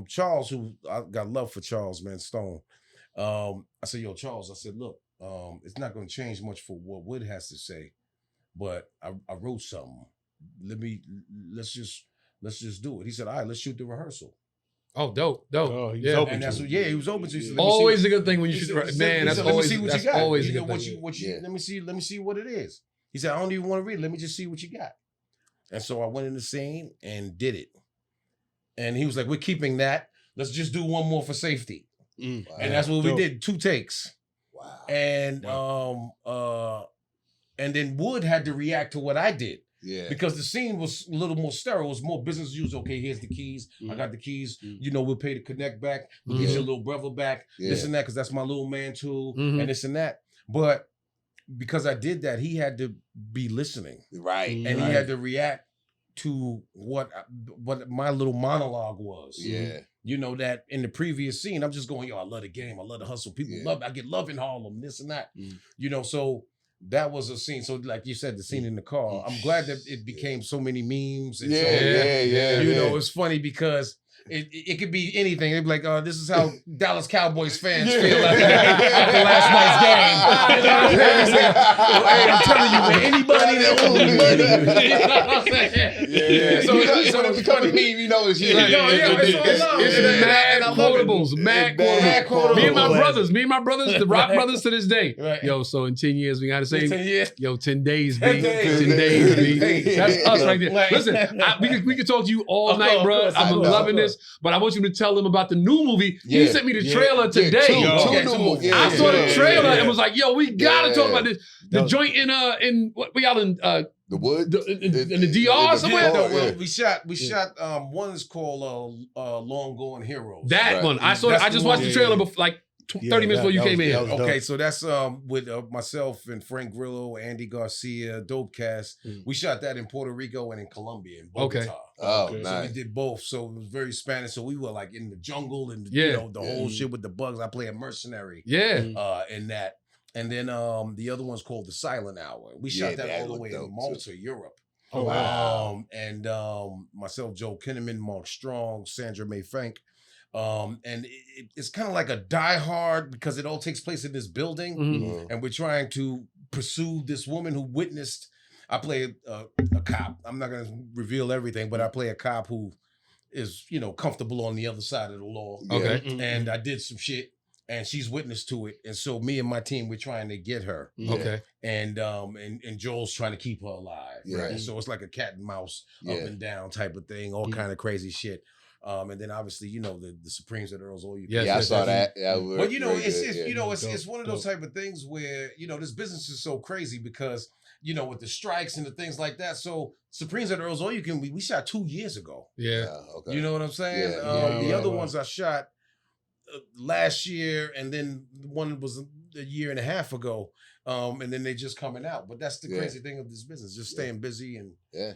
Charles, who I got love for Charles, man, Stone. I said, yo, Charles, I said, look, it's not going to change much for what Wood has to say, but I wrote something. Let's just do it. He said, all right, let's shoot the rehearsal. Oh, dope. Oh, he's open and that's to what, it. he was open to it. Always a good thing when you shoot. Man, that's let me always see what that's you got. always a good thing. Let me see what it is. He said, I don't even want to read it. Let me just see what you got. And so I went in the scene and did it. and he was like, "We're keeping that. Let's just do one more for safety." Mm. Wow. And that's what we did. 2 takes. Wow. And then Wood had to react to what I did. Yeah. Because the scene was a little more sterile. It was more business as usual. Okay, here's the keys. I got the keys. You know, we'll pay to connect back. We'll get your little brother back. This and that, because that's my little man too. And this and that. But because I did that, he had to be listening. Right. And he had to react to what my little monologue was. Yeah. You know, that in the previous scene, I'm just going, yo, I love the game. I love the hustle. People love it. I get love in Harlem, this and that. You know, so that was a scene. So like you said, the scene in the car, I'm glad that it became so many memes. And you know, it's funny because it could be anything. They'd be like, this is how Dallas Cowboys fans feel after last night's game. You know what I'm saying? Hey, I'm telling you, man, anybody that owes me money. You know what I'm saying? So if it's funny meme, you know it's you. It's mad quotables. Mad quotables. Me and my brothers, the Rock brothers to this day. Right. Yo, so in 10 years, we got to say, 10 years. yo, 10 days, B. 10 10 days, B. days. That's us right there. Like- Listen, we could talk to you all night, bro. course, I'm of loving course. this, but I want you to tell them about the new movie. He sent me the trailer today. Two I saw the trailer and was like, yo, we gotta talk about this. The joint in what we out in the wood in the DR somewhere? No, well, we shot one is called Long Gone Heroes. That one. I saw it. I just watched the trailer before, like 30 minutes before you came in. Okay, so that's with myself and Frank Grillo, Andy Garcia, Dope Cast. We shot that in Puerto Rico and in Colombia, in Bogota. Okay. Oh, So nice. we did both. So it was very Spanish. So we were like in the jungle and you know the whole shit with the bugs. I play a mercenary. Yeah. In that. And then the other one's called The Silent Hour. We shot that all the way in Malta, Europe. Oh, wow. And myself, Joe Kinnaman, Mark Strong, Sandra Mae Frank. And it's kind of like a Die Hard because it all takes place in this building. And we're trying to pursue this woman who witnessed. I play a cop. I'm not going to reveal everything, but I play a cop who is, you know, comfortable on the other side of the law. Okay. And I did some shit. And she's witness to it, and so me and my team, we're trying to get her. Okay. And Joel's trying to keep her alive. Right. And so it's like a cat and mouse up and down type of thing, all kind of crazy shit. And then obviously, you know, the Supremes at Earl's All You Can. Yeah, I saw that. Yeah, but you know, it's one of those type of things where, you know, this business is so crazy because, you know, with the strikes and the things like that. So Supremes at Earl's All You Can, we shot 2 years ago. Yeah. Okay. You know what I'm saying? The other ones I shot last year, and then one was a year and a half ago, and then they just coming out. But that's the crazy thing of this business, just staying busy and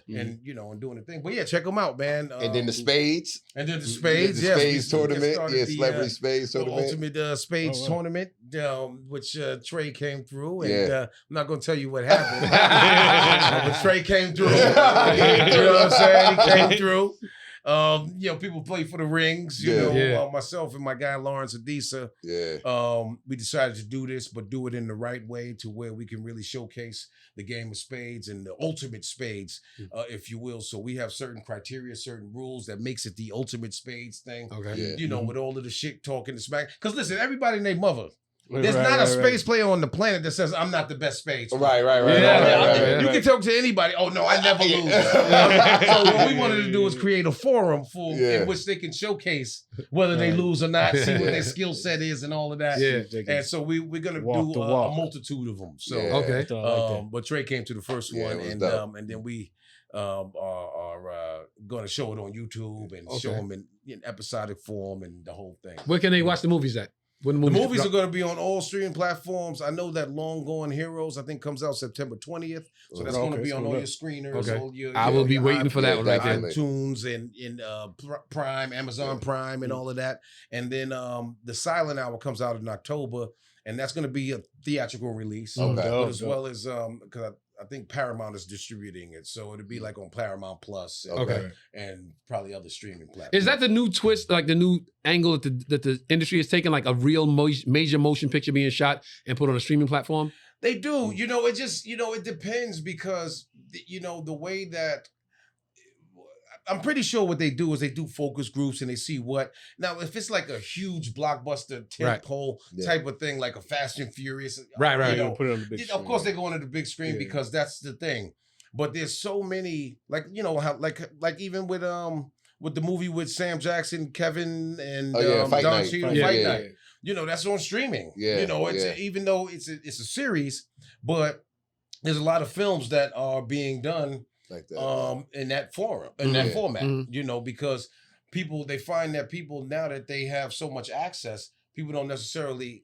and you know, and doing the thing. But yeah, check them out, man. And then the Spades. And then the Spades, the Spades tournament, Celebrity Spades the tournament. Ultimate Spades tournament, which Trey came through, and I'm not gonna tell you what happened, but Trey came through. You know what I'm saying? He came through. You know, people play for the rings. You know, myself and my guy Lawrence Adisa. We decided to do this, but do it in the right way to where we can really showcase the game of spades and the ultimate spades, if you will. So we have certain criteria, certain rules that makes it the ultimate spades thing. Okay. You know, with all of the shit talking to smack. Because listen, everybody named mother. There's not a spades player on the planet that says I'm not the best spades player. Right. You can talk to anybody. Oh no, I never lose. So what we wanted to do is create a forum in which they can showcase whether they lose or not, see what their skill set is, and all of that. And so we're gonna do a multitude of them. So but Trey came to the first one, and then we are gonna show it on YouTube and show them in episodic form and the whole thing. Where can they watch the movies at? When the movies are going to be on all streaming platforms. I know that Long Gone Heroes, I think, comes out September 20th. So that's going to be on all your screeners. Okay. All your, I will be waiting for that one right there. iTunes and Prime, Amazon Prime, and all of that. And then the Silent Hour comes out in October, and that's going to be a theatrical release. But as well as, because I think Paramount is distributing it, so it'll be like on Paramount Plus, and probably other streaming platforms. Is that the new twist, like the new angle that the industry is taking, like a real major motion picture being shot and put on a streaming platform? They do. You know, it just, you know, it depends because, you know, the way that I'm pretty sure what they do is they do focus groups and they see what. Now, if it's like a huge blockbuster tentpole type of thing, like a Fast and Furious, you know, put it on the big screen. Of course, they're going to the big screen because that's the thing. But there's so many, like, you know, how like even with with the movie with Sam Jackson, Kevin, and Fight Don Night. Cheadle, Fight Night. You know, that's on streaming. Yeah, you know, it's even though it's a series, but there's a lot of films that are being done like that. In that forum, in that format. You know, because they find that people now that they have so much access, people don't necessarily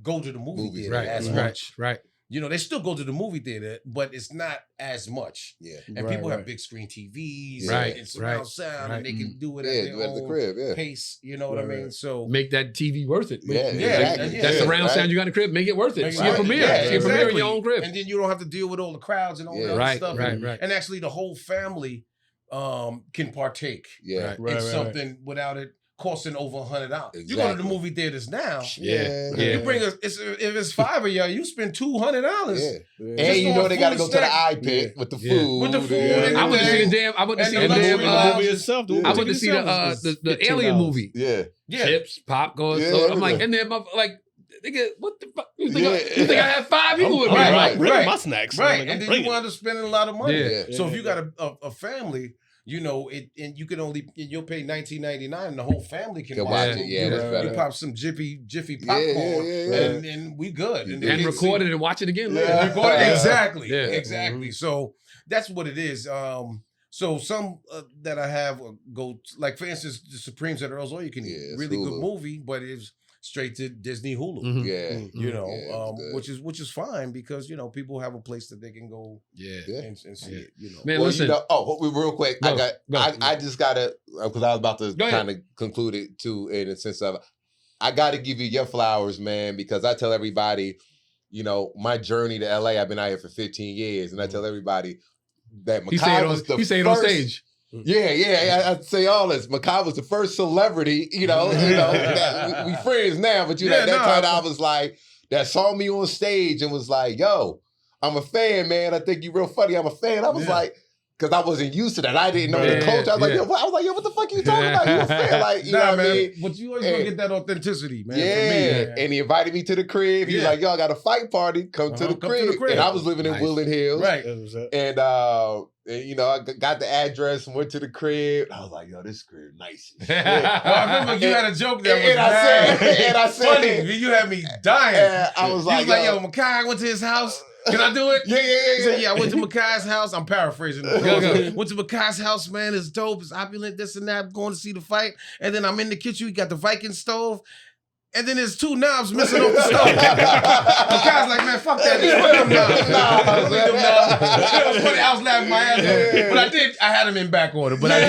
go to the movie theater as much. Right. You know, they still go to the movie theater, but it's not as much. Yeah. And people have big screen TVs and surround sound, and they can do it at their at the own crib, pace. You know what I mean? So make that TV worth it. Exactly. That surround sound you got in the crib, make it worth it. See a premiere. See a premiere in your own crib. And then you don't have to deal with all the crowds and all that other stuff. Right. And actually the whole family can partake in something without it costing over $100. Exactly. You go to the movie theaters now. You bring if it's 5 of y'all, you spend $200. And you know they got to go to the iPad with the food. With the food. I went to see the movie itself. I went to see the Alien movie. Yeah. Chips, popcorn. So I'm like, and then like. Nigga, what the fuck? You think I had 5 people with me? Right. My snacks. Right. And then you wind up spending a lot of money. Yeah. So if you got a family, you know, and you can you'll pay $19.99 and the whole family can watch it. Yeah, that's better. You pop some Jiffy popcorn and we good. And record it and watch it again later. Exactly. Yeah. Exactly. So that's what it is. So some that I have go, like for instance, the Supremes at Earl's All You Can Eat. Really good movie, but it's straight to Disney Hulu. You know, which is fine because, you know, people have a place that they can go and see it, you know. Man, listen. You know, real quick, I just gotta, because I was about to kind of conclude it too, in the sense of I gotta give you your flowers, man, because I tell everybody, you know, my journey to LA, I've been out here for 15 years, and I tell everybody that MEKHI was the first. He said it on stage. Yeah, I'd say all this. MEKHI was the first celebrity, you know, we friends now, but that time I was like, that saw me on stage and was like, yo, I'm a fan, man. I think you're real funny. I'm a fan. I was like, because I wasn't used to that. I didn't know the culture. I was like, yo, what the fuck are you talking about? You a fan? Like, you know what I mean? But you always gonna get that authenticity, man. Yeah. For me, man. And he invited me to the crib. He's like, yo, I got a fight party. Come to the crib. And I was living in Woodland Hills. Right. And you know, I got the address and went to the crib. I was like, yo, this crib nice. I remember you had a joke that and I said, funny. You had me dying. I was like, yo, MEKHI went to his house. Can I do it? He said, I went to MEKHI's house. I'm paraphrasing. Went to MEKHI's house, man. It's dope. It's opulent, this and that. Going to see the fight. And then I'm in the kitchen. We got the Viking stove. And then there's 2 knobs missing off the stove. MEKHI's like, man, fuck that. Just put them knobs. It was funny. I was laughing my ass off. But I had them in back order. But I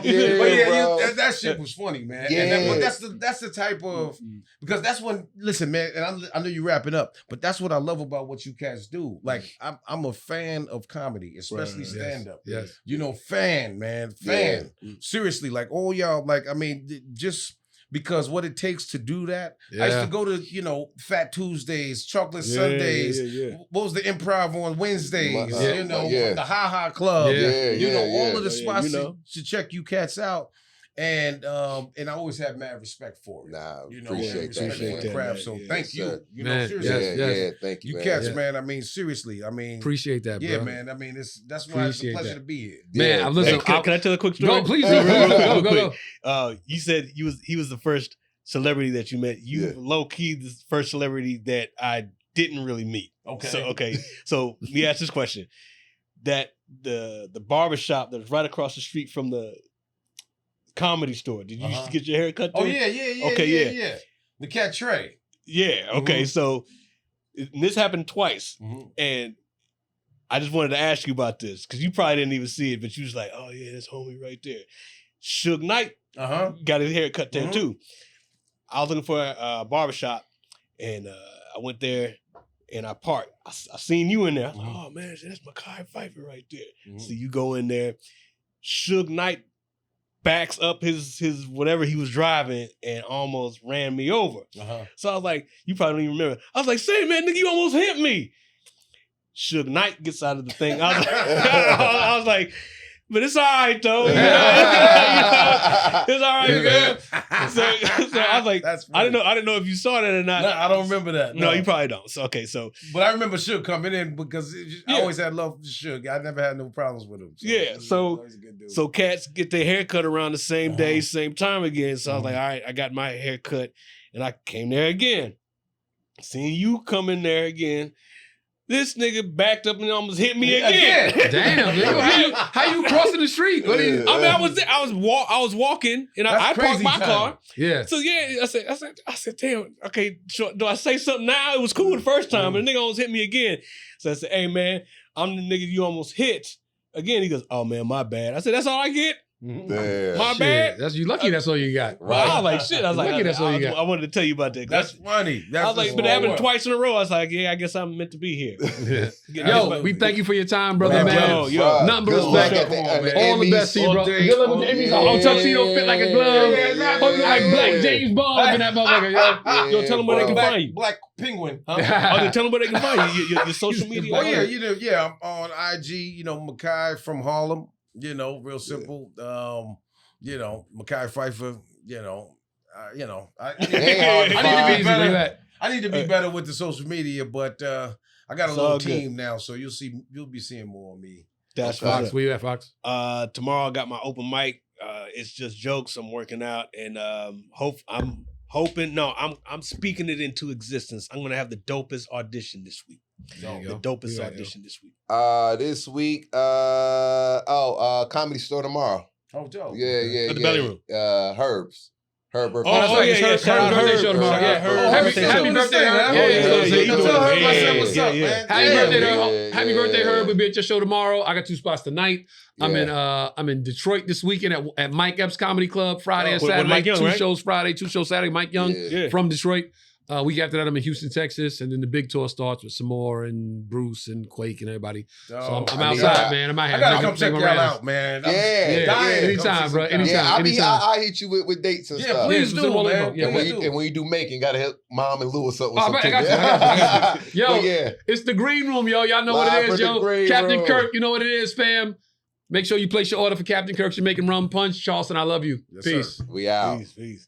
did. That shit was funny, man. But that's the type of, because that's when, listen, man, and I know you're wrapping up, but that's what I love about what you cats do. Like, I'm a fan of comedy, especially stand-up. Yes. You know, fan, man. Fan. Seriously, like, all y'all, like, I mean, just because what it takes to do that. I used to go to, you know, Fat Tuesdays, Chocolate Sundays. What was the Improv on Wednesdays? You know, the Ha Ha Club. You know, all of the spots to check you cats out. And I always have mad respect for it. You know, appreciate that, craft. So thank you. You know, Man, seriously. Thank you. You cats, man. I mean, seriously. I mean, appreciate that, bro. Yeah, man. I mean, that's why it's a pleasure to be here. Man, listen. Can I tell a quick story? Go, please. Go. You said he was the first celebrity that you met. You low key the first celebrity that I didn't really meet. Okay. So let me ask this question: that the barbershop that was right across the street from the Comedy Store. Did you used to get your hair cut there? Oh, yeah. Okay, yeah. The cat Trey. Yeah, okay. So this happened twice. And I just wanted to ask you about this because you probably didn't even see it, but you was like, oh, yeah, that's homie right there. Suge Knight got his hair cut there, too. I was looking for a barbershop, and I went there, and I parked. I seen you in there. I was like, oh, man, that's MEKHI PHIFER right there. So you go in there. Suge Knight backs up his whatever he was driving and almost ran me over. So I was like, you probably don't even remember. I was like, say, man, nigga, you almost hit me. Suge Knight gets out of the thing. I was like, But it's all right though. It's all right, man. So I was like, That's I didn't know if you saw that or not. No, I don't remember that. No, you probably don't. So okay, so But I remember Suge coming in because I always had love for Suge. I never had no problems with him. Yeah, he's so- always a good dude. so cats get their hair cut around the same day, same time again. So I was like, all right, I got my hair cut, and I came there again. Seeing you come in there again. This nigga backed up and almost hit me again. Damn, nigga, how you crossing the street? What do you, I mean, I was walking and I That's parked crazy my time. car. yeah. So yeah, I said, damn, okay, do I say something now? It was cool the first time, and the nigga almost hit me again. So I said, hey man, I'm the nigga you almost hit. Again, he goes, oh man, my bad. I said, that's all I get? Damn. My Shit, bad? that's you lucky. That's all you got. Right. I was like, shit. I was like, Lucky that's all you got. I wanted to tell you about that. That's funny. I was like, but it happened twice in a row. I was like, yeah, I guess I'm meant to be here. Yo, we thank you for your time, brother, man. Yo. Nothing but Good luck respect. at the All the best to you, bro. Good luck with the Emmys. Oh, tuxedo fit like a glove. Hope you like Black James Bond up in that motherfucker, yo. Yo, tell them where they can find you. Black Penguin. Huh? Oh, then tell them where they can find you. Your social media. Oh yeah, I'm on IG. MEKHI from Harlem. Real simple. MEKHI Phifer. I need to be better. I need to be better with the social media, but I got a It's little all good. team now, so you'll be seeing more of me. That's Fox, right. where you at, Fox? Tomorrow I got my open mic. It's just jokes. I'm working out, and I'm hoping. No, I'm speaking it into existence. I'm gonna have the dopest audition this week. There you The go. dopest Yeah, audition this week. This week, Comedy Store tomorrow. Oh, dope. Yeah. At the Belly Room. Herb's. Herb. Oh, that's right. It's Herb's birthday show tomorrow. Yeah, Herb. happy birthday, Herb. Tell Herb I said what's up, man. Happy Yeah, birthday, yeah, Herb. Happy birthday, yeah. Herb. We'll be at your show tomorrow. I got 2 spots tonight. Yeah. I'm in Detroit this weekend at Mike Epps Comedy Club, Friday and With Saturday. Mike Young, 2 right? shows Friday, 2 shows Saturday. Mike Young Yeah. from Detroit. Week after that, I'm in Houston, Texas, and then the big tour starts with Samore and Bruce and Quake and everybody. So I'm outside, man. I'm out here. I gotta making- come check making y'all rounds. out, man. Yeah. dying. Anytime, bro. Anytime. Yeah, anytime. I'll hit you with dates and Yeah, stuff. please Yeah, do, so man. yeah, And please when you do making, gotta help Mom and Lewis up with Oh, some I got tickets. you. I got you. Yo, But yeah. it's the green room, yo. Y'all know what Live it is, from the yo. green Captain room. Kirk, you know what it is, fam. Make sure you place your order for Captain Kirk. You're making rum punch. Charleston, I love you. Yes, Peace. sir. We out. Peace.